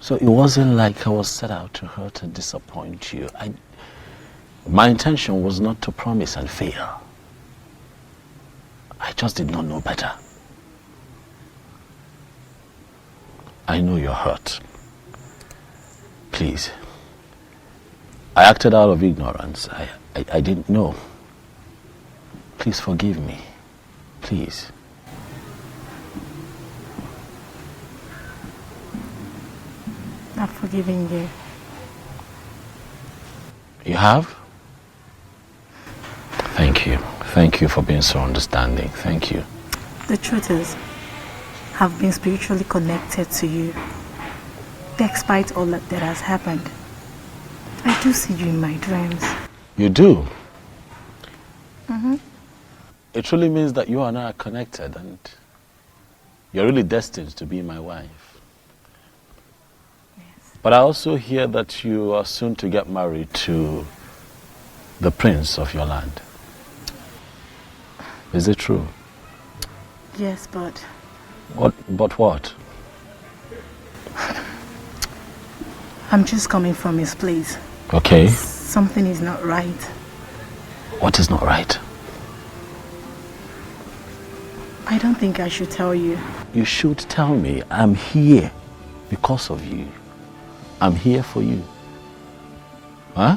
So it wasn't like I was set out to hurt and disappoint you. My intention was not to promise and fail. I just did not know better. I know you're hurt. Please. I acted out of ignorance. I didn't know. Please forgive me. Please. I've forgiven you. You have? Thank you. Thank you for being so understanding. Thank you. The truth is, I've been spiritually connected to you, despite all that has happened. I do see you in my dreams. You do? Mm-hmm. It truly means that you and I are connected and you're really destined to be my wife. But I also hear that you are soon to get married to the prince of your land. Is it true? Yes, but... But what? I'm just coming from his place. Okay. Something is not right. What is not right? I don't think I should tell you. You should tell me. I'm here because of you. I'm here for you. Huh?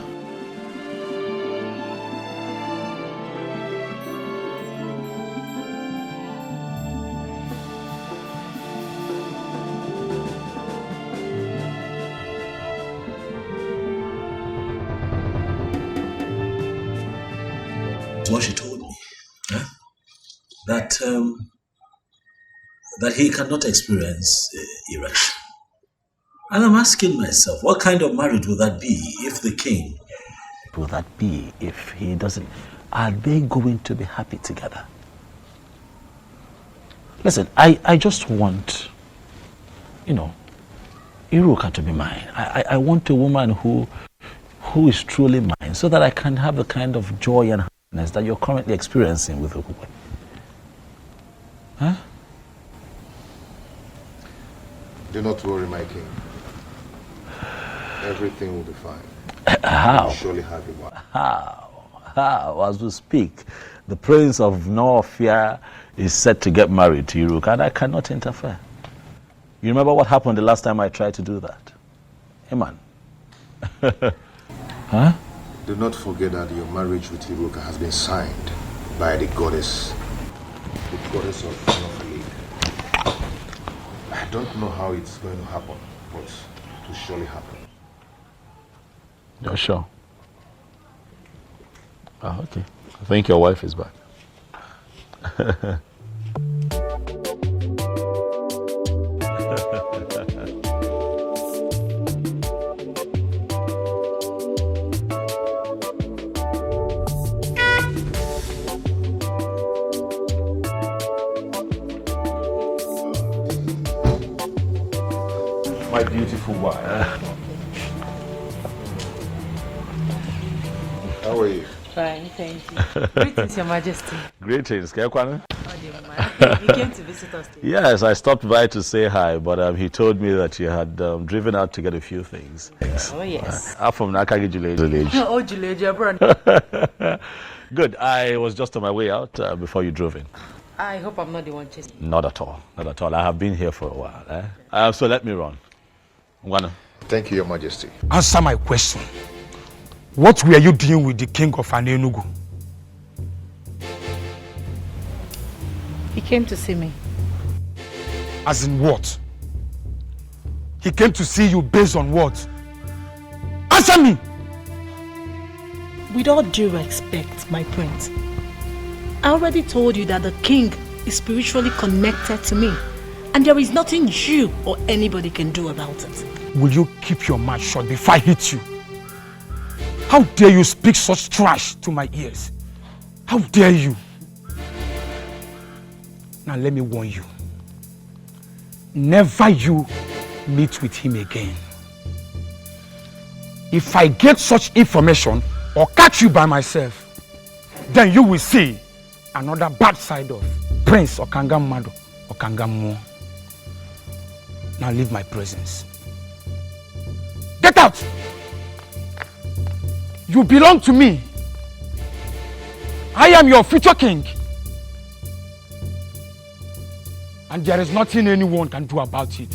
What she told me, huh? That he cannot experience erection. And I'm asking myself, what kind of marriage would that be if the king... Will that be if he doesn't... Are they going to be happy together? Listen, I just want, Iruka to be mine. I want a woman who is truly mine so that I can have the kind of joy and happiness that you're currently experiencing with Iruka. Huh? Do not worry, my king. Everything will be fine. How? You'll surely have your wife. How? As we speak, the prince of Northia is set to get married to Iruka, and I cannot interfere. You remember what happened the last time I tried to do that? Hey, man. Huh? Do not forget that your marriage with Iruka has been signed by the goddess of Northia. I don't know how it's going to happen, but it will surely happen. You're sure? Oh, okay. I think your wife is back. my beautiful wife. How are you? Fine, thank you. Greetings, Your Majesty. Greetings, Kekwane. You came to visit us today. Yes, I stopped by to say hi, but he told me that you had driven out to get a few things. Oh, yes. I'm from Nakagi village. Oh, Juleja, brother. Good. I was just on my way out before you drove in. I hope I'm not the one chasing. Not at all. Not at all. I have been here for a while. So let me run. Thank you, Your Majesty. Answer my question. What were you doing with the king of Anienugu? He came to see me. As in what? He came to see you based on what? Answer me! With all due respect, my prince, I already told you that the king is spiritually connected to me, and there is nothing you or anybody can do about it. Will you keep your mouth shut before I hit you? How dare you speak such trash to my ears? How dare you? Now let me warn you. Never you meet with him again. If I get such information or catch you by myself, then you will see another bad side of Prince Okangamado Okangamu. Now leave my presence. Get out! You belong to me. I am your future king. And there is nothing anyone can do about it.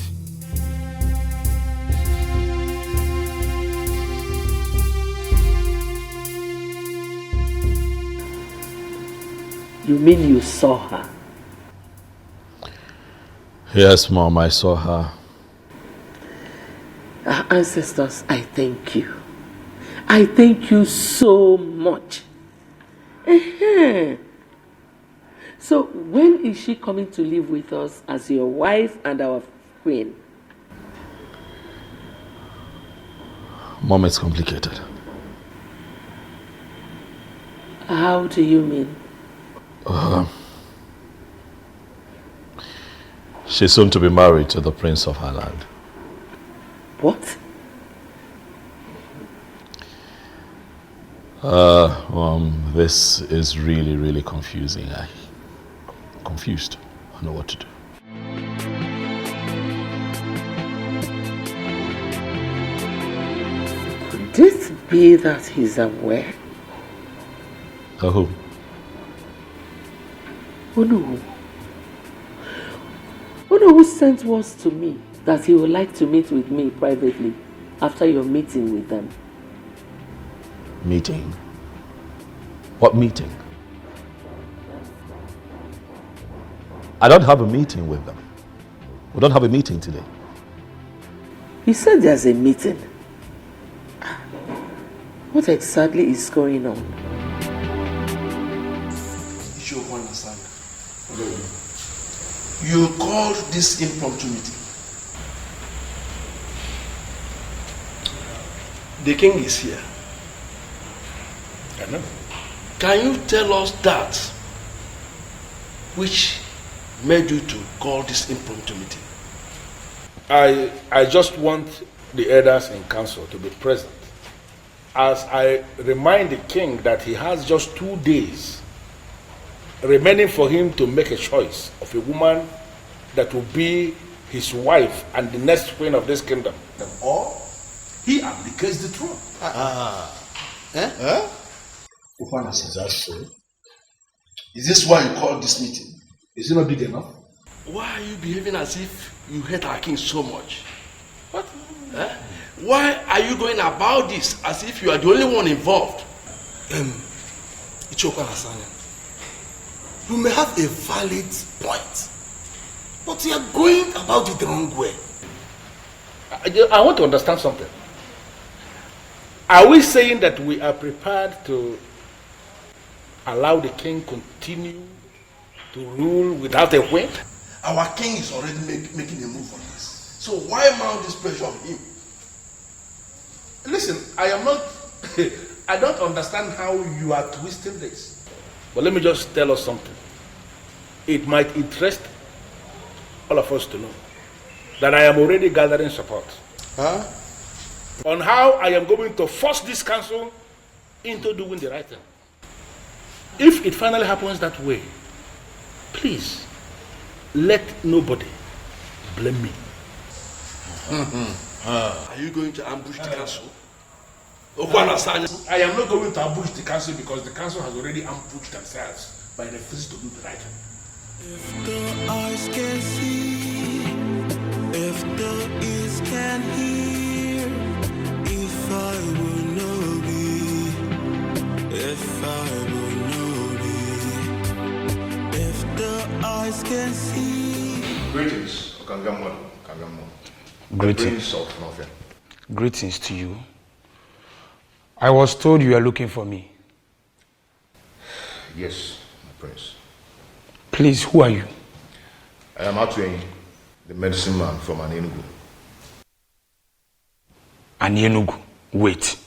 You mean you saw her? Yes, Mom, I saw her. Our ancestors, I thank you. I thank you so much. So when is she coming to live with us as your wife and our queen? Mom, it's complicated. How do you mean? She's soon to be married to the prince of her land. What? This is really, really confusing. I'm confused. I don't know what to do. Could this be that he's aware? Who? Onu who sent words to me that he would like to meet with me privately after your meeting with them. Meeting? What meeting? I don't have a meeting with them. We don't have a meeting today. He said there's a meeting. What exactly is going on? You called this impromptu meeting. The king is here. I know. Can you tell us that which made you to call this impromptu meeting? I just want the elders in council to be present as I remind the king that he has just 2 days remaining for him to make a choice of a woman that will be his wife and the next queen of this kingdom. Or he abdicates the throne. Is that so? Is this why you called this meeting? Is it not big enough? Why are you behaving as if you hate our king so much? What? Why are you going about this as if you are the only one involved? You may have a valid point, but you are going about it the wrong way. I want to understand something. Are we saying that we are prepared to allow the king continue to rule without a queen? Our king is already making a move on this. So why mount this pressure on him? Listen, I don't understand how you are twisting this. But let me just tell us something. It might interest all of us to know that I am already gathering support. Huh? On how I am going to force this council into doing the right thing. If it finally happens that way, please, let nobody blame me. Are you going to ambush the council? I am not going to ambush the council because the council has already ambushed themselves by refusing to do the right thing. If the eyes can see, if the ears can hear, if I will know be, if I will know be, if the eyes can see. Greetings, Okangamo. Greetings. Greetings to you. I was told you are looking for me. Yes, my prince. Please, who are you? I am Atweng, the medicine man from Anienugu. Anienugu? Wait.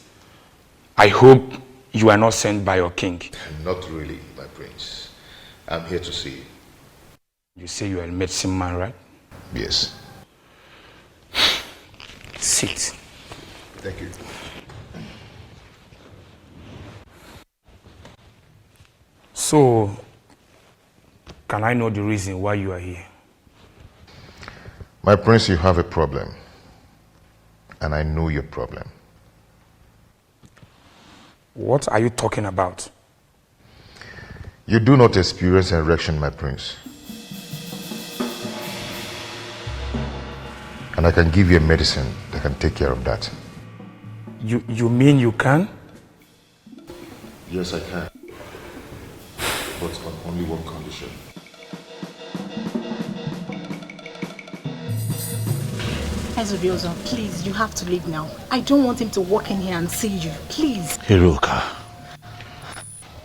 I hope you are not sent by your king. Not really, my prince. I'm here to see you. You say you are a medicine man, right? Yes. Sit. Thank you. So, can I know the reason why you are here? My prince, you have a problem. And I know your problem. What are you talking about? You do not experience erection, my prince. And I can give you a medicine that can take care of that. You mean you can? Yes, I can. But on only one condition. Obiozor, please, you have to leave now. I don't want him to walk in here and see you. Please. Hiruka,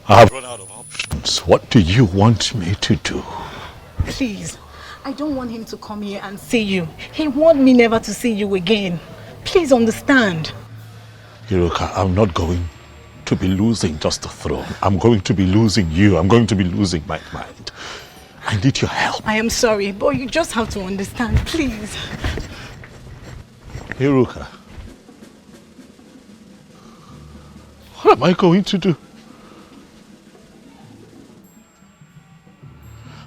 I have run out of options. What do you want me to do? Please. I don't want him to come here and see you. He wants me never to see you again. Please understand. Hiruka, I'm not going to be losing just the throne. I'm going to be losing you. I'm going to be losing my mind. I need your help. I am sorry, but you just have to understand, please. Hiruka, what am I going to do?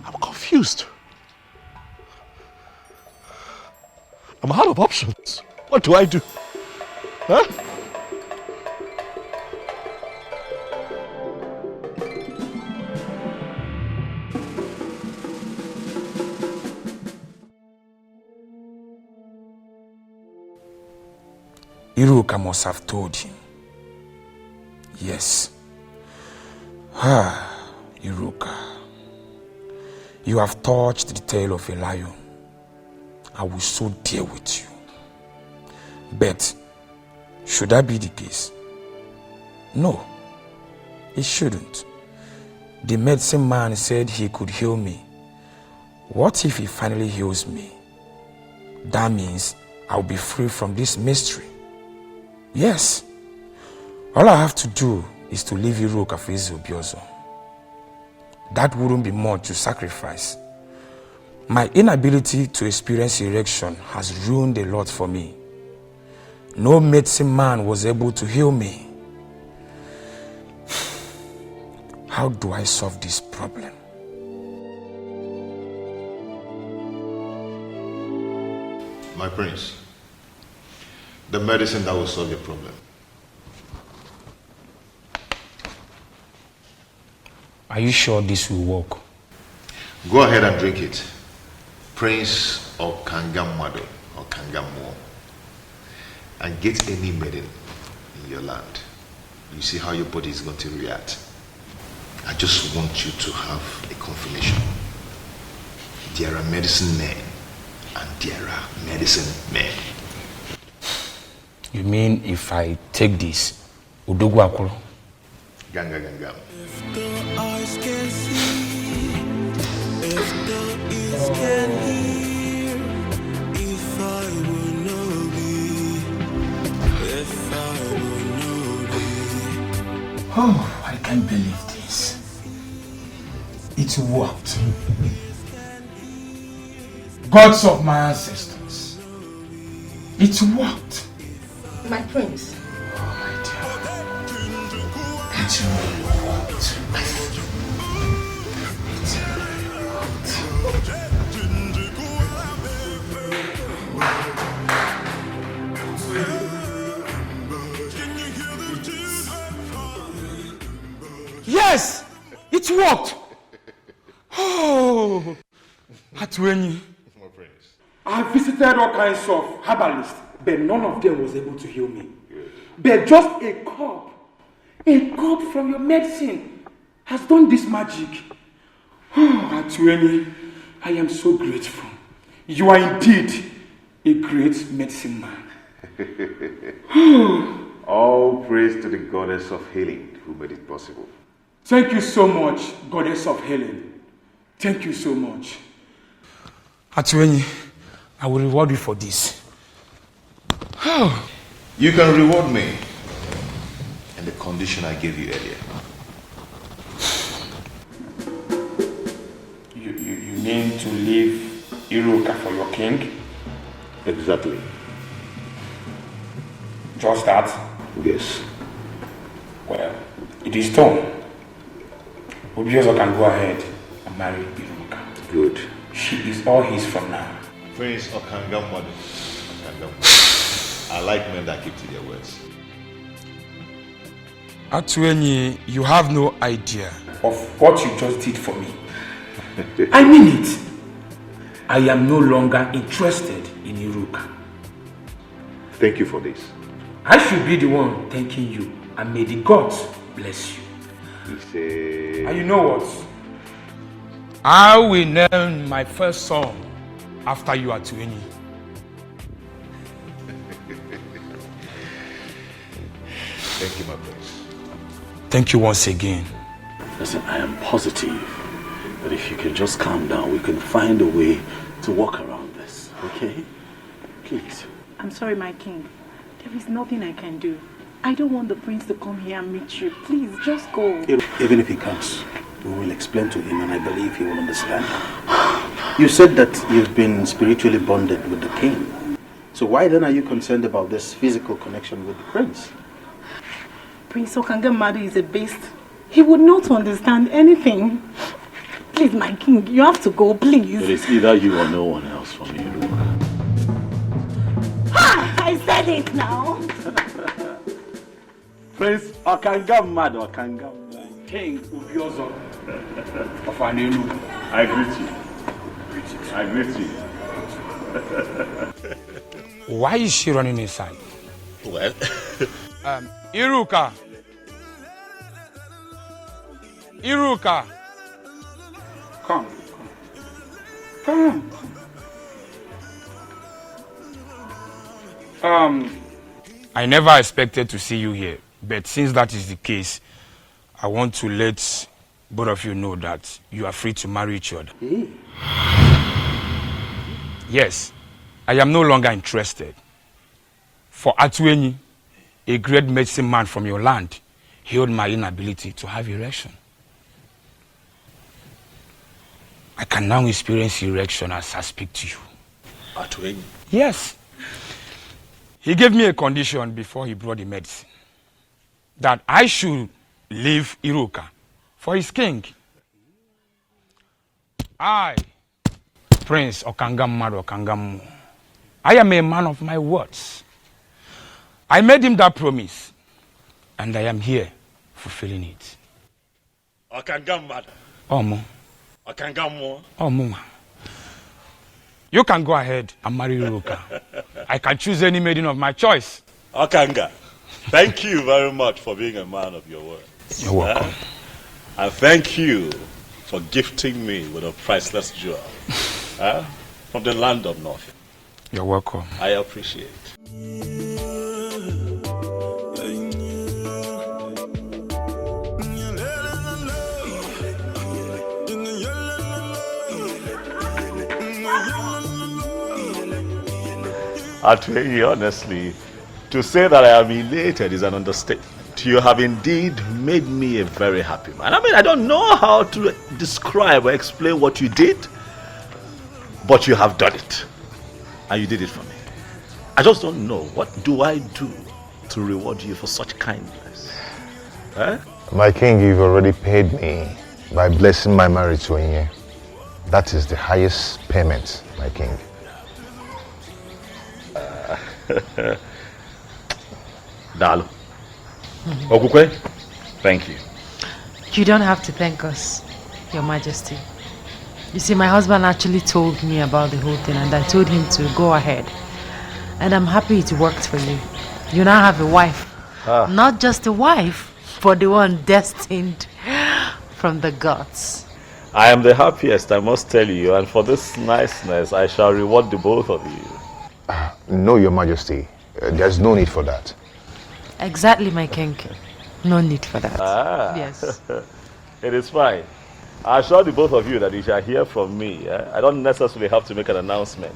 I'm confused. I'm out of options. What do I do? Huh? Hiruka must have told him. Yes. Hiruka. You have touched the tail of a lion. I will so deal with you. But should that be the case? No, it shouldn't. The medicine man said he could heal me. What if he finally heals me? That means I'll be free from this mystery. Yes. All I have to do is to leave Hiruka for Obiozor. That wouldn't be much to sacrifice. My inability to experience erection has ruined a lot for me. No medicine man was able to heal me. How do I solve this problem? My prince, the medicine that will solve your problem. Are you sure this will work? Go ahead and drink it. Prince or Kangamado or Kangamo. And get any maiden in your land. You see how your body is going to react. I just want you to have a confirmation. There are medicine men and there are medicine men. You mean if I take this, Udogu Akuro? Ganga ganga. If the eyes can see, if the ears can hear, if I will know thee, if I will know thee. Oh, I can't believe this. It worked. Gods of my ancestors, It worked. My prince. Oh, my dear. It really worked. Yes! It worked! Oh! Atwenyi. I visited all kinds of herbalists, but none of them was able to heal me. But just a cup from your medicine has done this magic. Oh, Atwenyi, I am so grateful. You are indeed a great medicine man. All praise to the goddess of healing who made it possible. Thank you so much, goddess of healing. Thank you so much. Atwenyi, I will reward you for this. You can reward me in the condition I gave you earlier. You mean to leave Iruka for your king? Exactly. Just that? Yes. Well, it is done. Obiozor can go ahead and marry Iruka. Good. She is all his from now. Prince Okangamwadu. I like men that keep to their words. Atwenyi, you have no idea of what you just did for me. I mean it. I am no longer interested in Iruka. Thank you for this. I should be the one thanking you, and may the gods bless you. And you know what? I will name my first son after you, Atwenyi. Thank you, my prince. Thank you once again. Listen, I am positive that if you can just calm down, we can find a way to work around this, okay? Please. I'm sorry, my king. There is nothing I can do. I don't want the prince to come here and meet you. Please, just go. Even if he comes, we will explain to him and I believe he will understand. You said that you've been spiritually bonded with the king. So why then are you concerned about this physical connection with the prince? Prince Okangamadu is a beast. He would not understand anything. Please, my king, you have to go, please. It is either you or no one else for me. I said it now. Prince Okangamadu, King Ugezu of Anienugu. I greet you. I greet you. Why is she running inside? Well, Iruka. Iruka. Come. I never expected to see you here, but since that is the case, I want to let both of you know that you are free to marry each other. Yes, I am no longer interested. For Atwenyi, a great medicine man from your land, healed my inability to have erection. I can now experience erection as I speak to you. Atwenyi? Yes. He gave me a condition before he brought the medicine. That I should leave Iruka for his king. I, Prince Okangamadu Okangamu, I am a man of my words. I made him that promise, and I am here fulfilling it. Okangamadu. Omo. Okangamu. Omo. You can go ahead and marry Iruka. I can choose any maiden of my choice. Okanga, thank you very much for being a man of your word. You're welcome. And thank you for gifting me with a priceless jewel from the land of North. You're welcome. I appreciate. Atwenyi, honestly, to say that I am elated is an understatement. You have indeed made me a very happy man. I mean, I don't know how to describe or explain what you did, but you have done it. And you did it for me. I just don't know. What do I do to reward you for such kindness? Eh? My king, you've already paid me by blessing my marriage to Onye. That is the highest payment, my king. Dalu. Okukwe, thank you. You don't have to thank us, Your Majesty. You see, my husband actually told me about the whole thing and I told him to go ahead. And I'm happy it worked for you. You now have a wife. Not just a wife, but the one destined from the gods. I am the happiest, I must tell you, and for this niceness, I shall reward the both of you. No, Your Majesty. There's no need for that. Exactly, my king. No need for that. Yes. It is fine. I assure the both of you that you shall hear from me. I don't necessarily have to make an announcement,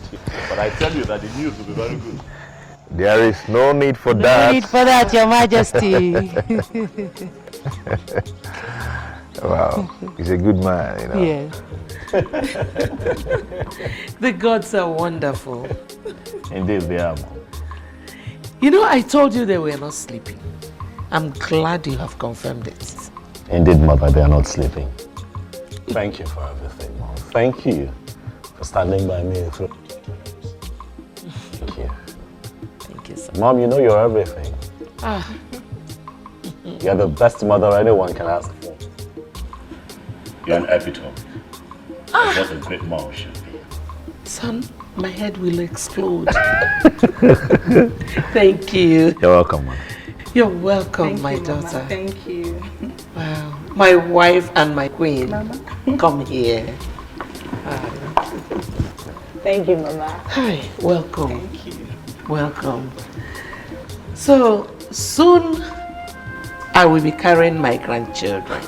but I tell you that the news will be very good. There is no need for that. No need for that, Your Majesty. Wow, he's a good man, you know. Yes. The gods are wonderful. Indeed, they are. You know, I told you they were not sleeping. I'm glad you have confirmed it. Indeed, Mother, they are not sleeping. Thank you for everything, Mom. Thank you for standing by me through. Thank you. Thank you, sir. Mom, you know you're everything. You're the best mother anyone can ask for. You're an epitome. What a great mom should be. Son, my head will explode. Thank you. You're welcome, Mom. You're welcome, my daughter. Mama. Thank you. Wow. My wife and my queen. Mama. Come here. Thank you, Mama. Hi, welcome. Thank you. Welcome. So, soon I will be carrying my grandchildren.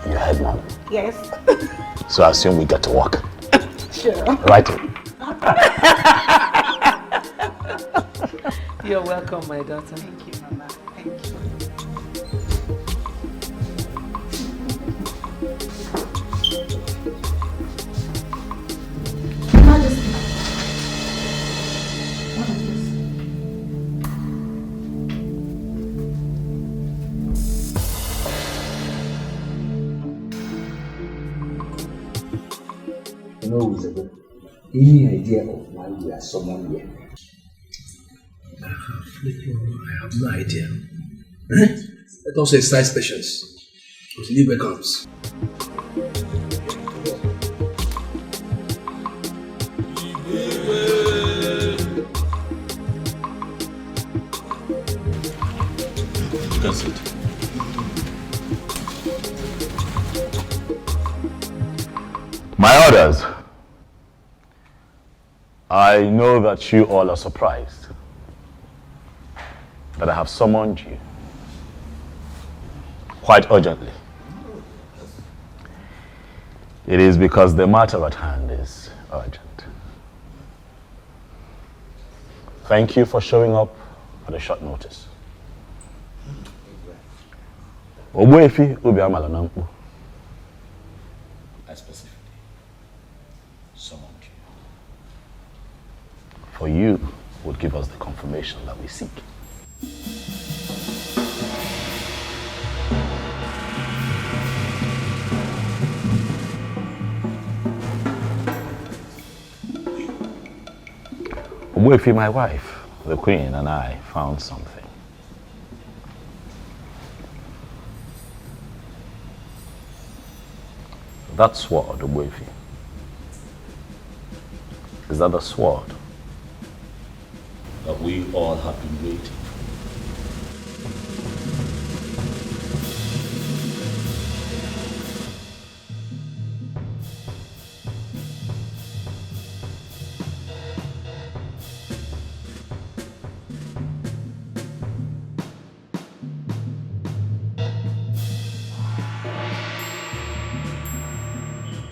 You heard, Mom. Yes. So I assume we get to work. Sure. Right. You're welcome, my daughter. Thank you, Mama. Thank you. You know, Isabel, any idea of why we are summoned here? I have no idea. Let us exercise patience until Libre comes. That's it. My orders. I know that you all are surprised that I have summoned you quite urgently. It is because the matter at hand is urgent. Thank you for showing up at a short notice. Ogbuefi Obiamala Nampu. I specifically summoned you. For you would give us the confirmation that we seek. Ogbuefi, my wife, the queen, and I found something. That sword, Ogbuefi, is that the sword that we all have been waiting for?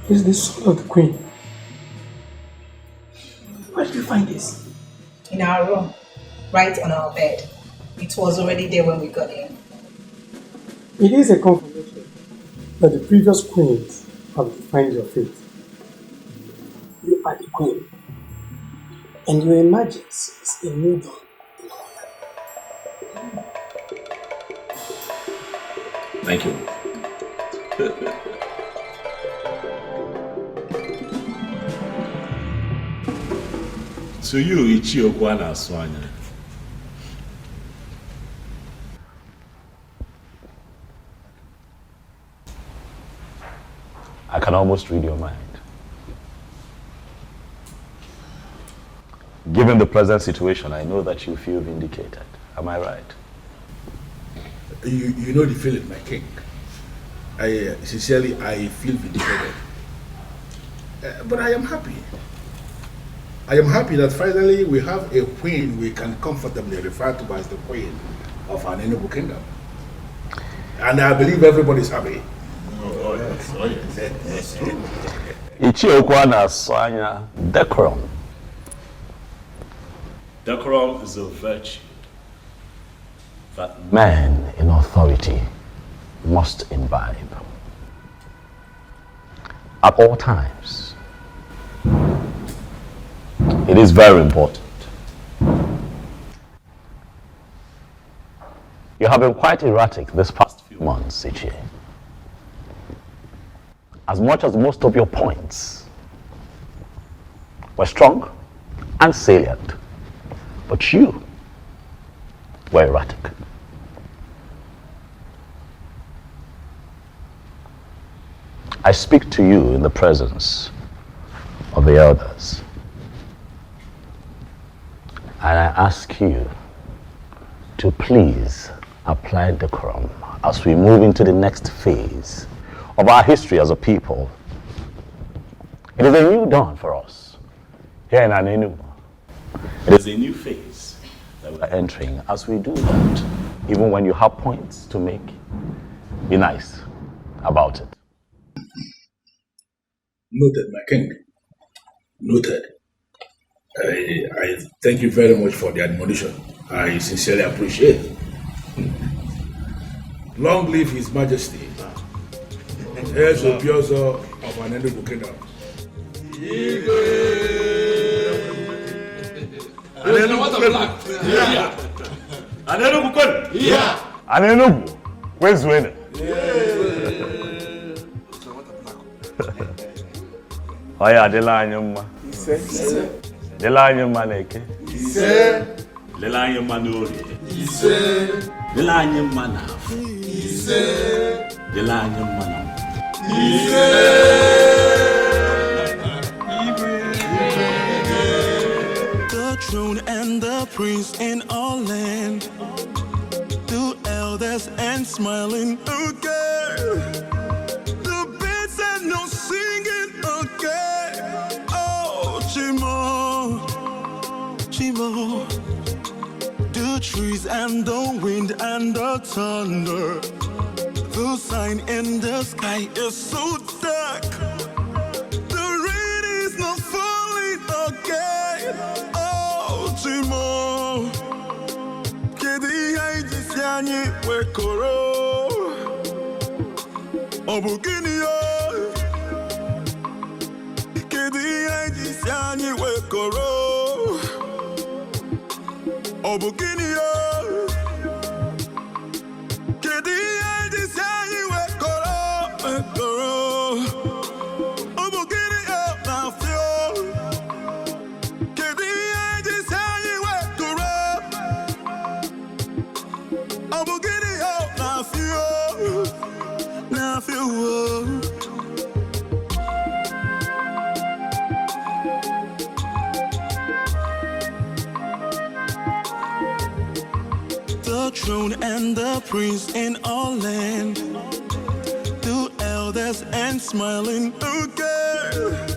This is the sword of the queen. Where did you find this? In our room, right on our bed. It was already there when we got in. It is a confirmation that the previous queens have defined your fate. You are the queen, And your emergence is a new dawn. Thank you. So you, Ichiokwa na Swanya. I can almost read your mind. Given the present situation, I know that you feel vindicated. Am I right? You know the feeling, my king. I sincerely feel vindicated. But I am happy. I am happy that finally we have a queen we can comfortably refer to as the queen of our Anienugu kingdom. And I believe everybody is happy. Oh, yes. Oh, yes. Ichiokwa na Swanya, decorum. Decorum is a virtue that Man in authority must imbibe at all times. It is very important. You have been quite erratic this past few months, Ichie. As much as most of your points were strong and salient, but you were erratic. I speak to you in the presence of the elders, and I ask you to please apply decorum as we move into the next phase of our history as a people. It is a new dawn for us here in Anienugu. It is a new phase that we are entering. As we do that, even when you have points to make, be nice about it. Noted, my king. Noted. I thank you very much for the admonition. I sincerely appreciate it. Long live His Majesty. Here's Obiozor of Anienugu Kingdom. Anienugu, where's winner? Oya adela anyuma. Dela anyuma neke. Dela anyuma nuri. Dela anyuma nafu. Dela anyuma nafu. The throne and the prince in all land, the elders and smiling again. The birds and no singing again. Oh, Chimo, Chimo. The trees and the wind and the thunder. The sign in the sky is so dark. The rain is not falling again. Oh, Chimo. Kedi haiji siani wekoro. Obugini yo. Kedi haiji siani wekoro. Obugini yo. The throne and the prince in all land, the elders and smiling again.